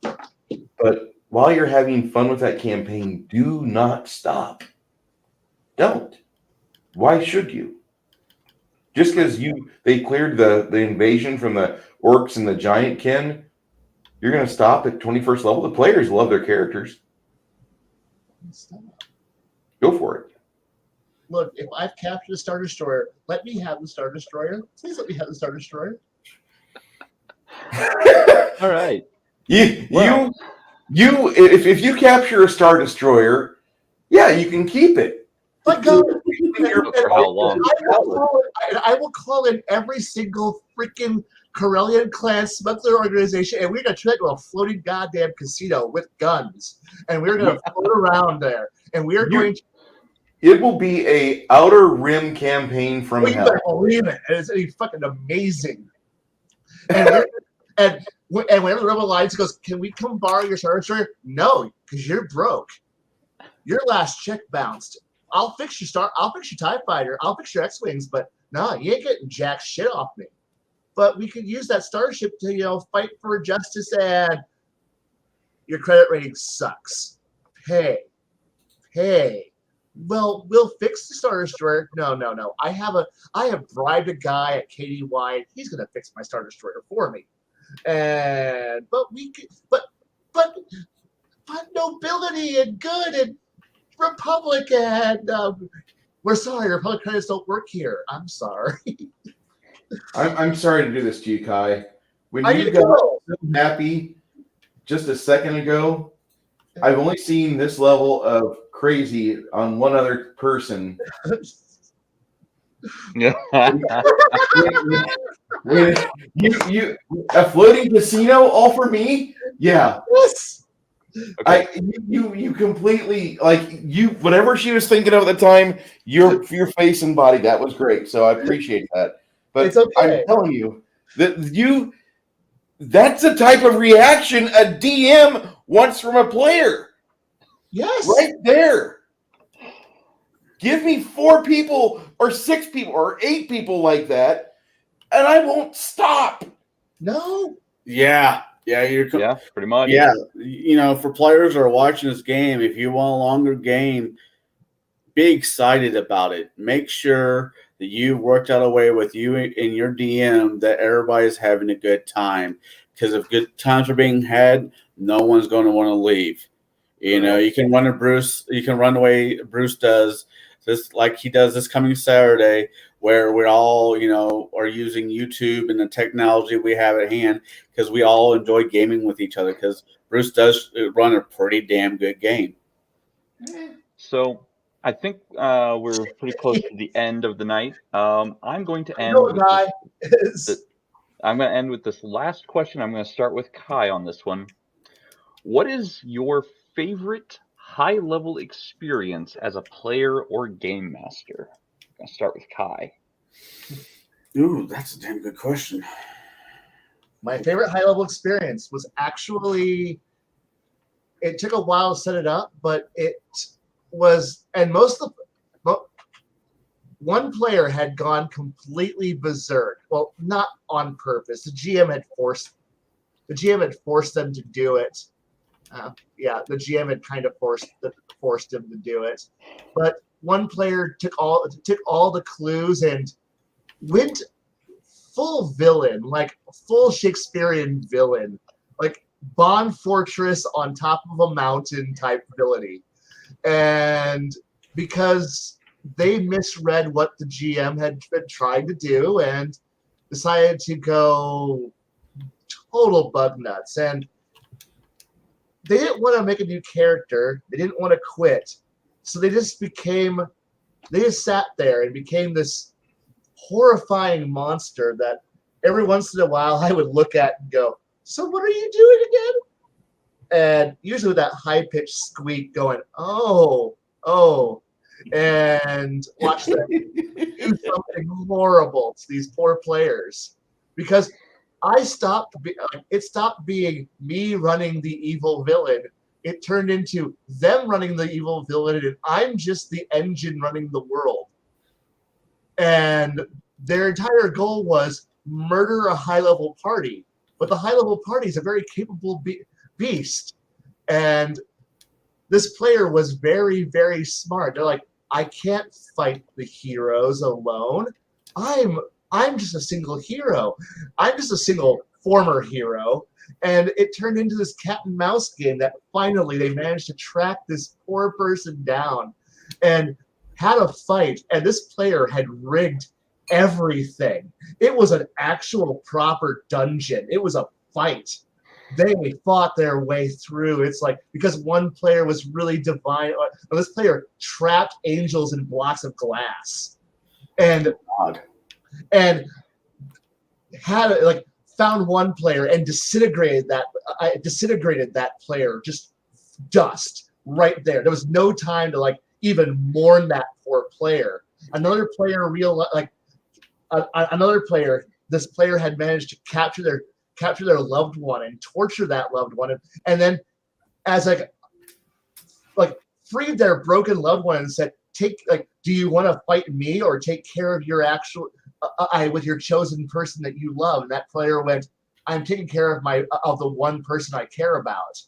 But while you're having fun with that campaign, do not stop. Don't. Why should you? Just because they cleared the invasion from the orcs and the giant kin, you're going to stop at 21st level? The players love their characters. Stop. Go for it. Look, if I've captured a Star Destroyer, let me have the Star Destroyer. Please let me have the Star Destroyer. All right. If you capture a Star Destroyer, yeah, you can keep it. But go. For how long? I will call in every single freaking Corellian clan smuggler organization, and we're going to turn it into a floating goddamn casino with guns. And we're going to float around there. And we are going to. It will be a Outer Rim campaign from You hell. better believe it. It's fucking amazing. And whenever the Rebel Alliance goes, can we come borrow your Star Destroyer? No, because you're broke. Your last check bounced. I'll fix your TIE Fighter. I'll fix your X-Wings, but no, you ain't getting jack shit off me. But we could use that starship to, fight for justice, and your credit rating sucks. Hey. Well, we'll fix the Star Destroyer. No. I have bribed a guy at KDY. He's gonna fix my Star Destroyer for me. But nobility and good and Republic and we're sorry, Republic credits don't work here. I'm sorry. I'm sorry to do this to you, Kai. When I you need got to go. so happy just a second ago, I've only seen this level of crazy on one other person. Yeah. When you a floating casino all for me? Yeah. Yes. Okay. You completely whatever she was thinking of at the time, your face and body, that was great. So I appreciate that. But It's okay. I'm telling you that's the type of reaction a DM wants from a player. Yes. Right there. Give me 4 people or 6 people or 8 people like that, and I won't stop. No. Yeah, Pretty much. Yeah, for players that are watching this game, if you want a longer game, be excited about it. Make sure that you worked out a way with you and your DM that everybody's having a good time. Because if good times are being had, no one's going to want to leave. You can run the way Bruce does this, like he does this coming Saturday, where we're all, are using YouTube and the technology we have at hand, because we all enjoy gaming with each other, because Bruce does run a pretty damn good game. So I think we're pretty close to the end of the night. I'm going to end. I'm going to end with this last question. I'm going to start with Kai on this one. What is your favorite high-level experience as a player or game master? I'm going to start with Kai. Ooh, that's a damn good question. My favorite high-level experience was actually, it took a while to set it up, but it was, and one player had gone completely berserk. Well, not on purpose. The GM had forced them to do it. The GM had kind of forced him to do it. But one player took all the clues and went full villain, like full Shakespearean villain, like Bond Fortress on top of a mountain type villainy. And because they misread what the GM had been trying to do and decided to go total bug nuts. And they didn't want to make a new character. They didn't want to quit. So they just sat there and became this horrifying monster that every once in a while I would look at and go, so what are you doing again? And usually with that high-pitched squeak going, oh, and watch them do something horrible to these poor players. Because it stopped being me running the evil villain. It turned into them running the evil villain, and I'm just the engine running the world. And their entire goal was murder a high-level party. But the high-level party is a very capable beast. And this player was very, very smart. They're like, I can't fight the heroes alone. I'm just a single hero. I'm just a single former hero. And it turned into this cat and mouse game that finally they managed to track this poor person down and had a fight. And this player had rigged everything. It was an actual proper dungeon. It was a fight. They fought their way through. It's like, because one player was really divine. This player trapped angels in blocks of glass. And had like found one player and disintegrated that player, just dust right there. There was no time to like even mourn that poor player. Another player this player had managed to capture their loved one and torture that loved one, and then as like freed their broken loved one and said, do you want to fight me or take care of your actual with your chosen person that you love? And that player went, I'm taking care of the one person I care about,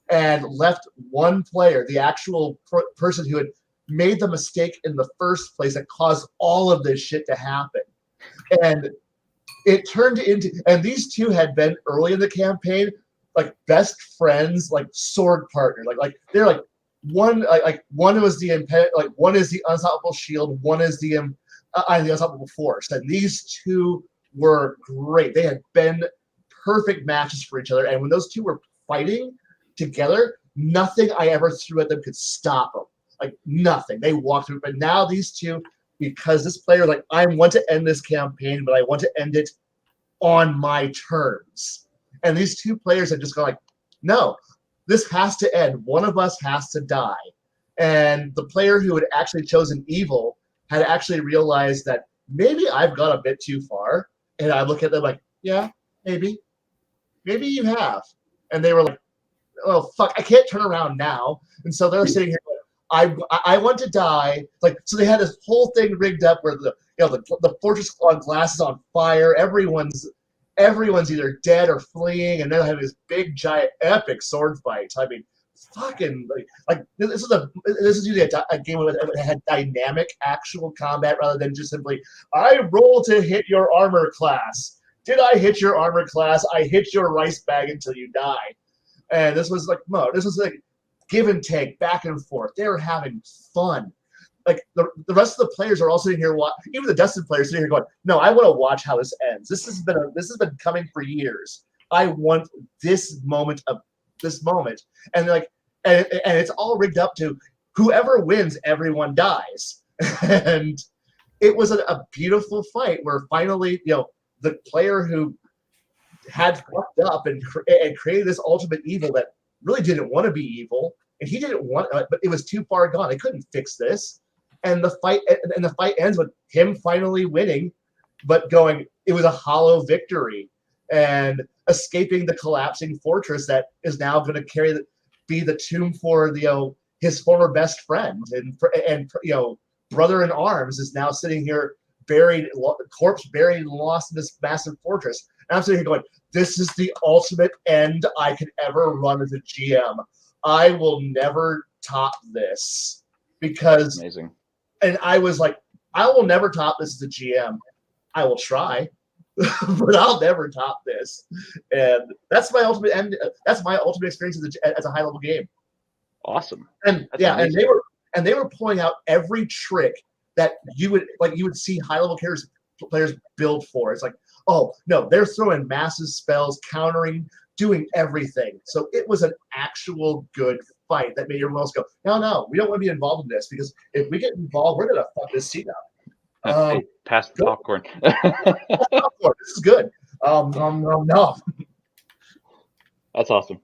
and left one player, the actual person who had made the mistake in the first place that caused all of this shit to happen. And it turned into, and these two had been early in the campaign like best friends, like sword partners, like they're like one was one is the unstoppable shield, one is the unstoppable force, and these two were great. They had been perfect matches for each other, and when those two were fighting together, nothing I ever threw at them could stop them. Like nothing. They walked through. But now these two, because this player, like, I want to end this campaign, but I want to end it on my terms. And these two players have just gone like, no, this has to end. One of us has to die. And the player who had actually chosen evil had actually realized that maybe I've gone a bit too far. And I look at them like, yeah, maybe. Maybe you have. And they were like, oh, fuck, I can't turn around now. And so they're sitting here like, I want to die. Like, so they had this whole thing rigged up where the fortress on glass is on fire. Everyone's either dead or fleeing, and then have this big giant epic sword fight. I mean, fucking like this is usually a game that had dynamic actual combat rather than just simply I roll to hit your armor class. Did I hit your armor class? I hit your rice bag until you die. And this was like give and take, back and forth. They were having fun. Like the rest of the players are all sitting here, even the Dustin players sitting here going, "No, I want to watch how this ends. This has been coming for years. I want this moment." And and it's all rigged up to whoever wins, everyone dies. And it was a beautiful fight where finally, the player who had fucked up and created this ultimate evil that really didn't want to be evil, and he didn't want, but it was too far gone. They couldn't fix this, and the fight ends with him finally winning, but going, it was a hollow victory, and escaping the collapsing fortress that is now going to be the tomb for his former best friend and brother in arms is now sitting here corpse buried and lost in this massive fortress. And I'm sitting here going, this is the ultimate end I could ever run as a GM. I will never top this because amazing. And I was like, I will never top this as a GM. I will try, but I'll never top this. And that's my ultimate experience as a high level game. Awesome. And That's yeah, amazing. and they were pulling out every trick that you would see high level players build for. It's like, oh no, they're throwing massive spells, countering, doing everything. So it was an actual good fight that made everyone else go, no, we don't want to be involved in this, because if we get involved, we're gonna fuck this scene up. Hey, pass the popcorn. This is good. No. That's awesome.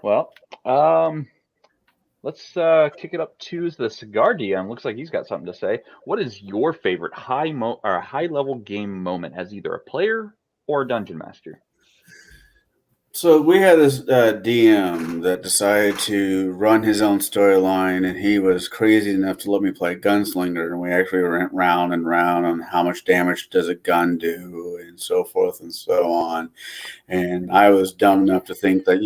Well, let's kick it up to the Cigar DM. Looks like he's got something to say. What is your favorite high level game moment as either a player or a dungeon master? So we had this DM that decided to run his own storyline, and he was crazy enough to let me play Gunslinger, and we actually went round and round on how much damage does a gun do, and so forth and so on. And I was dumb enough to think that,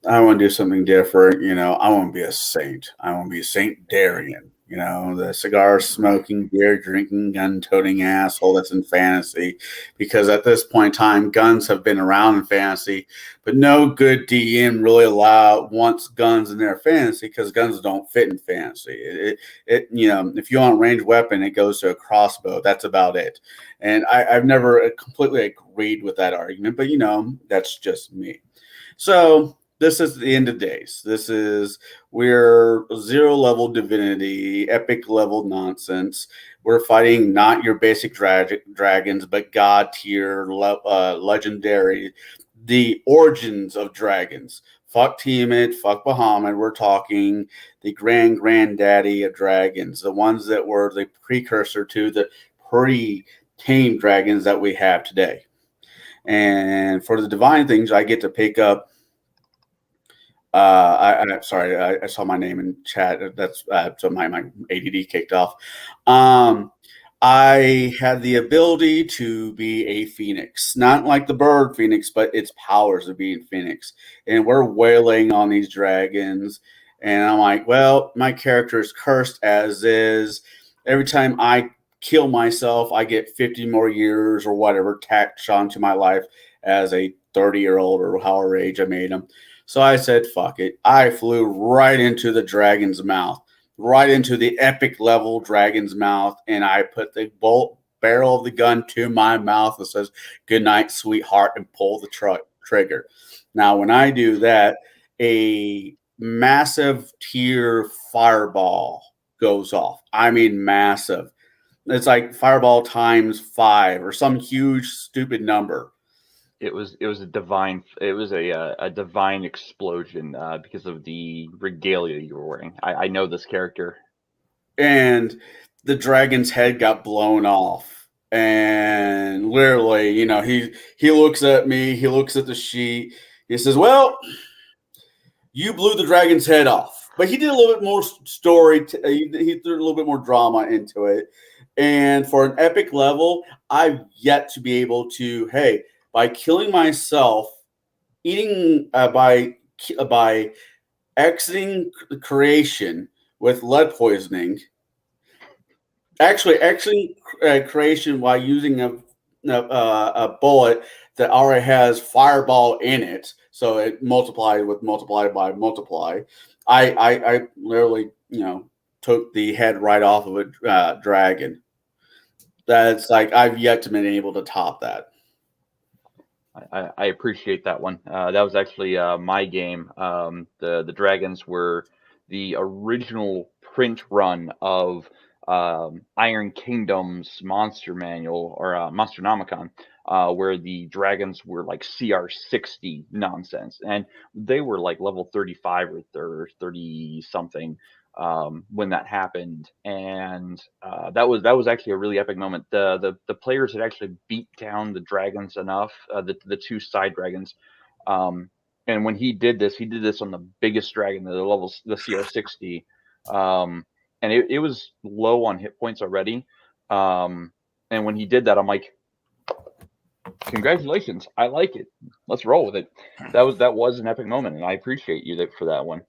I want to do something different. I want to be a saint. I want to be Saint Darian. The cigar smoking, beer drinking, gun toting asshole that's in fantasy. Because at this point in time, guns have been around in fantasy, but no good DM really wants guns in their fantasy, because guns don't fit in fantasy. If you want a ranged weapon, it goes to a crossbow. That's about it. And I've never completely agreed with that argument, but that's just me. So this is the end of days. We're 0 level divinity, epic level nonsense. We're fighting not your basic dragons, but god tier, legendary, the origins of dragons. Fuck Tiamat, fuck Bahamut. We're talking the granddaddy of dragons, the ones that were the precursor to the pre-tamed dragons that we have today. And for the divine things, I get to pick up. I'm sorry, I saw my name in chat. That's so my ADD kicked off. I had the ability to be a phoenix, not like the bird phoenix, but its powers of being phoenix. And we're wailing on these dragons, and I'm like, well, my character is cursed as is. Every time I kill myself, I get 50 more years or whatever tacked onto my life as a 30-year-old or however age I made them. So I said, fuck it. I flew right into the dragon's mouth, right into the epic level dragon's mouth, and I put the barrel of the gun to my mouth and says, good night, sweetheart, and pull the trigger. Now, when I do that, a massive tier fireball goes off. I mean, massive. It's like fireball times 5 or some huge, stupid number. It was a divine explosion because of the regalia you were wearing. I know this character. And the dragon's head got blown off. And literally, he looks at me, he looks at the sheet, he says, well, you blew the dragon's head off. But he did a little bit more story, he threw a little bit more drama into it. And for an epic level, I've yet to be able to, by killing myself, by exiting creation with lead poisoning, actually exiting creation while using a bullet that already has fireball in it, so it multiplied with multiply by multiply. I literally took the head right off of a dragon. That's like I've yet to been able to top that. I appreciate that one. That was actually my game. The dragons were the original print run of Iron Kingdom's Monster Manual or Monsternomicon, where the dragons were like CR 60 nonsense, and they were like level 35 or 30 something when that happened, and that was actually a really epic moment. The players had actually beat down the dragons enough, the 2 side dragons, and when he did this on the biggest dragon, the CR 60, and it was low on hit points already, and when he did that, I'm like, congratulations, I like it, let's roll with it. That was an epic moment, and I appreciate you for that one.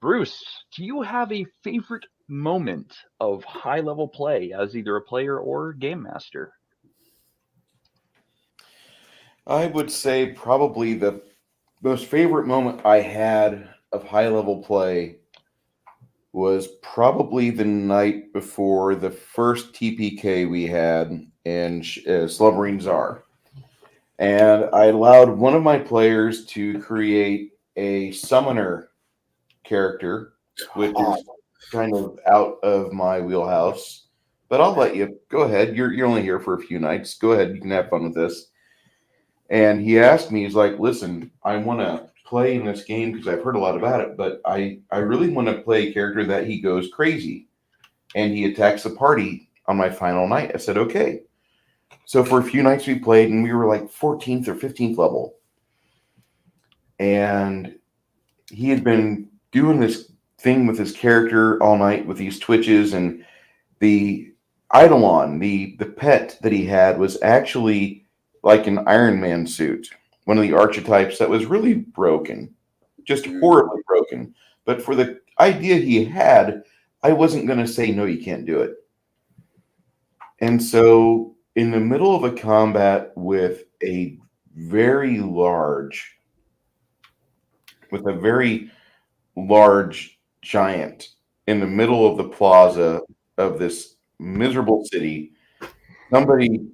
Bruce, do you have a favorite moment of high-level play as either a player or game master? I would say probably the most favorite moment I had of high level play was probably the night before the first TPK we had in Slumbering Czar. And I allowed one of my players to create a summoner character, which is kind of out of my wheelhouse. But I'll let you go ahead. You're only here for a few nights. Go ahead. You can have fun with this. And he asked me, he's like, listen, I want to play in this game because I've heard a lot about it, but I really want to play a character that he goes crazy and he attacks the party on my final night. I said, okay. So for a few nights we played and we were like 14th or 15th level. And he had been doing this thing with his character all night with these twitches, and the Eidolon, the pet that he had, was actually like an Iron Man suit, one of the archetypes that was really broken, just horribly broken. But for the idea he had, I wasn't going to say, no, you can't do it. And so in the middle of a combat with a very large giant in the middle of the plaza of this miserable city, somebody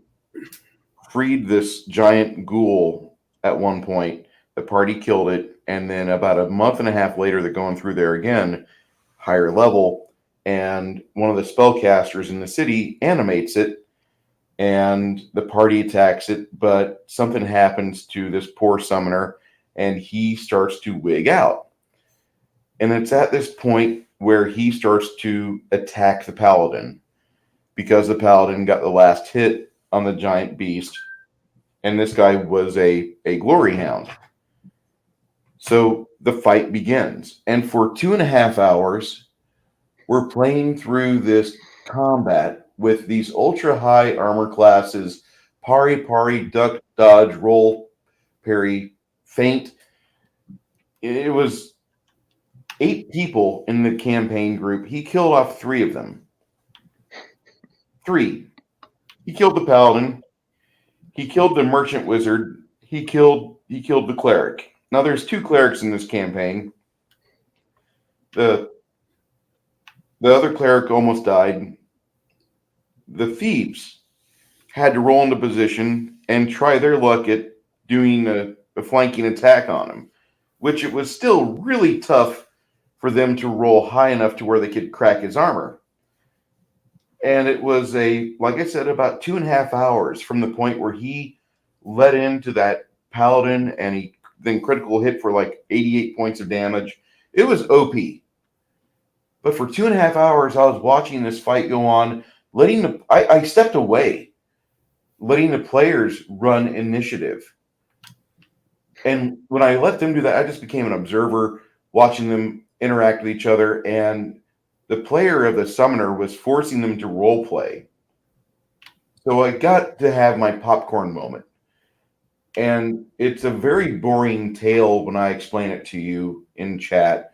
freed this giant ghoul at one point. The party killed it, and then about a month and a half later, they're going through there again, higher level, and one of the spellcasters in the city animates it, and the party attacks it, but something happens to this poor summoner, and he starts to wig out. And it's at this point where he starts to attack the paladin, because the paladin got the last hit on the giant beast, and this guy was a glory hound. So the fight begins, and for 2.5 hours, we're playing through this combat with these ultra high armor classes: pari, duck, dodge, roll, parry, feint. It was 8 people in the campaign group. He killed off 3 of them. 3. He killed the paladin. He killed the merchant wizard. He killed the cleric. Now there's 2 clerics in this campaign. The other cleric almost died. The thieves had to roll into position and try their luck at doing a flanking attack on him, which it was still really tough for them to roll high enough to where they could crack his armor. And it was like I said, about 2.5 hours from the point where he led into that paladin and he then critical hit for like 88 points of damage. It was OP. But for 2.5 hours, I was watching this fight go on, I stepped away, letting the players run initiative. And when I let them do that, I just became an observer, watching them interact with each other, and the player of the summoner was forcing them to role play. So I got to have my popcorn moment. And it's a very boring tale when I explain it to you in chat,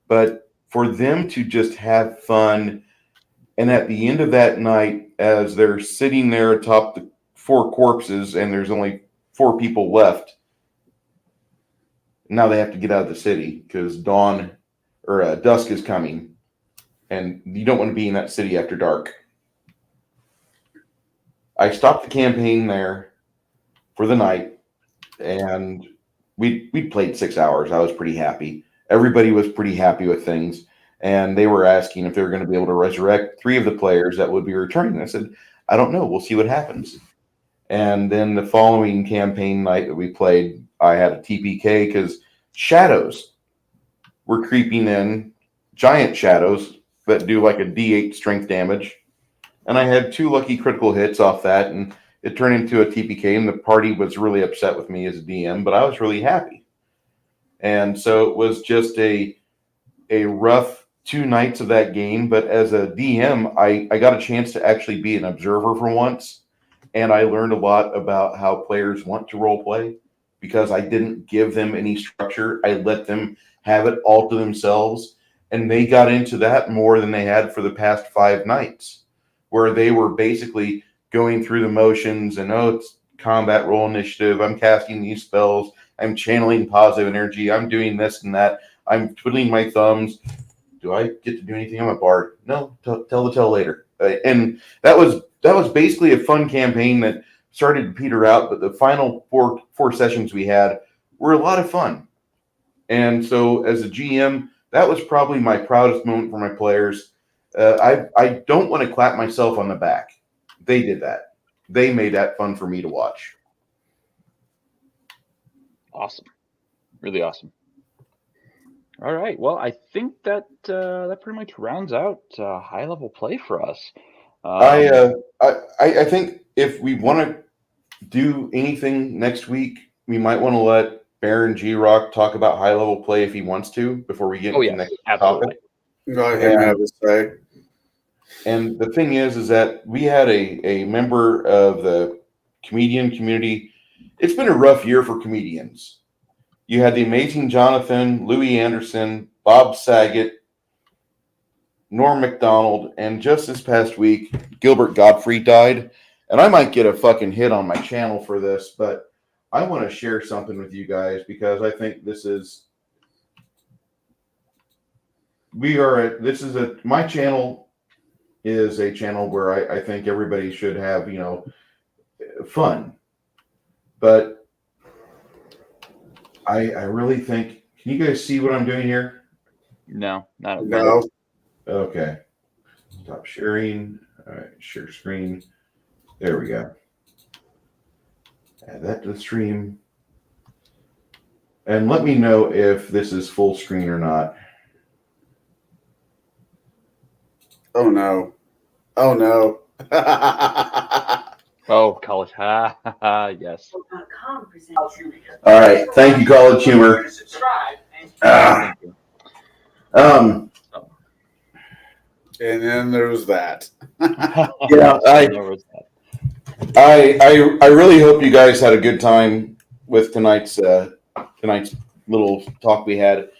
but for them to just have fun, and at the end of that night, as they're sitting there atop the 4 corpses and there's only 4 people left, now they have to get out of the city because dusk is coming, and you don't want to be in that city after dark. I stopped the campaign there for the night, and we played 6 hours. I was pretty happy. Everybody was pretty happy with things, and they were asking if they were going to be able to resurrect 3 of the players that would be returning. I said, I don't know. We'll see what happens. And then the following campaign night that we played, I had a TPK because shadows were creeping in, giant shadows that do like a D8 strength damage. And I had 2 lucky critical hits off that, and it turned into a TPK, and the party was really upset with me as a DM, but I was really happy. And so it was just a rough 2 nights of that game, but as a DM, I got a chance to actually be an observer for once, and I learned a lot about how players want to role play because I didn't give them any structure. I let them have it all to themselves, And they got into that more than they had for the past 5 nights, where they were basically going through the motions and, oh, it's combat roll initiative. I'm casting these spells. I'm channeling positive energy. I'm doing this and that. I'm twiddling my thumbs. Do I get to do anything? I'm a bard. No, tell the tale later. And that was basically a fun campaign that started to peter out, but the final four sessions we had were a lot of fun. And so as a GM, that was probably my proudest moment for my players. I don't want to clap myself on the back. They did that. They made that fun for me to watch. Awesome. Really awesome. All right. Well, I think that that pretty much rounds out high level play for us. I think if we want to do anything next week, we might want to let Baron G-Rock talk about high level play if he wants to before we get into the next topic. Go ahead and have a say. And the thing is that we had a member of the comedian community. It's been a rough year for comedians. You had the amazing Jonathan, Louis Anderson, Bob Saget, Norm MacDonald, and just this past week, Gilbert Gottfried died. And I might get a fucking hit on my channel for this, but I want to share something with you guys because I think my channel is a channel where I think everybody should have, fun. But I really think, can you guys see what I'm doing here? No, not at No. Okay. Stop sharing. All right, share screen. There we go. Add that to the stream. And let me know if this is full screen or not. Oh no. Oh no. Oh, college. Yes. All right. Thank you, College Humor. Thank you. And then there was that. Yeah, I really hope you guys had a good time with tonight's little talk we had.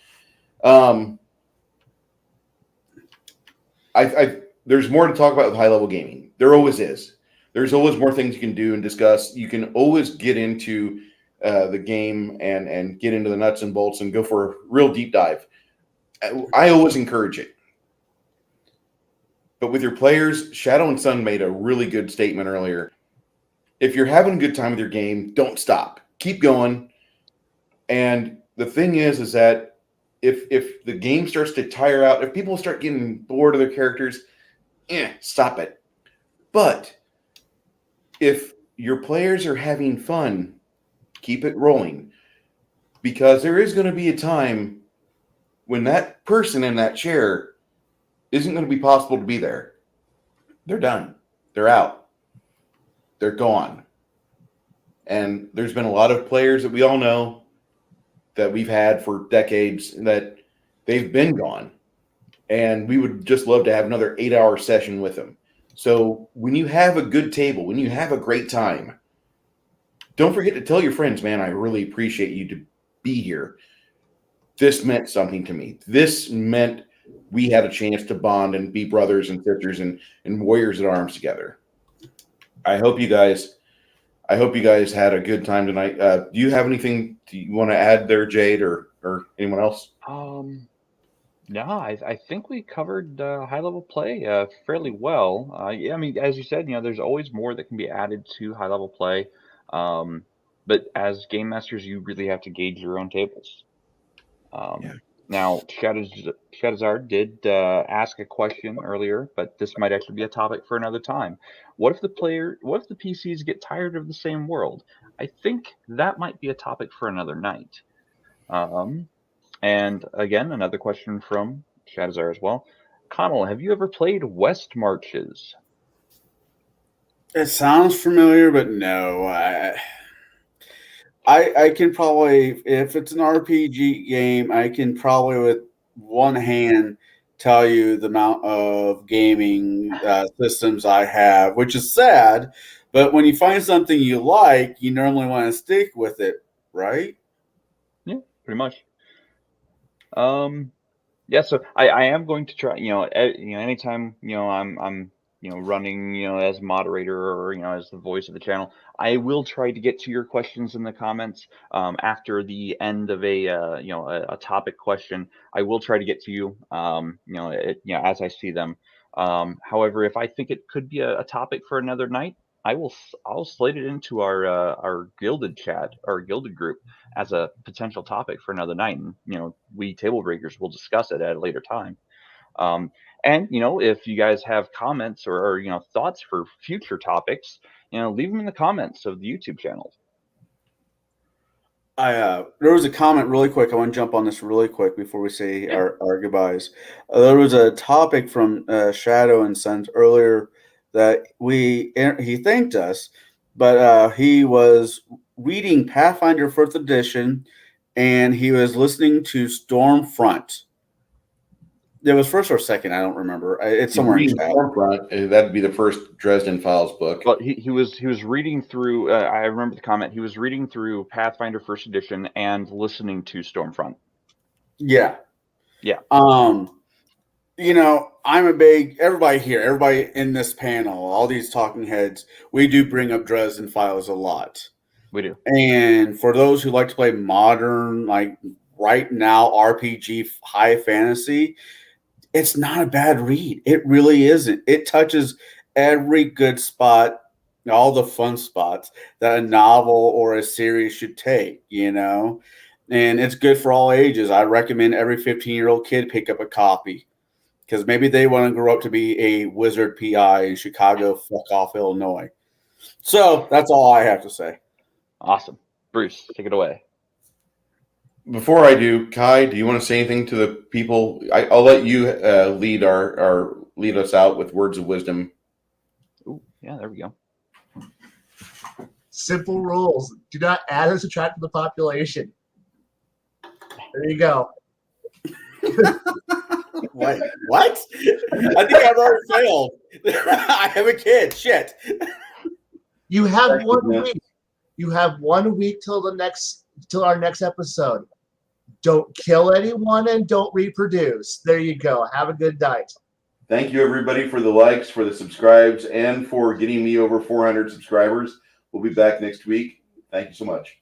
There's more to talk about with high level gaming. There always is. There's always more things you can do and discuss. You can always get into the game and get into the nuts and bolts and go for a real deep dive. I always encourage it. But with your players, Shadow and Sun made a really good statement earlier. If you're having a good time with your game, don't stop. Keep going. And the thing is that if the game starts to tire out, if people start getting bored of their characters, stop it. But if your players are having fun, keep it rolling. Because there is going to be a time when that person in that chair isn't going to be possible to be there. They're done. They're out. They're gone. And there's been a lot of players that we all know that we've had for decades that they've been gone. And we would just love to have another 8-hour session with them. So when you have a good table, when you have a great time, don't forget to tell your friends, man, I really appreciate you to be here. This meant something to me. This meant we had a chance to bond and be brothers and sisters and warriors at arms together. I hope you guys had a good time tonight. Do you have anything you want to add there, Jade, or anyone else? No, I think we covered high level play fairly well. Yeah, I mean, as you said, there's always more that can be added to high level play. But as game masters, you really have to gauge your own tables. Now, Shadowzard did ask a question earlier, but this might actually be a topic for another time. What if the PCs get tired of the same world? I think that might be a topic for another night. And again, another question from Shadowzard as well. Connell, have you ever played West Marches? It sounds familiar, but no. I can probably, if it's an RPG game, I can probably with one hand tell you the amount of gaming systems I have, which is sad. But when you find something you like, you normally want to stick with it, right? Yeah, pretty much. Yeah, so I am going to try. Anytime I'm running as moderator or as the voice of the channel, I will try to get to your questions in the comments after the end of a topic question. I will try to get to you as I see them. However, if I think it could be a topic for another night, I'll slate it into our gilded chat, our gilded group, as a potential topic for another night. And, we table breakers will discuss it at a later time. Um, and, if you guys have comments or thoughts for future topics, leave them in the comments of the YouTube channel. There was a comment really quick. I want to jump on this really quick before we say our goodbyes. There was a topic from Shadow and Sons earlier that he thanked us, but he was reading Pathfinder 4th edition, and he was listening to Stormfront. It was first or second, I don't remember. It's somewhere in chat. Stormfront, that'd be the first Dresden Files book. Well, he was reading through. I remember the comment. He was reading through Pathfinder First Edition and listening to Stormfront. Yeah. Yeah. I'm everybody in this panel, all these talking heads, we do bring up Dresden Files a lot. We do. And for those who like to play modern, like right now, RPG high fantasy, it's not a bad read. It really isn't. It touches every good spot, all the fun spots that a novel or a series should take, and it's good for all ages. I recommend every 15-year-old kid pick up a copy because maybe they want to grow up to be a wizard PI in Chicago, fuck off, Illinois. So that's all I have to say. Awesome. Bruce, take it away. Before I do, Kai, do you want to say anything to the people? I'll let you lead lead us out with words of wisdom. Ooh, yeah, there we go. Simple rules. Do not add or subtract from the population. There you go. What? I think I've already failed. I have a kid. Shit. You have 1 week. You have 1 week till our next episode. Don't kill anyone and don't reproduce. There you go. Have a good night. Thank you, everybody, for the likes, for the subscribes, and for getting me over 400 subscribers. We'll be back next week. Thank you so much.